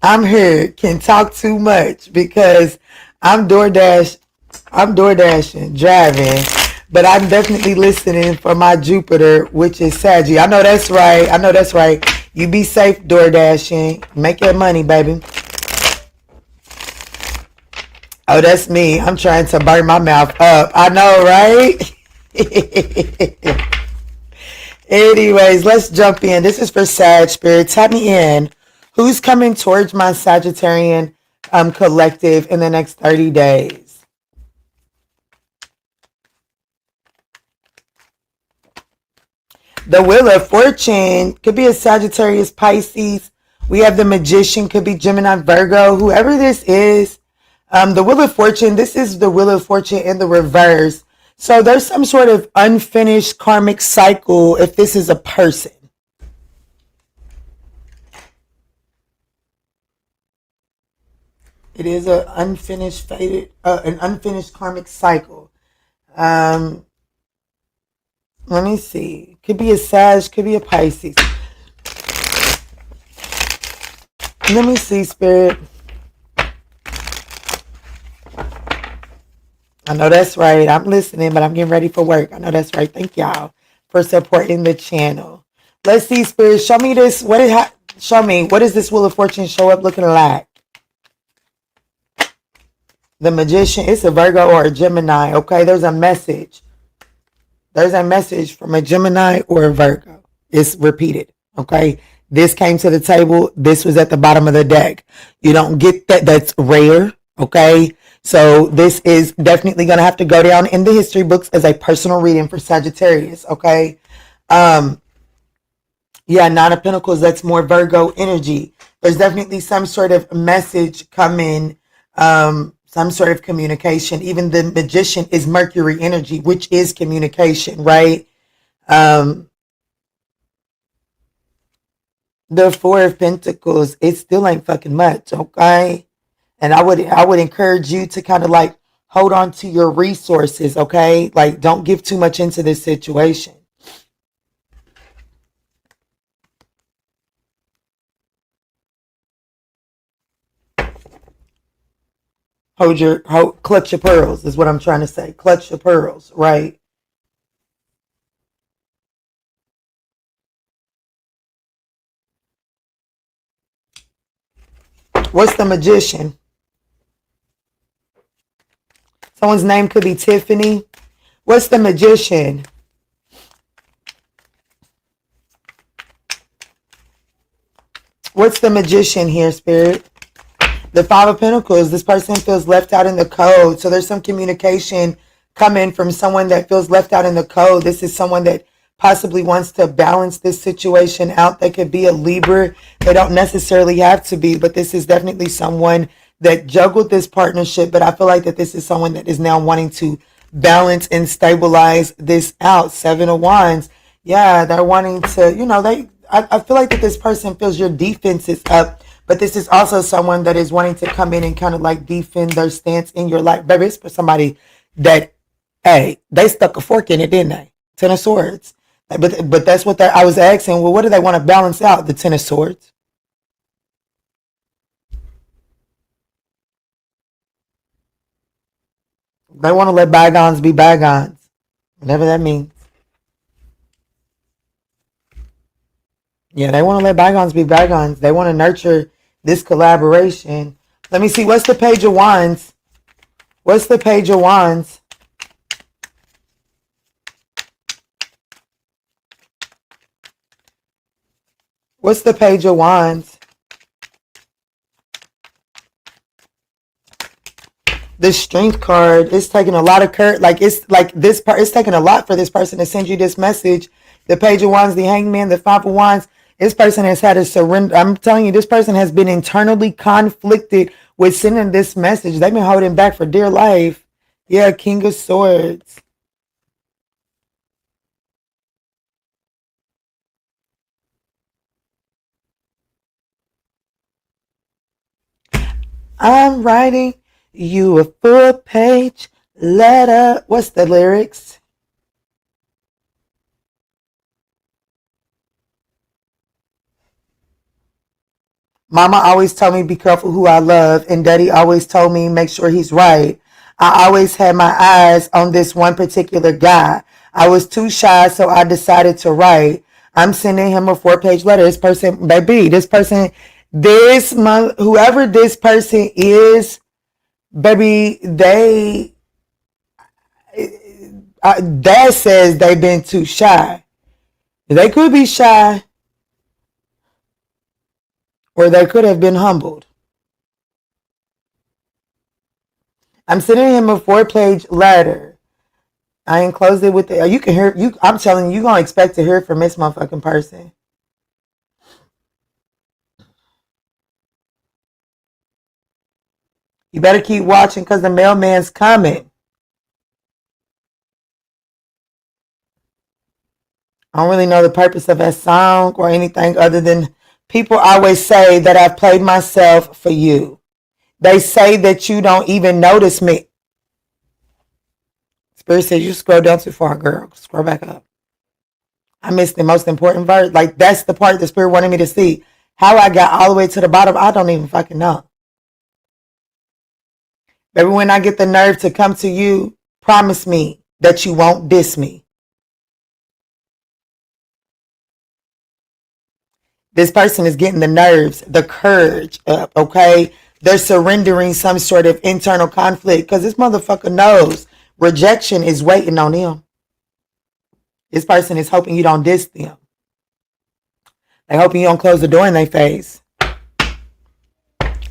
I'm here, can talk too much because I'm DoorDashing, driving, but I'm definitely listening for my Jupiter, which is Saggy. I know that's right. You be safe, DoorDashing. Make your money, baby. Oh, that's me. I'm trying to burn my mouth up. I know, right? Anyways, let's jump in. This is for Sag Spirit. Tap me in. Who's coming towards my Sagittarian collective in the next 30 days? The Wheel of Fortune could be a Sagittarius, Pisces. We have the Magician, could be Gemini, Virgo. Whoever this is, The Wheel of Fortune, this is the Wheel of Fortune in the reverse. So there's some sort of unfinished karmic cycle if this is a person. It is an unfinished an unfinished karmic cycle. Let me see. Could be a Sag, could be a Pisces. Let me see, Spirit. I know that's right. I'm listening, but I'm getting ready for work. I know that's right. Thank y'all for supporting the channel. Let's see, Spirit. Show me this. Show me. What does this Wheel of Fortune show up looking like? The Magician. It's a Virgo or a Gemini. Okay, there's a message. There's a message from a Gemini or a Virgo. It's repeated. Okay. This came to the table. This was at the bottom of the deck. You don't get that. That's rare. Okay. So this is definitely going to have to go down in the history books as a personal reading for Sagittarius. Okay. Yeah. Nine of Pentacles. That's more Virgo energy. There's definitely some sort of message coming. Some sort of communication. Even the Magician is Mercury energy, which is communication, right? The Four of Pentacles, it still ain't fucking much, okay? And I would encourage you to kind of like hold on to your resources, okay? Like, don't give too much into this situation. Clutch your pearls is what I'm trying to say. Clutch your pearls, right? What's the Magician? Someone's name could be Tiffany. What's the Magician? What's the Magician here, Spirit? The Five of Pentacles. This person feels left out in the cold. So there's some communication coming from someone that feels left out in the cold. This is someone that possibly wants to balance this situation out. They could be a Libra. They don't necessarily have to be, but this is definitely someone that juggled this partnership. But I feel like that this is someone that is now wanting to balance and stabilize this out. Seven of Wands. Yeah, they're wanting to, I feel like that this person feels your defense is up. But this is also someone that is wanting to come in and kind of like defend their stance in your life. Baby, it's for somebody that, hey, they stuck a fork in it, didn't they? Ten of Swords. But that's what I was asking. Well, what do they want to balance out? The Ten of Swords. They want to let bygones be bygones. Whatever that means. Yeah, they want to let bygones be bygones. They want to nurture this collaboration. Let me see. What's the Page of Wands? What's the Page of Wands? What's the Page of Wands? The Strength card is taking a lot of courage. It's taking a lot for this person to send you this message. The Page of Wands, the Hangman, the Five of Wands. This person has had to surrender. I'm telling you, this person has been internally conflicted with sending this message. They've been holding back for dear life. Yeah, King of Swords. I'm writing you a full-page letter. What's the lyrics? Mama always told me be careful who I love, and Daddy always told me make sure he's right. I always had my eyes on this one particular guy. I was too shy, so I decided to write. I'm sending him a 4-page letter. This person, baby, whoever this person is, baby, Dad says they've been too shy. They could be shy, or they could have been humbled. I'm sending him a 4-page letter. I enclosed it with you can hear you. I'm telling you, you're gonna expect to hear from this motherfucking person. You better keep watching because the mailman's coming. I don't really know the purpose of that song or anything other than people always say that I've played myself for you. They say that you don't even notice me. Spirit says you scroll down too far, girl. Scroll back up. I missed the most important verse. Like, that's the part the Spirit wanted me to see. How I got all the way to the bottom, I don't even fucking know. Baby, when I get the nerve to come to you, promise me that you won't diss me. This person is getting the nerves, the courage up, okay? They're surrendering some sort of internal conflict because this motherfucker knows rejection is waiting on him. This person is hoping you don't diss them. They're hoping you don't close the door in their face.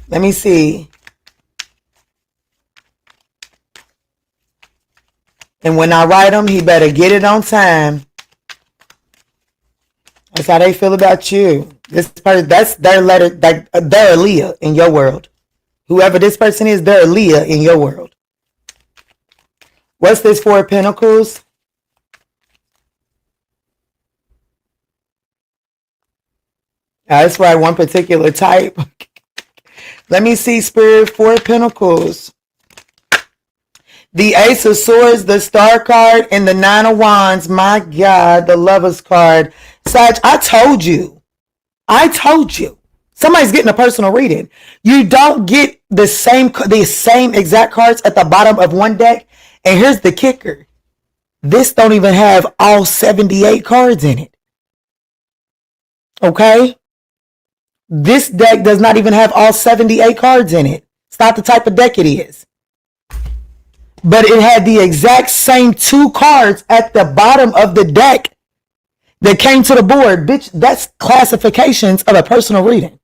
Let me see. And when I write them, he better get it on time. That's how they feel about you. This person, that's their letter. They're a Leah in your world. Whoever this person is, they're a Leah in your world. What's this Four of Pentacles? That's right, one particular type. Let me see, Spirit. Four of Pentacles. The Ace of Swords, the Star card, and the Nine of Wands. My God, the Lover's card. Sag, I told you. Somebody's getting a personal reading. You don't get the same exact cards at the bottom of one deck. And here's the kicker. This don't even have all 78 cards in it. Okay? This deck does not even have all 78 cards in it. It's not the type of deck it is. But it had the exact same 2 cards at the bottom of the deck that came to the board. Bitch, that's classifications of a personal reading.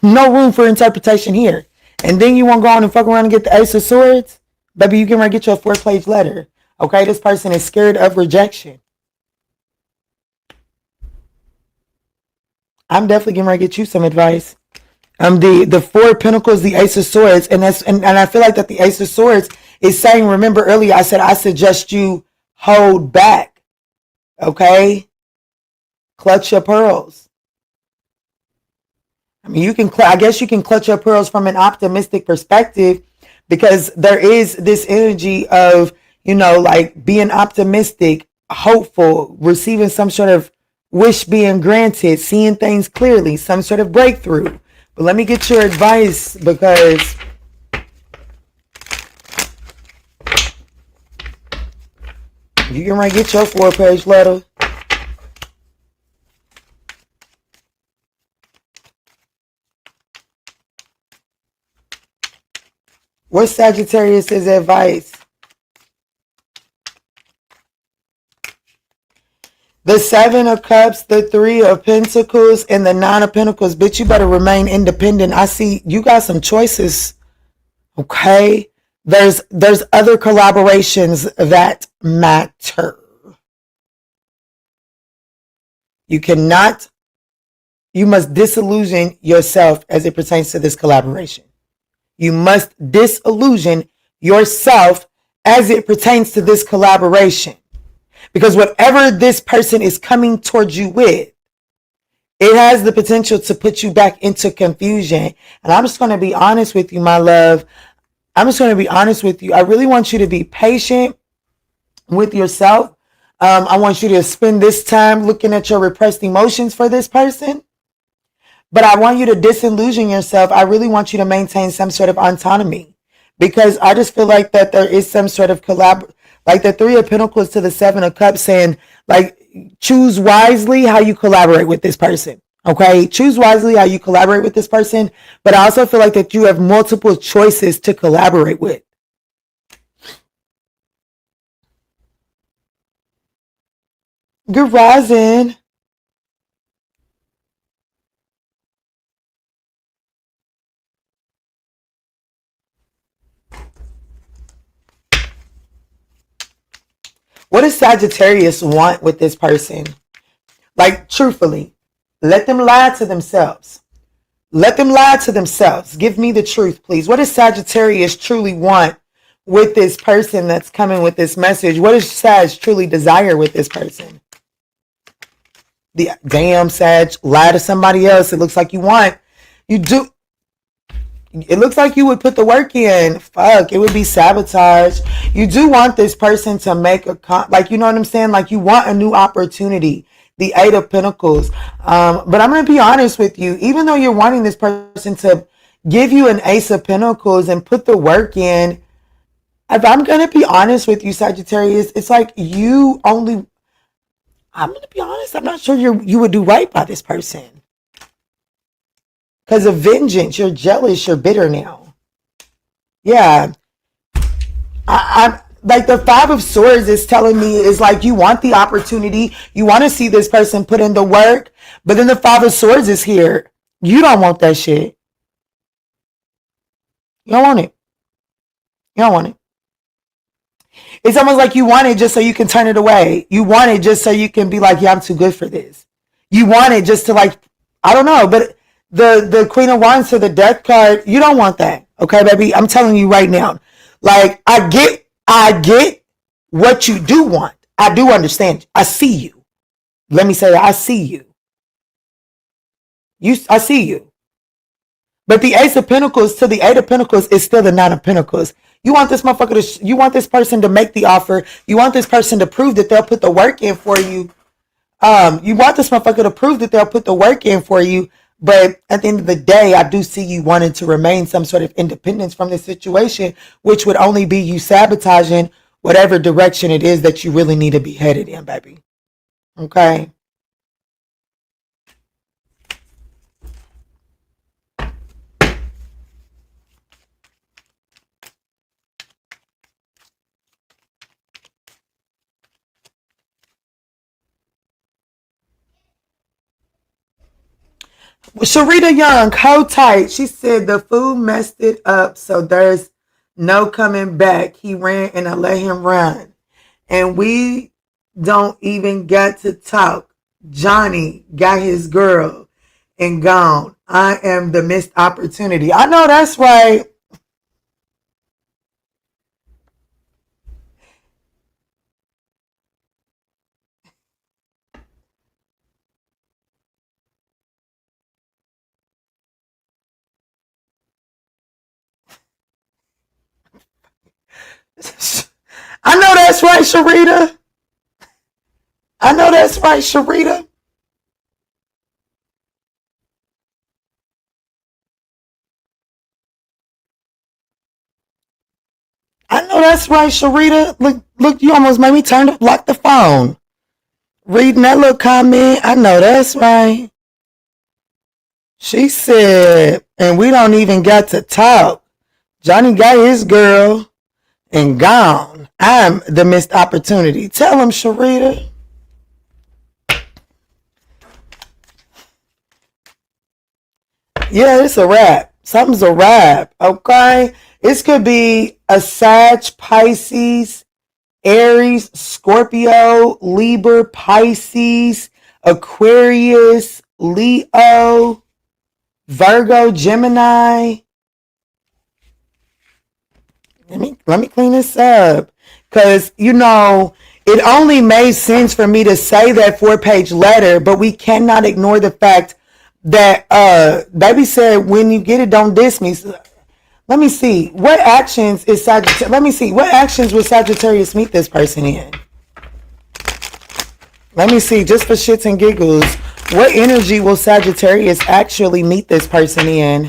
No room for interpretation here. And then you want to go on and fuck around and get the Ace of Swords? Baby, you can get your 4-page letter. Okay, this person is scared of rejection. I'm definitely getting ready to get you some advice. The Four of Pentacles, the Ace of Swords, and I feel like that the Ace of Swords is saying, remember earlier I said I suggest you hold back. Okay? Clutch your pearls. I mean, I guess you can clutch your pearls from an optimistic perspective because there is this energy of, like being optimistic, hopeful, receiving some sort of wish being granted, seeing things clearly, some sort of breakthrough. But let me get your advice because you can get your 4-page letter. What's Sagittarius' advice? The 7 of Cups, the 3 of Pentacles, and the 9 of Pentacles. Bitch, you better remain independent. I see you got some choices. Okay? There's other collaborations that matter. You must disillusion yourself as it pertains to this collaboration. You must disillusion yourself as it pertains to this collaboration. Because whatever this person is coming towards you with, it has the potential to put you back into confusion. And I'm just going to be honest with you, my love. I'm just going to be honest with you. I really want you to be patient with yourself. I want you to spend this time looking at your repressed emotions for this person. But I want you to disillusion yourself. I really want you to maintain some sort of autonomy. Because I just feel like that there is some sort of like the 3 of Pentacles to the 7 of Cups saying, like, choose wisely how you collaborate with this person. Okay? Choose wisely how you collaborate with this person. But I also feel like that you have multiple choices to collaborate with. Good rising. What does Sagittarius want with this person? Like, truthfully, let them lie to themselves. Let them lie to themselves. Give me the truth, please. What does Sagittarius truly want with this person that's coming with this message? What does Sag truly desire with this person? The damn Sag, lie to somebody else. It looks like you do. It looks like you would put the work in. Fuck, it would be sabotage. You do want this person to make like, you know what I'm saying? Like, you want a new opportunity. The Eight of Pentacles. But I'm going to be honest with you. Even though you're wanting this person to give you an Ace of Pentacles and put the work in, if I'm going to be honest with you, Sagittarius, it's like I'm going to be honest, I'm not sure you would do right by this person. Because of vengeance, you're jealous, you're bitter now. Yeah. I'm like, the Five of Swords is telling me is like, you want the opportunity, you want to see this person put in the work, but then the Five of Swords is here. You don't want that shit. You don't want it. You don't want it. It's almost like you want it just so you can turn it away. You want it just so you can be like, yeah, I'm too good for this. You want it just to, like, I don't know, but the Queen of Wands to the Death card, you don't want that. Okay, baby? I'm telling you right now. Like, I get what you do want. I do understand. I see you. Let me say that. I see you. I see you. But the Ace of Pentacles to the Eight of Pentacles is still the Nine of Pentacles. You want this motherfucker you want this person to make the offer. You want this person to prove that they'll put the work in for you. You want this motherfucker to prove that they'll put the work in for you. But at the end of the day, I do see you wanting to remain some sort of independence from this situation, which would only be you sabotaging whatever direction it is that you really need to be headed in, baby. Okay? Sharita Young, hold tight. She said the fool messed it up, so there's no coming back. He ran and I let him run. And we don't even get to talk. Johnny got his girl and gone. I am the missed opportunity. I know that's right. I know that's right, Sharita. I know that's right, Sharita. I know that's right, Sharita. Look, you almost made me turn to block the phone. Reading that little comment, I know that's right. She said, and we don't even get to talk. Johnny got his girl and gone. I'm the missed opportunity. Tell him, Sharita. Yeah, it's a wrap. Something's a wrap, okay? This could be a Sag, Pisces, Aries, Scorpio, Libra, Pisces, Aquarius, Leo, Virgo, Gemini. Let me clean this up. Because, you know, it only made sense for me to say that 4-page letter, but we cannot ignore the fact that baby said, when you get it, don't diss me. So, let me see. What actions is Sagittarius? Let me see. What actions will Sagittarius meet this person in? Let me see. Just for shits and giggles, what energy will Sagittarius actually meet this person in?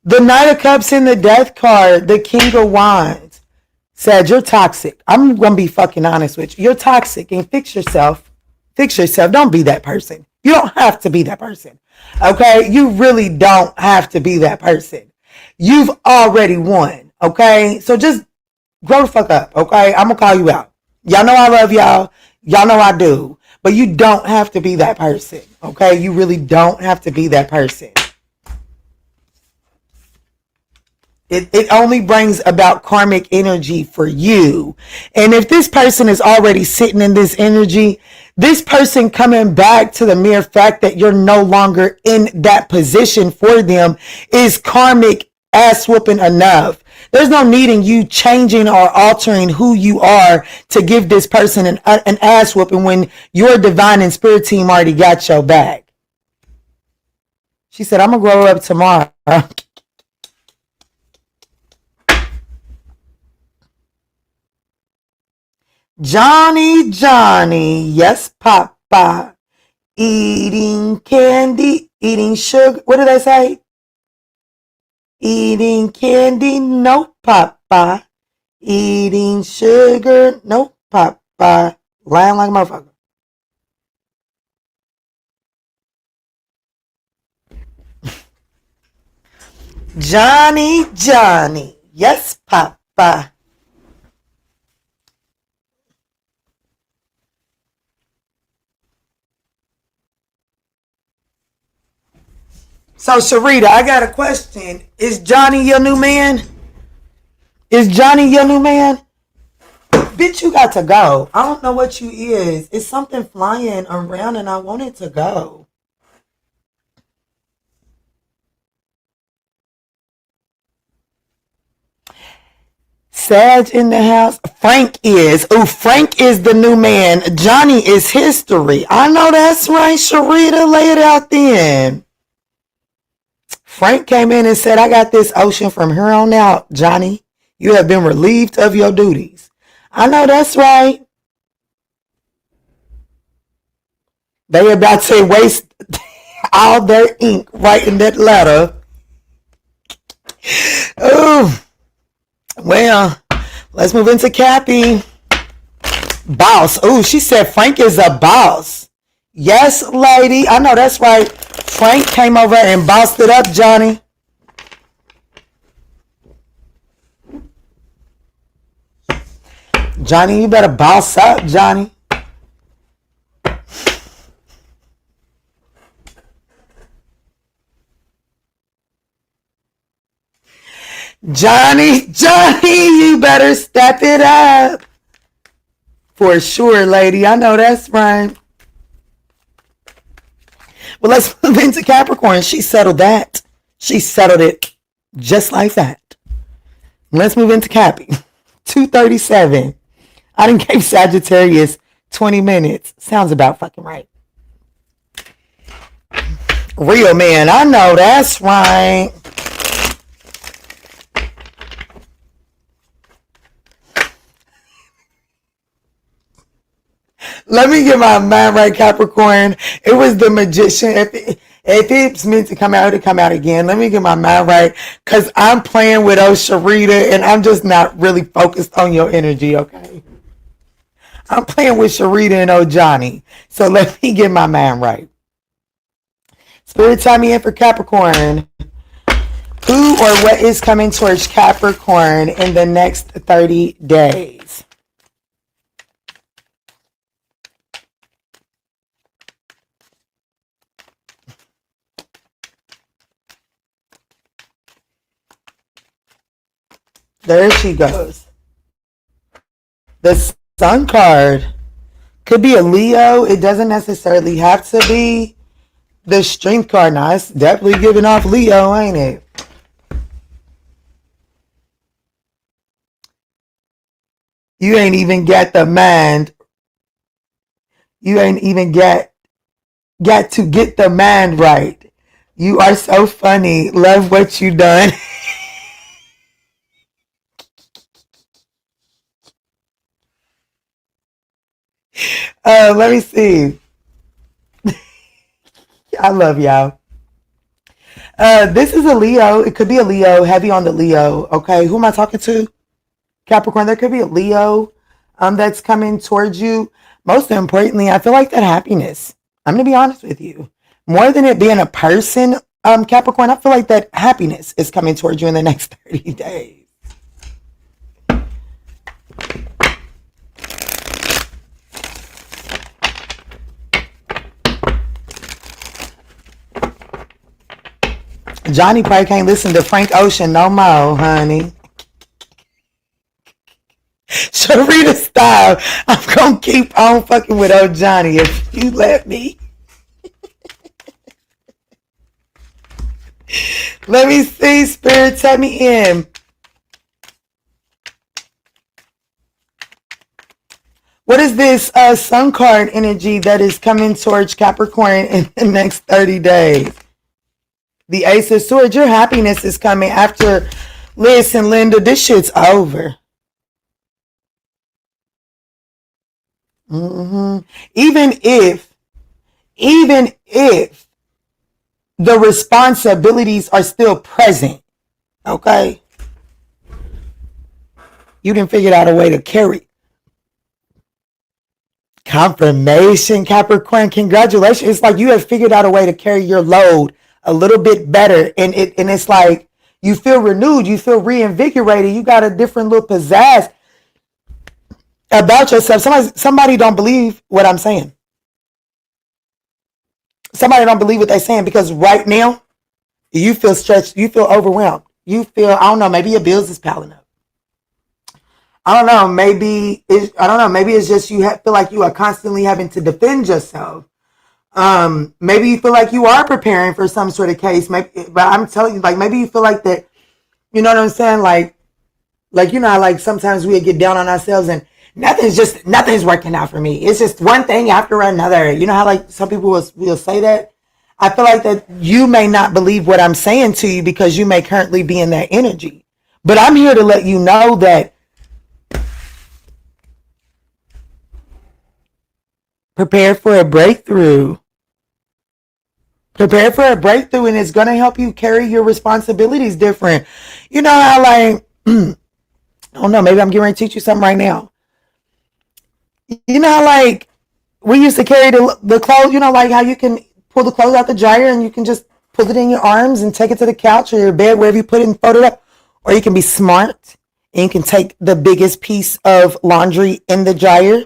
The Knight of Cups in the Death card, the King of Wands, said you're toxic. I'm going to be fucking honest with you. You're toxic and fix yourself. Fix yourself. Don't be that person. You don't have to be that person. Okay? You really don't have to be that person. You've already won. Okay? So just grow the fuck up. Okay? I'm going to call you out. Y'all know I love y'all. Y'all know I do. But you don't have to be that person. Okay? You really don't have to be that person. It only brings about karmic energy for you. And if this person is already sitting in this energy, this person coming back to the mere fact that you're no longer in that position for them is karmic ass whooping enough. There's no need in you changing or altering who you are to give this person an ass whooping when your divine and spirit team already got your back. She said, I'm going to grow up tomorrow. Johnny, yes, Papa. Eating candy, eating sugar. What did I say? Eating candy, no, Papa. Eating sugar, no, Papa. Lying like a motherfucker. Johnny, yes, Papa. So, Sharita, I got a question. Is Johnny your new man? Is Johnny your new man? Bitch, you got to go. I don't know what you is. It's something flying around and I want it to go. Sag in the house. Frank is. Oh, Frank is the new man. Johnny is history. I know that's right, Sharita. Lay it out then. Frank came in and said, I got this ocean from here on out, Johnny. You have been relieved of your duties. I know that's right. They about to waste all their ink writing that letter. Oh, well, let's move into Cappy. Boss. Oh, she said Frank is a boss. Yes, lady. I know that's right. Frank came over and bossed it up, Johnny. Johnny, you better boss up, Johnny. Johnny, you better step it up. For sure, lady. I know that's right. Well, let's move into Capricorn. She settled that. She settled it just like that. Let's move into Cappy. 2:37. I done gave Sagittarius 20 minutes. Sounds about fucking right. Real man. I know that's right. Let me get my mind right, Capricorn. It was the magician. If it's meant to come out, it'll come out again. Let me get my mind right. Because I'm playing with Sharita and I'm just not really focused on your energy, okay? I'm playing with Sharita and Johnny. So let me get my mind right. Spirit, time me in for Capricorn. Who or what is coming towards Capricorn in the next 30 days? There she goes. The Sun card could be a Leo. It doesn't necessarily have to be the Strength card. Now, it's definitely giving off Leo, ain't it? You ain't even got the mind. You ain't even got to get the mind right. You are so funny. Love what you done. Let me see. I love y'all. This is a Leo. It could be a Leo, heavy on the Leo. Okay, who am I talking to? Capricorn. There could be a Leo that's coming towards you. Most importantly, I feel like that happiness. I'm going to be honest with you. More than it being a person, Capricorn, I feel like that happiness is coming towards you in the next 30 days. Johnny probably can't listen to Frank Ocean no more, honey. Sharita style. I'm gonna keep on fucking with old Johnny if you let me. Let me see, Spirit, take me in. What is this sun card energy that is coming towards Capricorn in the next 30 days? The Ace of Swords, your happiness is coming after. Listen, Linda, this shit's over. Even if the responsibilities are still present, okay? You didn't figure out a way to carry. Confirmation, Capricorn, congratulations. It's like you have figured out a way to carry your load a little bit better, and it's like you feel renewed, you feel reinvigorated, you got a different little pizzazz about yourself. Somebody don't believe what I'm saying. Somebody don't believe what they're saying, because right now you feel stretched, you feel overwhelmed, you feel, I don't know, maybe your bills is piling up. I don't know, maybe it's just you feel like you are constantly having to defend yourself. Maybe you feel like you are preparing for some sort of case. Maybe, but I'm telling you, like, maybe you feel like that. You know what I'm saying? Like you know how, like, sometimes we get down on ourselves and nothing's working out for me. It's just one thing after another. You know how, like, some people will say that. I feel like that you may not believe what I'm saying to you because you may currently be in that energy. But I'm here to let you know that prepare for a breakthrough. Prepare for a breakthrough, and it's going to help you carry your responsibilities different. You know how, like, I don't know, maybe I'm getting ready to teach you something right now. You know how, like, we used to carry the clothes, you know, like how you can pull the clothes out the dryer and you can just pull it in your arms and take it to the couch or your bed, wherever you put it, and fold it up. Or you can be smart and you can take the biggest piece of laundry in the dryer,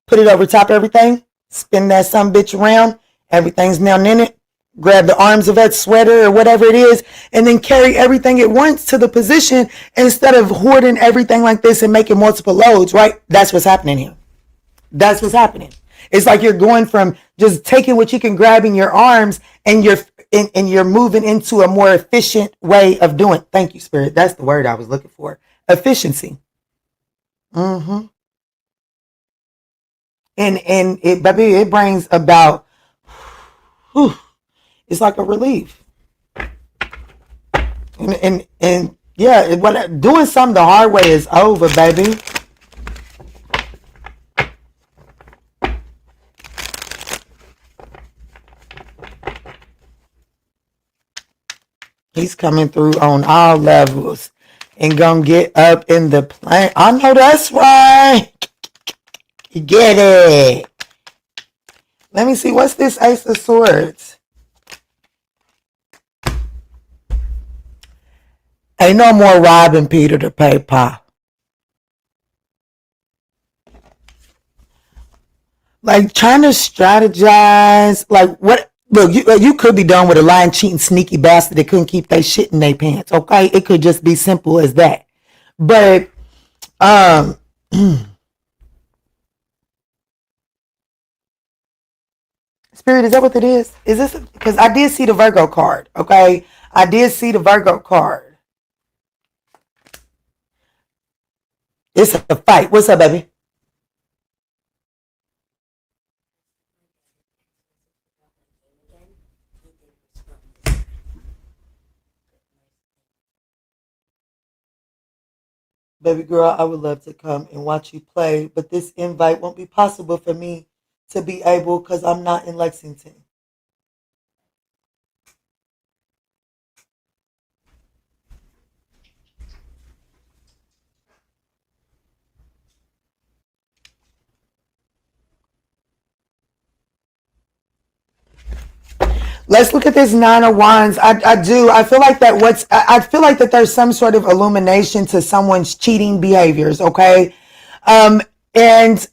put it over top of everything, spin that some bitch around, everything's now in it, grab the arms of that sweater or whatever it is, and then carry everything at once to the position instead of hoarding everything like this and making multiple loads, right? That's what's happening here. That's what's happening. It's like you're going from just taking what you can grab in your arms and you're moving into a more efficient way of doing. Thank you, Spirit. That's the word I was looking for. Efficiency. And it, baby, it brings about, it's like a relief. And yeah, doing something the hard way is over, baby. He's coming through on all levels and gonna get up in the plane. I know that's right. You get it. Let me see. What's this Ace of Swords? Ain't no more robbing Peter to pay Pa. Like, trying to strategize. Like, what? Look, you could be done with a lying, cheating, sneaky bastard that couldn't keep their shit in their pants. Okay, it could just be simple as that. But Spirit, is that what it is? Is this because I did see the Virgo card? Okay, I did see the Virgo card. It's a fight. What's up, baby? Baby girl, I would love to come and watch you play, but this invite won't be possible for me to be able because I'm not in Lexington. Let's look at this Nine of Wands. I do. I feel like that I feel like that there's some sort of illumination to someone's cheating behaviors, okay? It's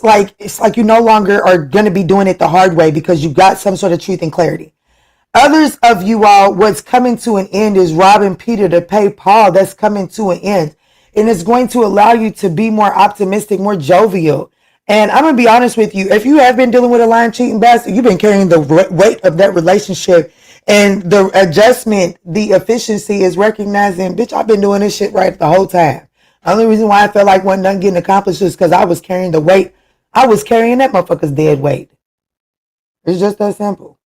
like you no longer are going to be doing it the hard way because you got some sort of truth and clarity. Others of you all, what's coming to an end is robbing Peter to pay Paul. That's coming to an end. And it's going to allow you to be more optimistic, more jovial. And I'm going to be honest with you. If you have been dealing with a lying, cheating bastard, you've been carrying the weight of that relationship. And the adjustment, the efficiency is recognizing, bitch, I've been doing this shit right the whole time. The only reason why I felt like wasn't nothing getting accomplished is because I was carrying the weight. I was carrying that motherfucker's dead weight. It's just that simple.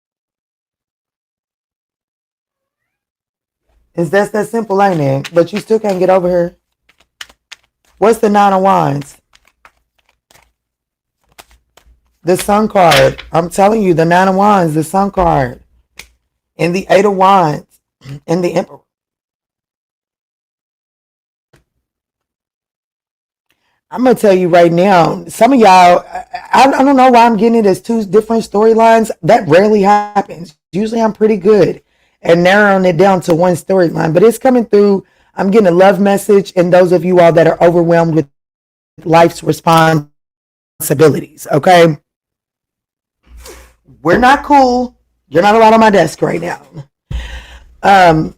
It's just that simple, ain't it? But you still can't get over her. What's the Nine of Wands? The Sun card. I'm telling you, the Nine of Wands, the Sun card. And the Eight of Wands. And the Emperor. I'm going to tell you right now, some of y'all, I don't know why I'm getting it as two different storylines. That rarely happens. Usually I'm pretty good at narrowing it down to one storyline. But it's coming through. I'm getting a love message. And those of you all that are overwhelmed with life's responsibilities, okay? We're not cool. You're not allowed on my desk right now. I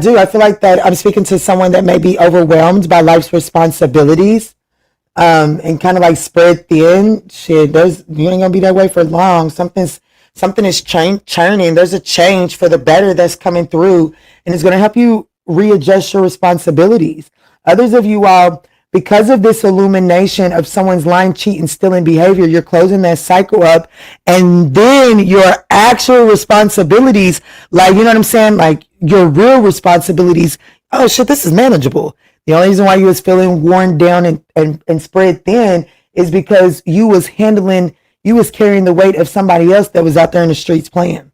feel like that I'm speaking to someone that may be overwhelmed by life's responsibilities, and kind of like spread thin. Shit, you ain't gonna be that way for long. Something is churning. There's a change for the better that's coming through, and it's gonna help you readjust your responsibilities. Others of you all, because of this illumination of someone's lying, cheating, stealing behavior, you're closing that cycle up, and then your actual responsibilities, like, you know what I'm saying? Like your real responsibilities. Oh shit, this is manageable. The only reason why you was feeling worn down and spread thin is because you was carrying the weight of somebody else that was out there in the streets playing.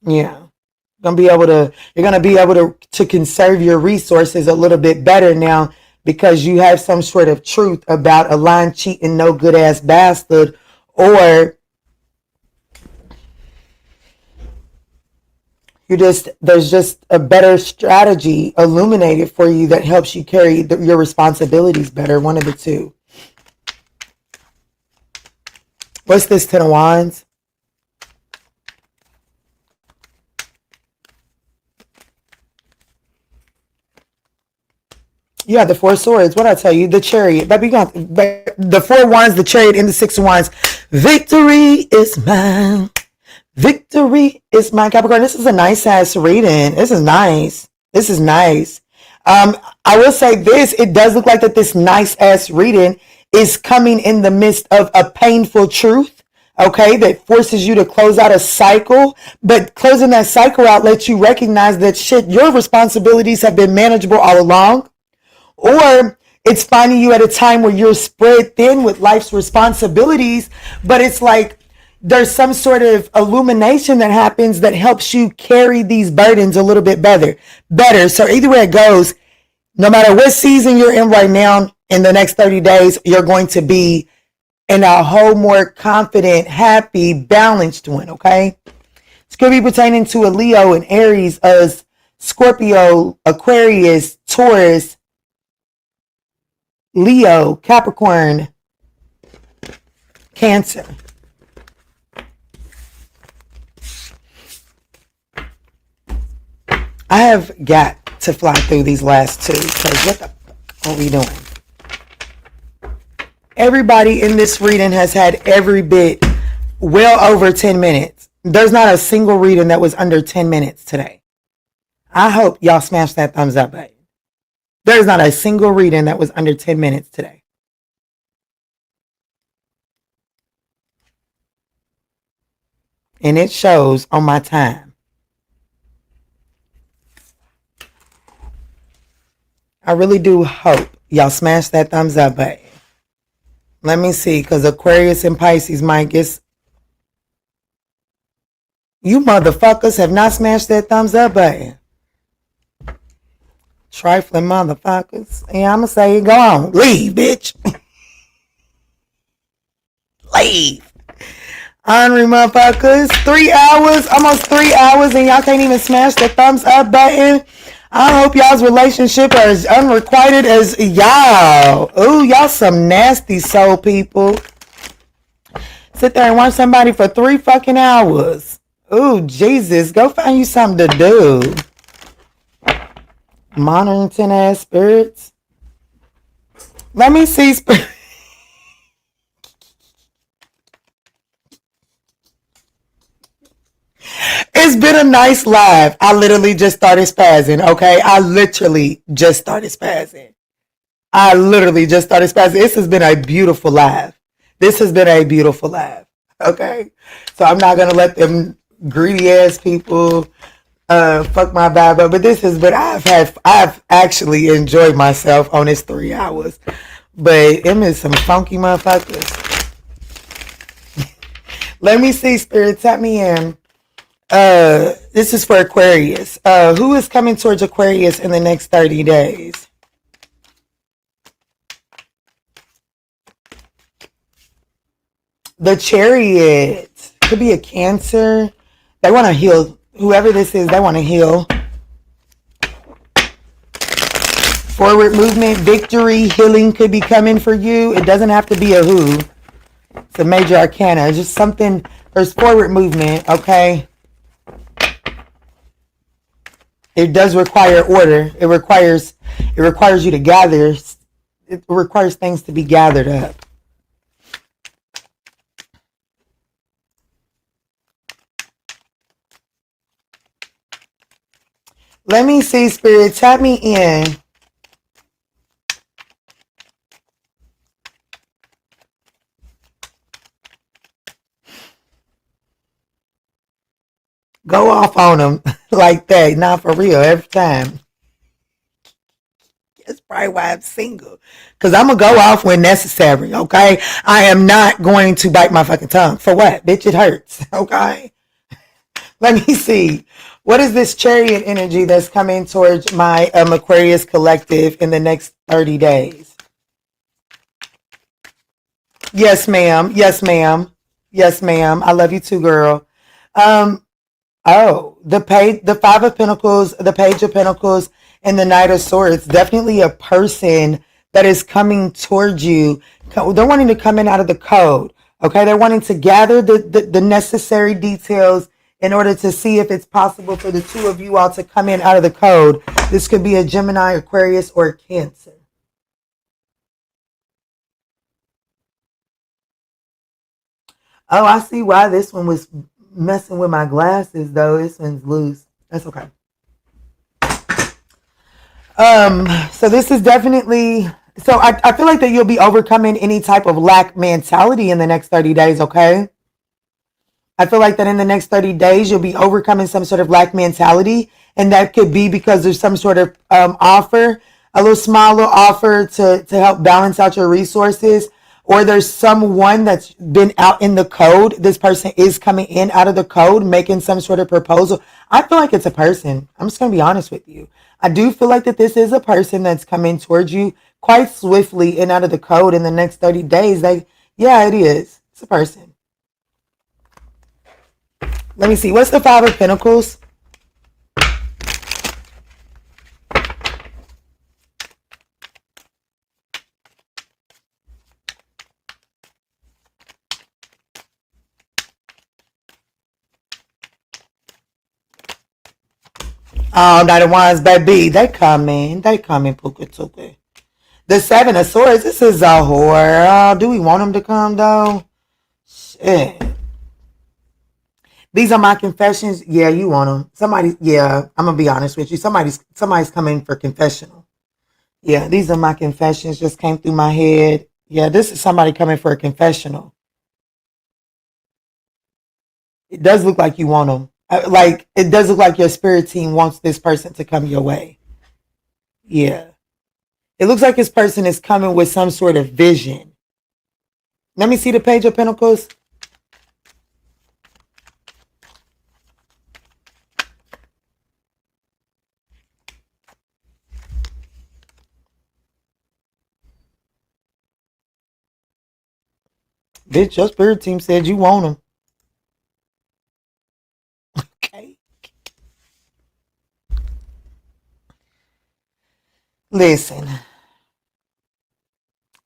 Yeah. You're gonna be able to conserve your resources a little bit better now because you have some sort of truth about a lying, cheating, no good ass bastard, or there's just a better strategy illuminated for you that helps you carry your responsibilities better. One of the two. What's this Ten of Wands? Yeah, the Four Swords. What I tell you? The Chariot. Baby, the Four Wands, the Chariot, and the Six of Wands. Victory is mine. Victory is mine, Capricorn. This is a nice ass reading. This is nice. This is nice. I will say this. It does look like that this nice ass reading is coming in the midst of a painful truth. Okay, that forces you to close out a cycle, but closing that cycle out lets you recognize that shit, your responsibilities have been manageable all along. Or it's finding you at a time where you're spread thin with life's responsibilities, but it's like there's some sort of illumination that happens that helps you carry these burdens a little bit better. So either way it goes, no matter what season you're in right now, in the next 30 days, you're going to be in a whole more confident, happy, balanced one, okay? It's going to be pertaining to a Leo and Aries, as Scorpio, Aquarius, Taurus, Leo, Capricorn, Cancer. I have got to fly through these last two because what the fuck are we doing? Everybody in this reading has had every bit well over 10 minutes. There's not a single reading that was under 10 minutes today. I hope y'all smash that thumbs up button. There's not a single reading that was under 10 minutes today. And it shows on my time. I really do hope y'all smash that thumbs up button. Let me see, because Aquarius and Pisces might get... You motherfuckers have not smashed that thumbs up button. Trifling motherfuckers. Yeah, I'm going to say, go on. Leave, bitch. Leave. Honorary motherfuckers. 3 hours, almost 3 hours, and y'all can't even smash the thumbs up button. I hope y'all's relationship are as unrequited as y'all. Ooh, y'all some nasty soul people. Sit there and watch somebody for 3 fucking hours. Ooh, Jesus. Go find you something to do. Monitoring ass spirits. Let me see. It's been a nice live. I literally just started spazzing, okay? I literally just started spazzing. This has been a beautiful live. Okay? So I'm not going to let them greedy ass people fuck my vibe up. But this has been, I've actually enjoyed myself on this 3 hours. But them is some funky motherfuckers. Let me see, Spirit. Tap me in. This is for Aquarius. Who is coming towards Aquarius in the next 30 days? The Chariot. Could be a Cancer. They want to heal. Whoever this is, they want to heal. Forward movement, victory, healing could be coming for you. It doesn't have to be a who. It's a major arcana. It's just something. There's forward movement, okay? It does require order. It requires you to gather. It requires things to be gathered up. Let me see, Spirit. Tap me in. Go off on them like that. Not for real. Every time. That's probably why I'm single. Because I'm going to go off when necessary, okay? I am not going to bite my fucking tongue. For what? Bitch, it hurts, okay? Let me see. What is this Chariot energy that's coming towards my Aquarius collective in the next 30 days? Yes, ma'am. Yes, ma'am. Yes, ma'am. I love you too, girl. The 5 of Pentacles, the Page of Pentacles, and the Knight of Swords. Definitely a person that is coming towards you. They're wanting to come in out of the code. Okay, they're wanting to gather the necessary details in order to see if it's possible for the two of you all to come in out of the code. This could be a Gemini, Aquarius, or Cancer. Oh, I see why this one was messing with my glasses, though. This one's loose. That's okay. So this is definitely... So I feel like that you'll be overcoming any type of lack mentality in the next 30 days, okay? I feel like that in the next 30 days, you'll be overcoming some sort of lack mentality. And that could be because there's some sort of offer, a little small little offer to help balance out your resources. Or there's someone that's been out in the code. This person is coming in out of the code, making some sort of proposal. I feel like it's a person. I'm just going to be honest with you. I do feel like that this is a person that's coming towards you quite swiftly and out of the code in the next 30 days. Yeah, it is. It's a person. Let me see. What's the 5 of Pentacles? Oh, Knight of Wands, baby. They coming, Puka Tuka. The 7 of Swords. This is a whore. Do we want them to come, though? Shit. These are my confessions. Yeah, you want them. I'm going to be honest with you. Somebody's coming for confessional. Yeah, these are my confessions. Just came through my head. Yeah, this is somebody coming for a confessional. It does look like you want them. It does look like your spirit team wants this person to come your way. Yeah. It looks like this person is coming with some sort of vision. Let me see the Page of Pentacles. Bitch, your spirit team said you want them. Okay. Listen.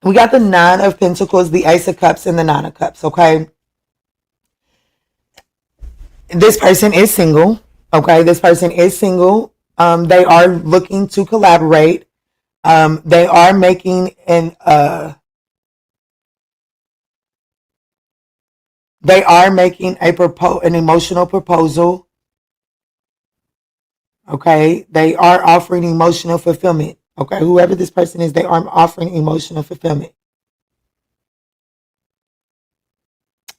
We got the Nine of Pentacles, the Ace of Cups, and the Nine of Cups, okay? This person is single, okay? This person is single. They are looking to collaborate. They are making an emotional proposal. Okay, they are offering emotional fulfillment. Okay, whoever this person is, they are offering emotional fulfillment.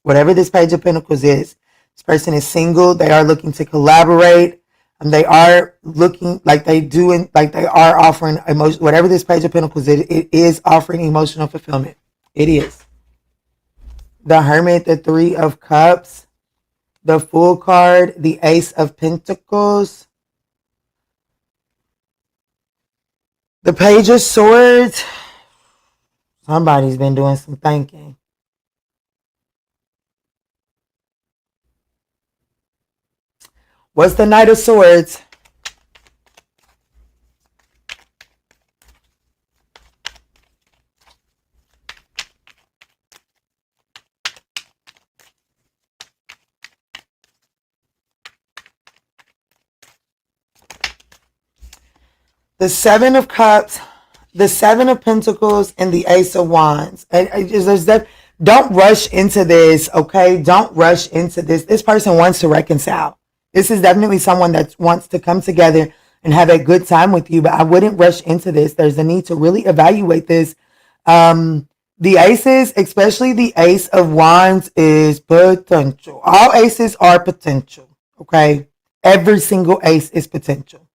Whatever this Page of Pentacles is, this person is single. They are looking to collaborate, and they are looking like they are offering emotion. Whatever this Page of Pentacles is, it is offering emotional fulfillment. It is. The Hermit, the Three of Cups, the Fool card, the Ace of Pentacles, the Page of Swords. Somebody's been doing some thinking. What's the Knight of Swords? The Seven of Cups, the Seven of Pentacles, and the Ace of Wands. Don't rush into this, okay? Don't rush into this. This person wants to reconcile. This is definitely someone that wants to come together and have a good time with you, but I wouldn't rush into this. There's a need to really evaluate this. The aces, especially the Ace of Wands, is potential. All aces are potential, okay? Every single ace is potential.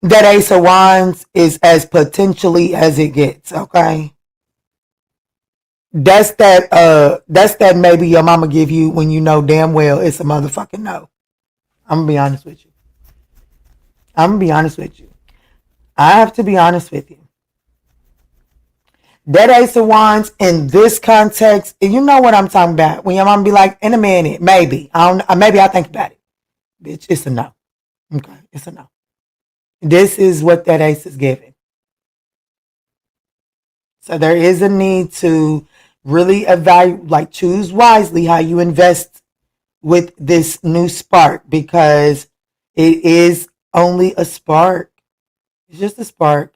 That Ace of Wands is as potentially as it gets, okay? That's that maybe your mama give you when you know damn well it's a motherfucking no. I'm gonna be honest with you. I have to be honest with you. That Ace of Wands in this context, you know what I'm talking about. When your mama be like, in a minute, maybe. Maybe I'll think about it. Bitch, it's a no. Okay, it's a no. This is what that ace is giving. So there is a need to really evaluate, choose wisely how you invest with this new spark, because it is only a spark. It's just a spark.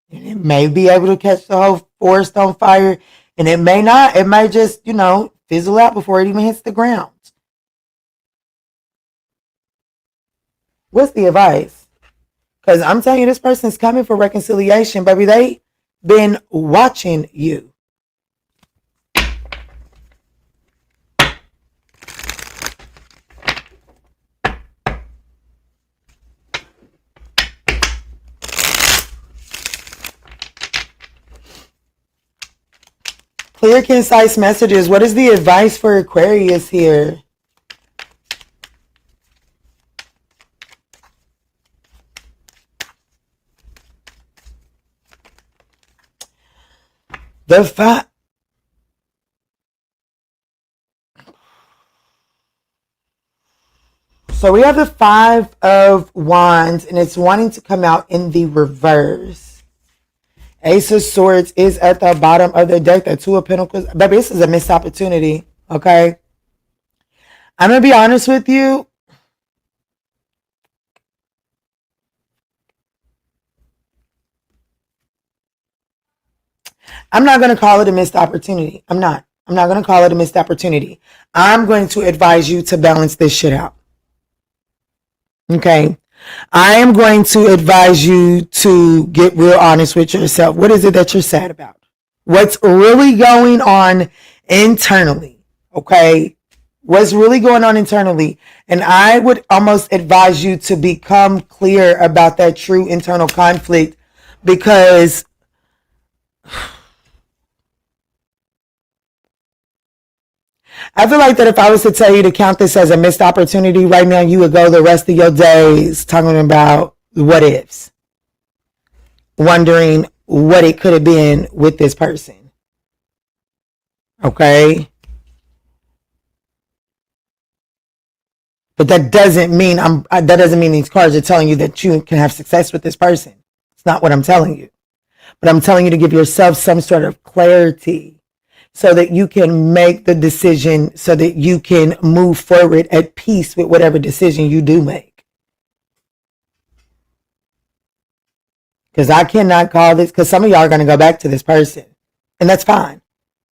And it may be able to catch the whole forest on fire, and it may not. It may just, fizzle out before it even hits the ground. What's the advice? Because I'm telling you, this person's coming for reconciliation, baby. They been watching you. Clear, concise messages. What is the advice for Aquarius here? The five. So we have the Five of Wands, and it's wanting to come out in the reverse. Ace of Swords is at the bottom of the deck. The Two of Pentacles. Baby, this is a missed opportunity, okay? I'm going to be honest with you. I'm not going to call it a missed opportunity. I'm not going to call it a missed opportunity. I'm going to advise you to balance this shit out. Okay? I am going to advise you to get real honest with yourself. What is it that you're sad about? What's really going on internally? Okay? What's really going on internally? And I would almost advise you to become clear about that true internal conflict, because I feel like that if I was to tell you to count this as a missed opportunity right now, you would go the rest of your days talking about what ifs, wondering what it could have been with this person. Okay? But that doesn't mean these cards are telling you that you can have success with this person. It's not what I'm telling you. But I'm telling you to give yourself some sort of clarity so that you can make the decision, so that you can move forward at peace with whatever decision you do make. Because I cannot call this, because some of y'all are going to go back to this person. And that's fine.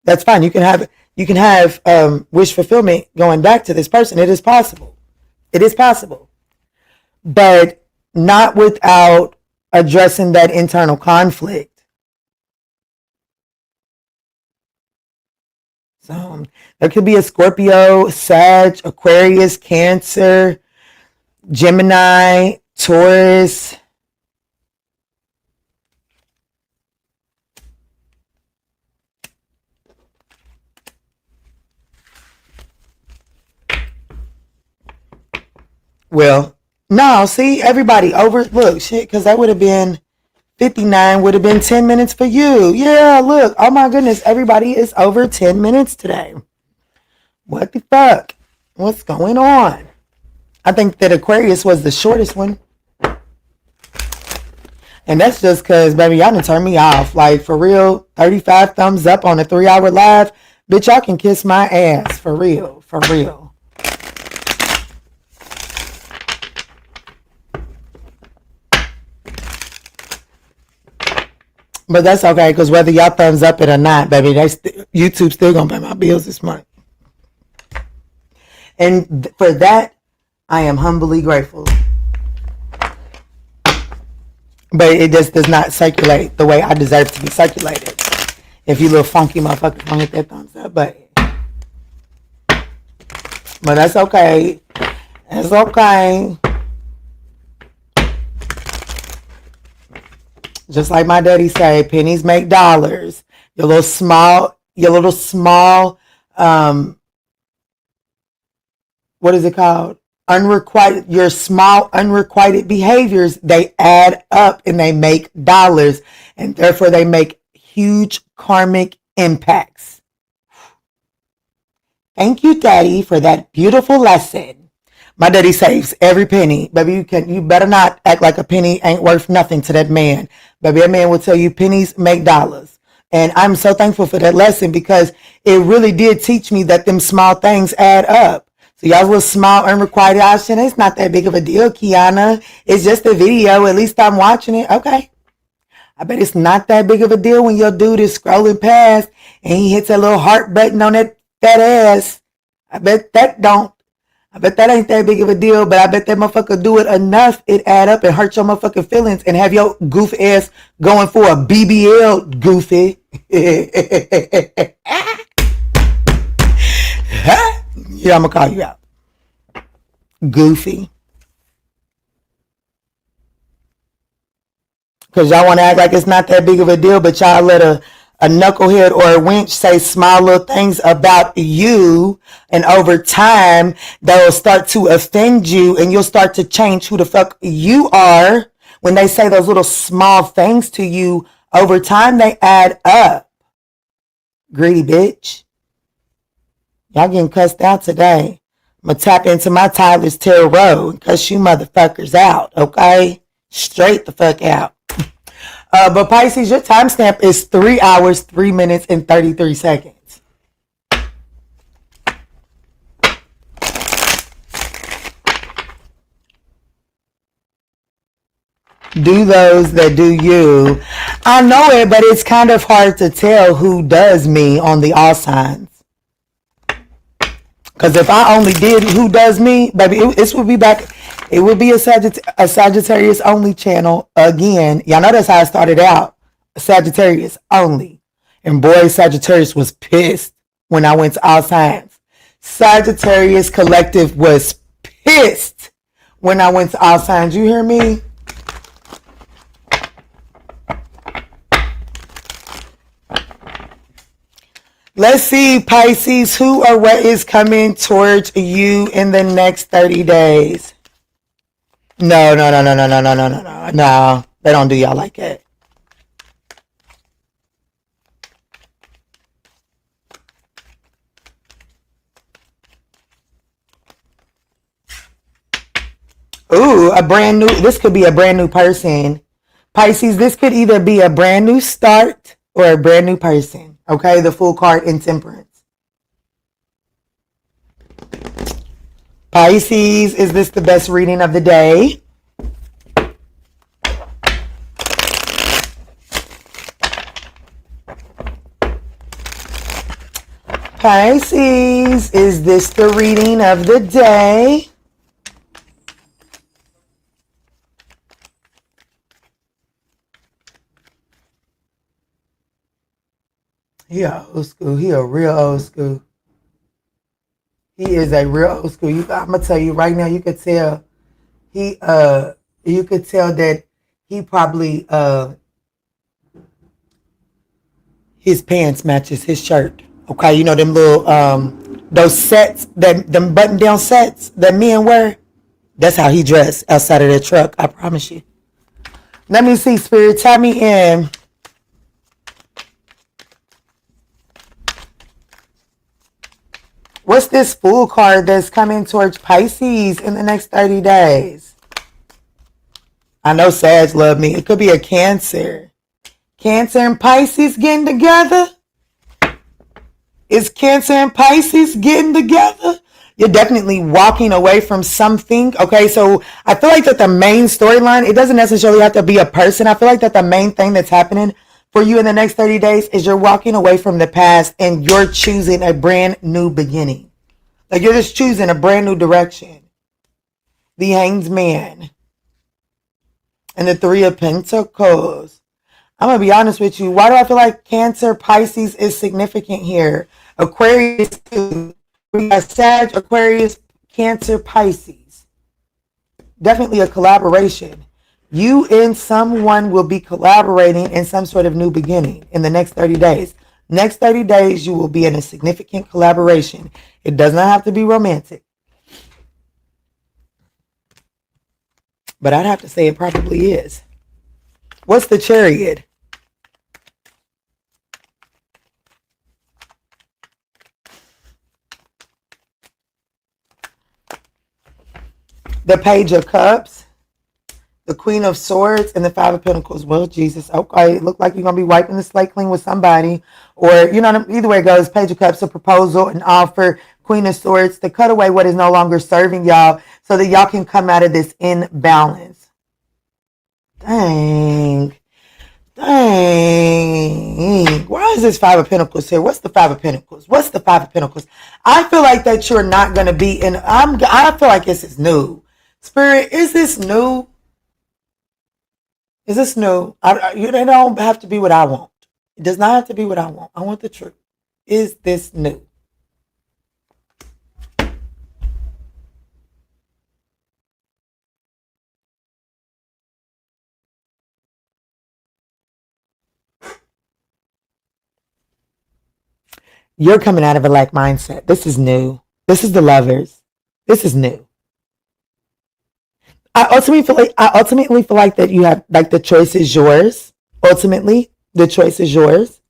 That's fine. You can have wish fulfillment going back to this person. It is possible. It is possible. But not without addressing that internal conflict. So there could be a Scorpio, Sag, Aquarius, Cancer, Gemini, Taurus. Well, no, see, everybody look, shit, because that would have been 59, would have been 10 minutes for you. Yeah, look, oh my goodness, everybody is over 10 minutes today. What the fuck? What's going on? I think that Aquarius was the shortest one. And that's just because, baby, y'all done turned me off. Like, for real, 35 thumbs up on a 3-hour live. Bitch, y'all can kiss my ass. For real. For real. But that's okay, because whether y'all thumbs up it or not, baby, YouTube still gonna pay my bills this month. And for that, I am humbly grateful. But it just does not circulate the way I deserve to be circulated. If you little funky motherfuckers don't hit that thumbs up button. But that's okay. That's okay. Just like my daddy say, pennies make dollars. Your little small, what is it called? Your small unrequited behaviors, they add up and they make dollars, and therefore they make huge karmic impacts. Thank you, Daddy, for that beautiful lesson. My daddy saves every penny. Baby, you better not act like a penny ain't worth nothing to that man. Baby, that man will tell you pennies make dollars. And I'm so thankful for that lesson, because it really did teach me that them small things add up. So y'all little small unrequited option, it's not that big of a deal, Kiana. It's just a video. At least I'm watching it. Okay. I bet it's not that big of a deal when your dude is scrolling past and he hits a little heart button on that ass. I bet that ain't that big of a deal, but I bet that motherfucker do it enough, it add up and hurt your motherfucking feelings and have your goof ass going for a BBL, goofy. Yeah, I'm gonna call you out. Goofy. Because y'all want to act like it's not that big of a deal, but y'all let a knucklehead or a wench say small little things about you, and over time they'll start to offend you and you'll start to change who the fuck you are. When they say those little small things to you, over time they add up. Greedy bitch. Y'all getting cussed out today. I'm gonna tap into my Tyler's Tarot and cuss you motherfuckers out, okay? Straight the fuck out. But Pisces, your timestamp is 3 hours, 3 minutes, and 33 seconds. Do those that do you. I know it, but it's kind of hard to tell who does me on the all signs. Because if I only did who does me, baby, it would be a Sagittarius only channel again. Y'all know that's how I started out. Sagittarius only. And boy, Sagittarius was pissed when I went to all signs. Sagittarius Collective was pissed when I went to all signs. You hear me? Let's see, Pisces, who or what is coming towards you in the next 30 days? No. No, they don't do y'all like that. Ooh, a brand new, this could be a brand new person. Pisces, this could either be a brand new start or a brand new person. Okay, the Fool card in Temperance. Pisces, is this the best reading of the day? Pisces, is this the reading of the day? He a old school. He a real old school. He is a real old school. I'm gonna tell you right now. You could tell he You could tell that he probably his pants matches his shirt. Okay, you know them little those sets, that them button down sets that men wear. That's how he dressed outside of the truck. I promise you. Let me see, Spirit. Tell me in. What's this Fool card that's coming towards Pisces in the next 30 days? I know Sag love me. It could be a Cancer. Cancer and Pisces getting together? Is Cancer and Pisces getting together? You're definitely walking away from something. Okay, so I feel like that the main storyline, it doesn't necessarily have to be a person. I feel like that the main thing that's happening for you in the next 30 days is you're walking away from the past and you're choosing a brand new beginning. Like you're just choosing a brand new direction. The Hanged Man and the Three of Pentacles. I'm going to be honest with you. Why do I feel like Cancer, Pisces is significant here? Aquarius, we got Sag, Aquarius, Cancer, Pisces. Definitely a collaboration. You and someone will be collaborating in some sort of new beginning in the next 30 days. Next 30 days, you will be in a significant collaboration. It does not have to be romantic. But I'd have to say it probably is. What's the Chariot? The Page of Cups, the Queen of Swords, and the Five of Pentacles. Well, Jesus, okay, it looked like you're going to be wiping the slate clean with somebody. Or, you know, either way it goes. Page of Cups, a proposal, an offer. Queen of Swords, to cut away what is no longer serving y'all so that y'all can come out of this imbalance. Dang. Why is this Five of Pentacles here? What's the Five of Pentacles? What's the Five of Pentacles? I feel like that you're not going to be in. I feel like this is new. Spirit, is this new? Is this new? It don't have to be what I want. It does not have to be what I want. I want the truth. Is this new? You're coming out of a lack mindset. This is new. This is the Lovers. This is new. I ultimately feel like that you have, like, the choice is yours. Ultimately, the choice is yours.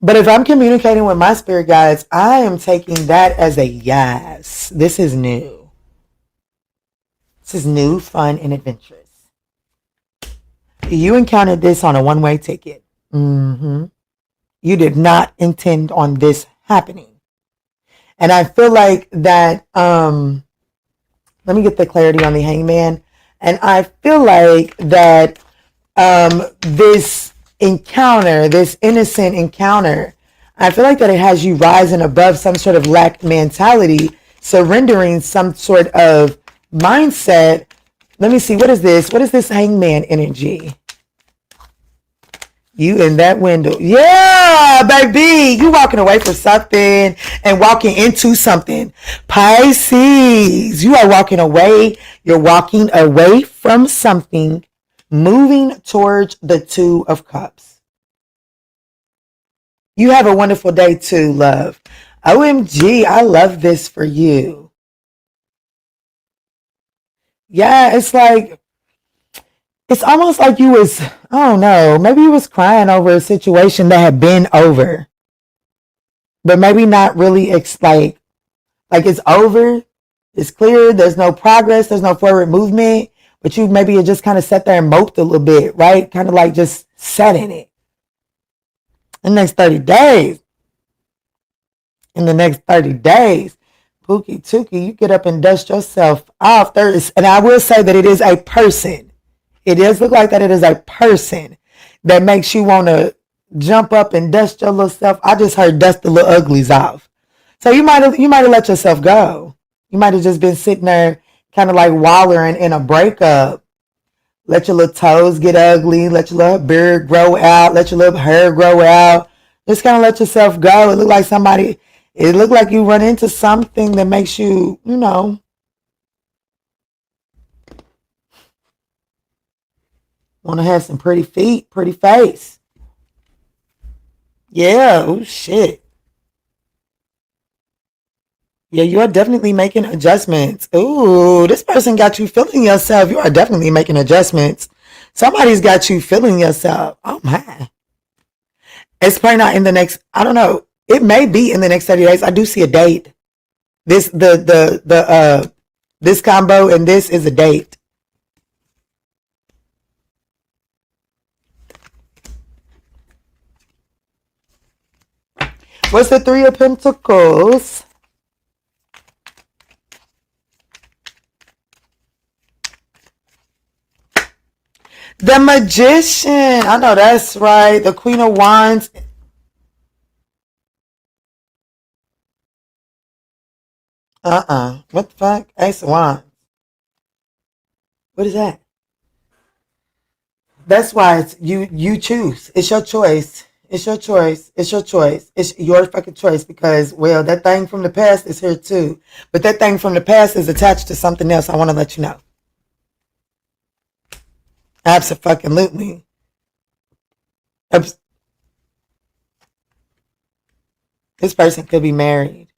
But if I'm communicating with my spirit guides, I am taking that as a yes. This is new. This is new, fun, and adventurous. You encountered this on a one-way ticket. You did not intend on this happening. And I feel like that, let me get the clarity on the Hangman. And I feel like that this encounter, this innocent encounter, I feel like that it has you rising above some sort of lack mentality, surrendering some sort of mindset. Let me see, what is this? What is this Hangman energy? You in that window. Yeah, baby. You walking away from something and walking into something. Pisces, you are walking away. You're walking away from something, moving towards the Two of Cups. You have a wonderful day too, love. OMG, I love this for you. Yeah, it's like, it's almost like you was, I don't know, maybe you was crying over a situation that had been over. But maybe not really, like it's over. It's clear. There's no progress. There's no forward movement. But you maybe just kind of sat there and moped a little bit, right? Kind of like just sat in it. In the next 30 days. Pookie Tookie, you get up and dust yourself off. And I will say that it is a person. It does look like that it is a person that makes you want to jump up and dust your little self. I just heard dust the little uglies off. So you might have let yourself go. You might have just been sitting there kind of like wallowing in a breakup. Let your little toes get ugly. Let your little beard grow out. Let your little hair grow out. Just kind of let yourself go. It looked like you run into something that makes you, want to have some pretty feet, pretty face. Yeah, oh shit. Yeah, you are definitely making adjustments. Ooh, this person got you feeling yourself. You are definitely making adjustments. Somebody's got you feeling yourself. Oh my. It's probably not in the next, I don't know. It may be in the next 30 days. I do see a date. This combo and this is a date. What's the Three of Pentacles? The Magician. I know that's right. The Queen of Wands. What the fuck? Ace of Wands. What is that? That's why it's you choose. It's your choice. It's your choice. It's your choice. It's your fucking choice because, well, that thing from the past is here too. But that thing from the past is attached to something else. I want to let you know. Absolutely. This person could be married.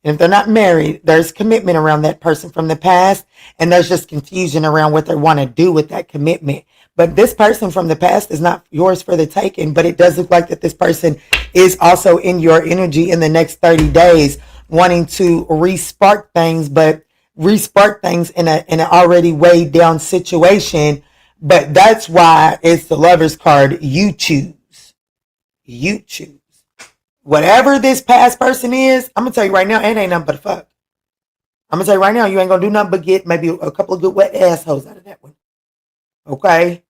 And if they're not married, there's commitment around that person from the past, and there's just confusion around what they want to do with that commitment. But this person from the past is not yours for the taking, but it does look like that this person is also in your energy in the next 30 days, wanting to re-spark things, but re-spark things in an already weighed down situation. But that's why it's the Lover's card. You choose. You choose. Whatever this past person is, I'm going to tell you right now, it ain't nothing but a fuck. I'm going to tell you right now, you ain't going to do nothing but get maybe a couple of good wet assholes out of that one. Okay?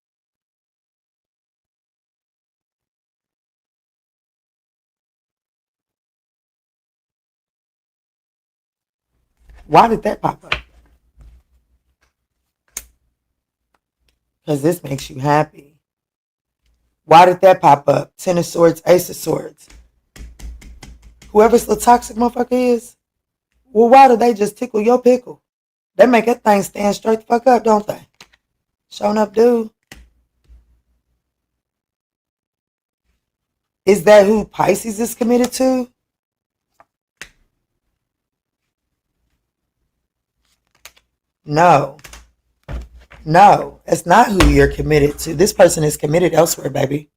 Why did that pop up? Because this makes you happy. Why did that pop up? Ten of Swords, Ace of Swords. Whoever the toxic motherfucker is, well, why do they just tickle your pickle? They make that thing stand straight the fuck up, don't they? Showing up, dude. Is that who Pisces is committed to? No. No, it's not who you're committed to. This person is committed elsewhere, baby.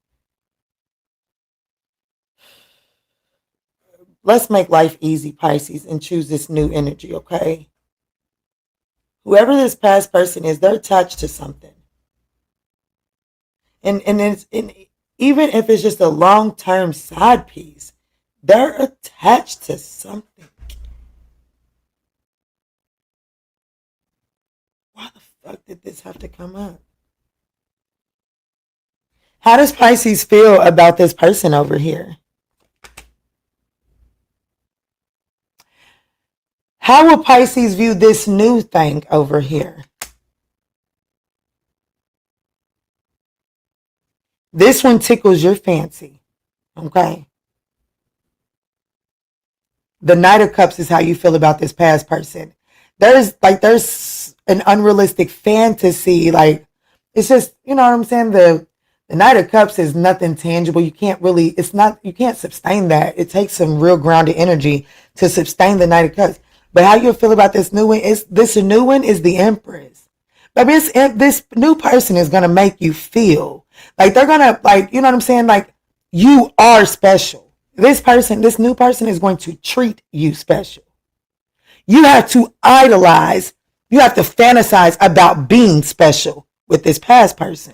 Let's make life easy, Pisces, and choose this new energy, okay? Whoever this past person is, they're attached to something. And even if it's just a long-term side piece, they're attached to something. Why the fuck did this have to come up? How does Pisces feel about this person over here? How will Pisces view this new thing over here? This one tickles your fancy, okay? The Knight of Cups is how you feel about this past person. There's an unrealistic fantasy. Like, it's just, you know what I'm saying? The Knight of Cups is nothing tangible. You can't sustain that. It takes some real grounded energy to sustain the Knight of Cups. But how you feel about this new one is the Empress. Baby, this new person is going to make you feel like they're going to, like, you know what I'm saying? Like, you are special. This new person is going to treat you special. You have to idolize, you have to fantasize about being special with this past person.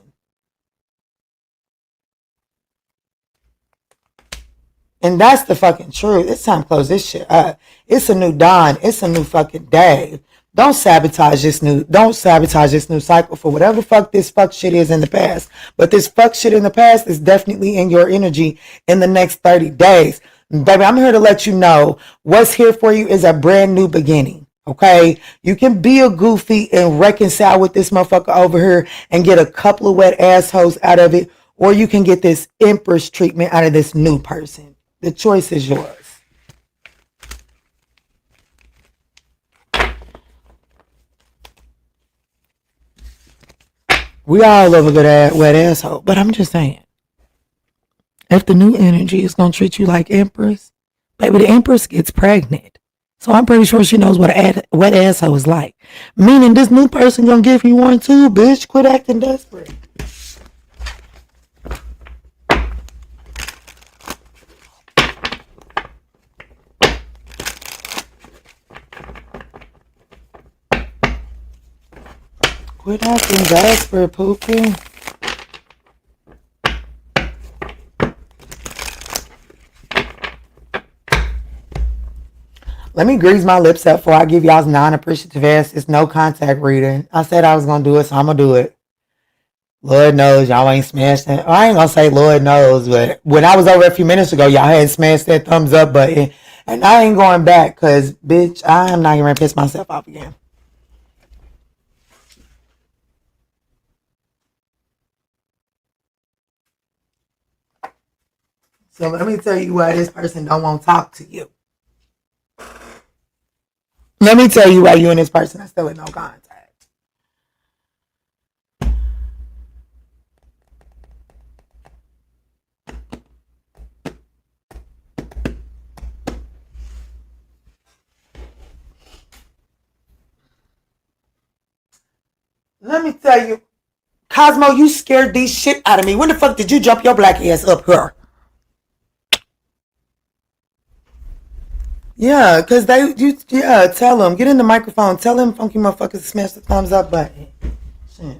And that's the fucking truth. It's time to close this shit up. It's a new dawn. It's a new fucking day. Don't sabotage this new cycle for whatever fuck this fuck shit is in the past. But this fuck shit in the past is definitely in your energy in the next 30 days. Baby, I'm here to let you know what's here for you is a brand new beginning. Okay? You can be a goofy and reconcile with this motherfucker over here and get a couple of wet assholes out of it. Or you can get this empress treatment out of this new person. The choice is yours. We all love a good wet asshole, but I'm just saying, if the new energy is going to treat you like empress, baby, the empress gets pregnant. So I'm pretty sure she knows what a wet asshole is like. Meaning this new person going to give you one too, bitch. Quit acting desperate. Quit acting desperate, poo-poo. Let me grease my lips up before I give y'all's non-appreciative ass. It's no contact reading. I said I was going to do it, so I'm going to do it. Lord knows y'all ain't smashed that. I ain't going to say Lord knows, but when I was over a few minutes ago, y'all hadn't smashed that thumbs up button. And I ain't going back because, bitch, I am not going to piss myself off again. So let me tell you why this person don't want to talk to you. Let me tell you why you and this person are still in no contact. Let me tell you, Cosmo, you scared these shit out of me. When the fuck did you jump your black ass up here? Yeah, because tell them. Get in the microphone. Tell them funky motherfuckers to smash the thumbs up button. Shit.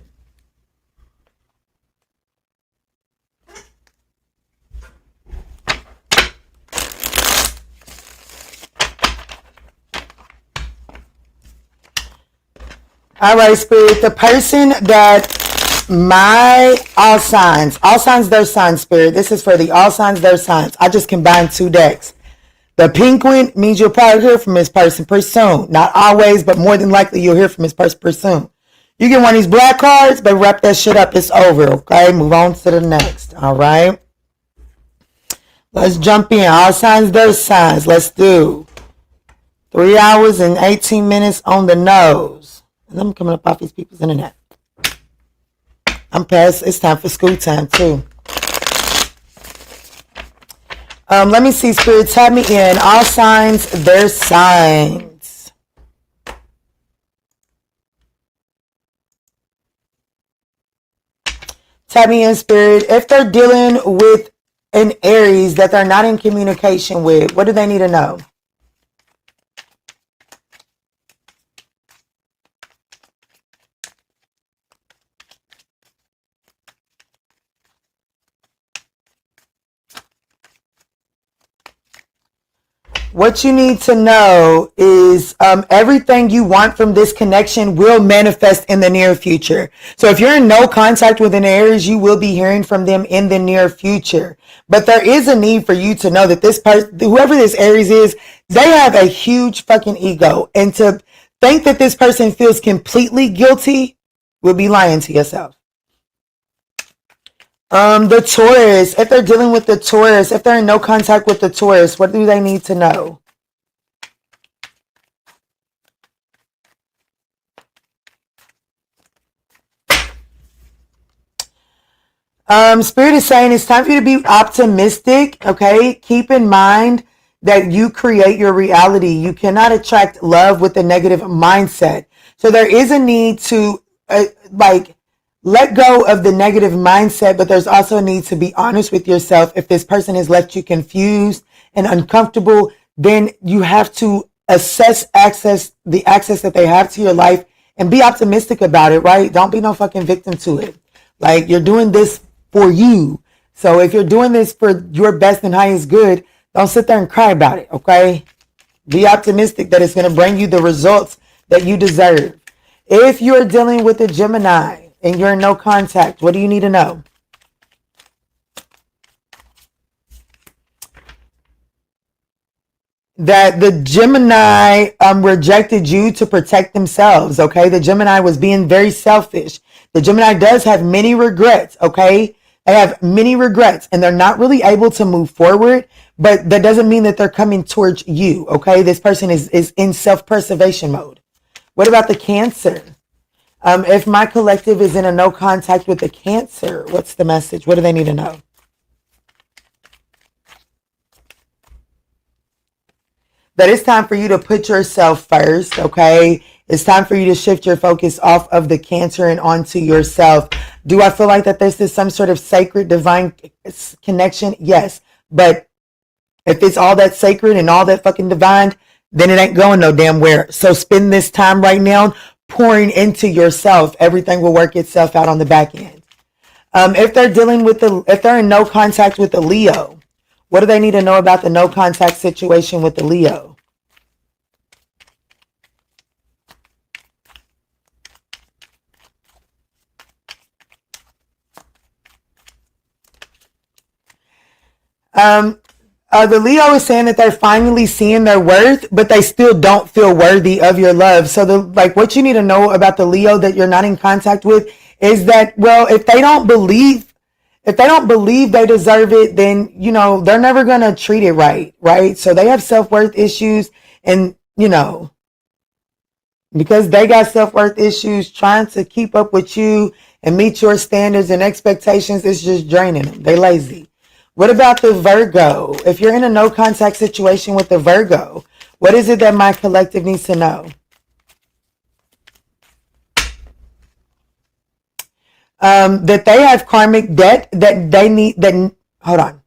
All right, Spirit. The person that all signs, their signs, Spirit. This is for the all signs, their signs. I just combined two decks. The pink one means you'll probably hear from this person pretty soon. Not always, but more than likely you'll hear from this person pretty soon. You get one of these black cards, but wrap that shit up. It's over, okay? Move on to the next, all right? Let's jump in. All signs, their signs. Let's do 3 hours and 18 minutes on the nose. And I'm coming up off these people's internet. I'm past. It's time for school time, too. Let me see, Spirit, tap me in. All signs, their signs. Tap me in, Spirit. If they're dealing with an Aries that they're not in communication with, what do they need to know? What you need to know is everything you want from this connection will manifest in the near future. So if you're in no contact with an Aries, you will be hearing from them in the near future. But there is a need for you to know that this person, whoever this Aries is, they have a huge fucking ego. And to think that this person feels completely guilty will be lying to yourself. The Taurus, if they're dealing with the Taurus, if they're in no contact with the Taurus, what do they need to know? Spirit is saying it's time for you to be optimistic, okay? Keep in mind that you create your reality. You cannot attract love with a negative mindset. So there is a need to, let go of the negative mindset, but there's also a need to be honest with yourself. If this person has left you confused and uncomfortable, then you have to assess the access that they have to your life, and be optimistic about it, right? Don't be no fucking victim to it. Like, you're doing this for you. So if you're doing this for your best and highest good, don't sit there and cry about it, okay? Be optimistic that it's going to bring you the results that you deserve. If you're dealing with a Gemini and you're in no contact, what do you need to know? That the Gemini rejected you to protect themselves, okay? The Gemini was being very selfish. The Gemini does have many regrets, okay? They have many regrets and they're not really able to move forward, but that doesn't mean that they're coming towards you, okay? This person is in self-preservation mode. What about the Cancer? If my collective is in a no contact with the Cancer, what's the message? What do they need to know? That it's time for you to put yourself first, okay? It's time for you to shift your focus off of the Cancer and onto yourself. Do I feel like that this is some sort of sacred, divine connection? Yes. But if it's all that sacred and all that fucking divine, then it ain't going no damn where. So spend this time right now pouring into yourself. Everything will work itself out on the back end. If they're in no contact with the Leo, what do they need to know about the no contact situation with the Leo? The Leo is saying that they're finally seeing their worth, but they still don't feel worthy of your love. So what you need to know about the Leo that you're not in contact with is that, well, if they don't believe they deserve it, then, they're never going to treat it right? So they have self-worth issues, and, because they got self-worth issues, trying to keep up with you and meet your standards and expectations is just draining them. They lazy. What about the Virgo? If you're in a no contact situation with the Virgo, what is it that my collective needs to know? That they have karmic debt hold on.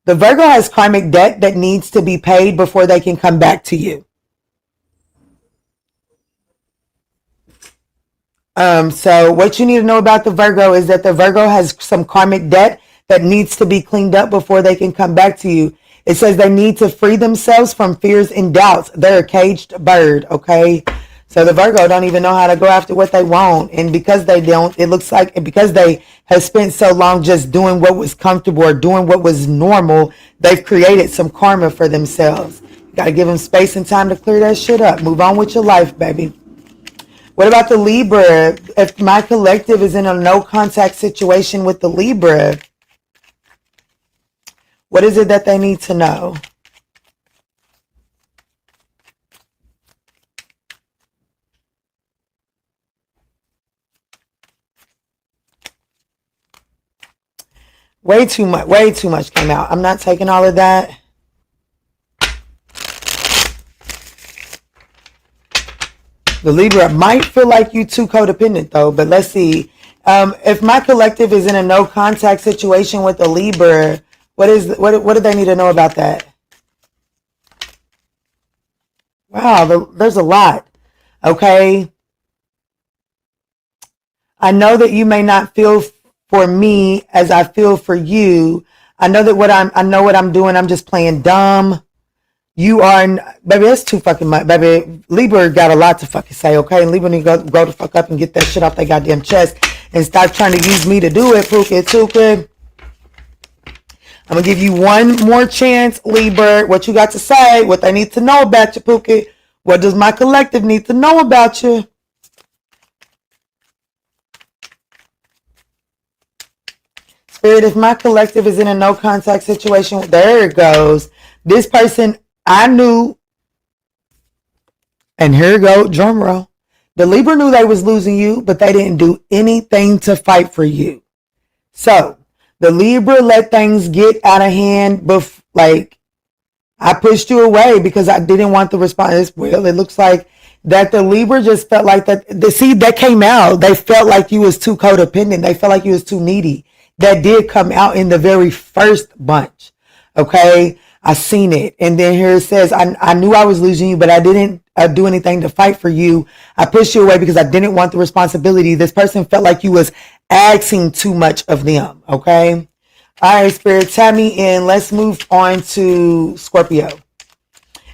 The Virgo has karmic debt that needs to be paid before they can come back to you. So what you need to know about the Virgo is that the Virgo has some karmic debt that needs to be cleaned up before they can come back to you. It says they need to free themselves from fears and doubts. They're a caged bird, okay? So the Virgo don't even know how to go after what they want. And because they don't, it looks like because they have spent so long just doing what was comfortable or doing what was normal, they've created some karma for themselves. You got to give them space and time to clear that shit up. Move on with your life, baby. What about the Libra? If my collective is in a no contact situation with the Libra, what is it that they need to know? Way too much came out. I'm not taking all of that. The Libra might feel like you too codependent though, but let's see. If my collective is in a no contact situation with the Libra, what do they need to know about that? Wow, there's a lot. Okay. I know that you may not feel for me as I feel for you. I know what I'm doing. I'm just playing dumb. You are, baby, that's too fucking much. Baby, Libra got a lot to fucking say, okay? And Libra need to go the fuck up and get that shit off their goddamn chest and stop trying to use me to do it, Pookie Tuka. I'm going to give you one more chance, Libra. What you got to say, what they need to know about you, Pookie. What does my collective need to know about you? Spirit, if my collective is in a no contact situation, there it goes. This person I knew, and here it go, drum roll. The Libra knew they was losing you, but they didn't do anything to fight for you. So the Libra let things get out of hand, like I pushed you away because I didn't want the response. Well, it looks like that the Libra just felt like that. That came out. They felt like you was too codependent. They felt like you was too needy. That did come out in the very first bunch. Okay. I seen it. And then here it says, I knew I was losing you, but I didn't do anything to fight for you. I pushed you away because I didn't want the responsibility. This person felt like you was asking too much of them. Okay. All right, Spirit, tap me in. Let's move on to Scorpio.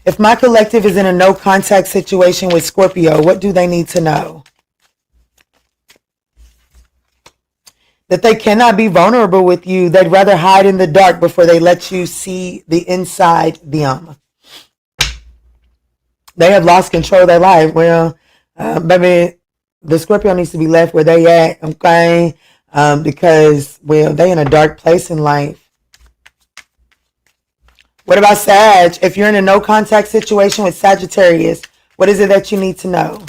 If my collective is in a no contact situation with Scorpio, what do they need to know? That they cannot be vulnerable with you. They'd rather hide in the dark before they let you see the inside them. They have lost control of their life. Well, baby, the Scorpio needs to be left where they at, okay? Because, well, they in a dark place in life. What about Sag? If you're in a no contact situation with Sagittarius, what is it that you need to know?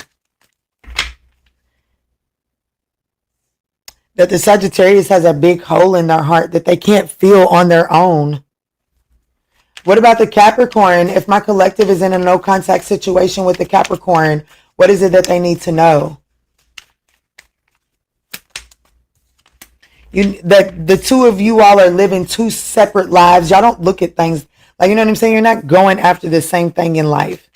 That the Sagittarius has a big hole in their heart that they can't feel on their own. What about the Capricorn? If my collective is in a no contact situation with the Capricorn, what is it that they need to know? That the two of you all are living two separate lives. Y'all don't look at things like, you know what I'm saying? You're not going after the same thing in life.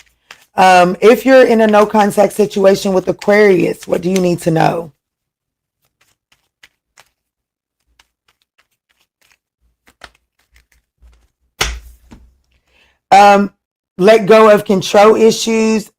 If you're in a no contact situation with Aquarius, what do you need to know? Let go of control issues.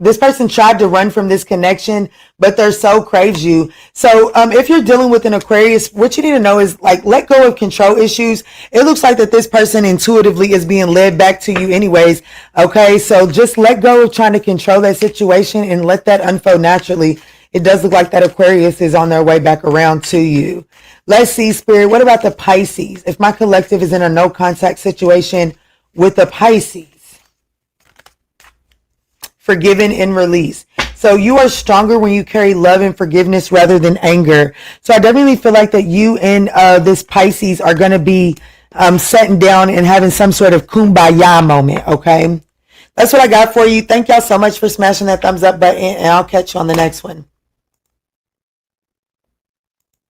This person tried to run from this connection, but their soul craves you. So if you're dealing with an Aquarius, what you need to know is, like, let go of control issues. It looks like that this person intuitively is being led back to you anyways. Okay, so just let go of trying to control that situation and let that unfold naturally. It does look like that Aquarius is on their way back around to you. Let's see, Spirit. What about the Pisces? If my collective is in a no contact situation with the Pisces, forgiven and release. So you are stronger when you carry love and forgiveness rather than anger. So I definitely feel like that you and this Pisces are going to be sitting down and having some sort of kumbaya moment. Okay. That's what I got for you. Thank y'all so much for smashing that thumbs up button, and I'll catch you on the next one.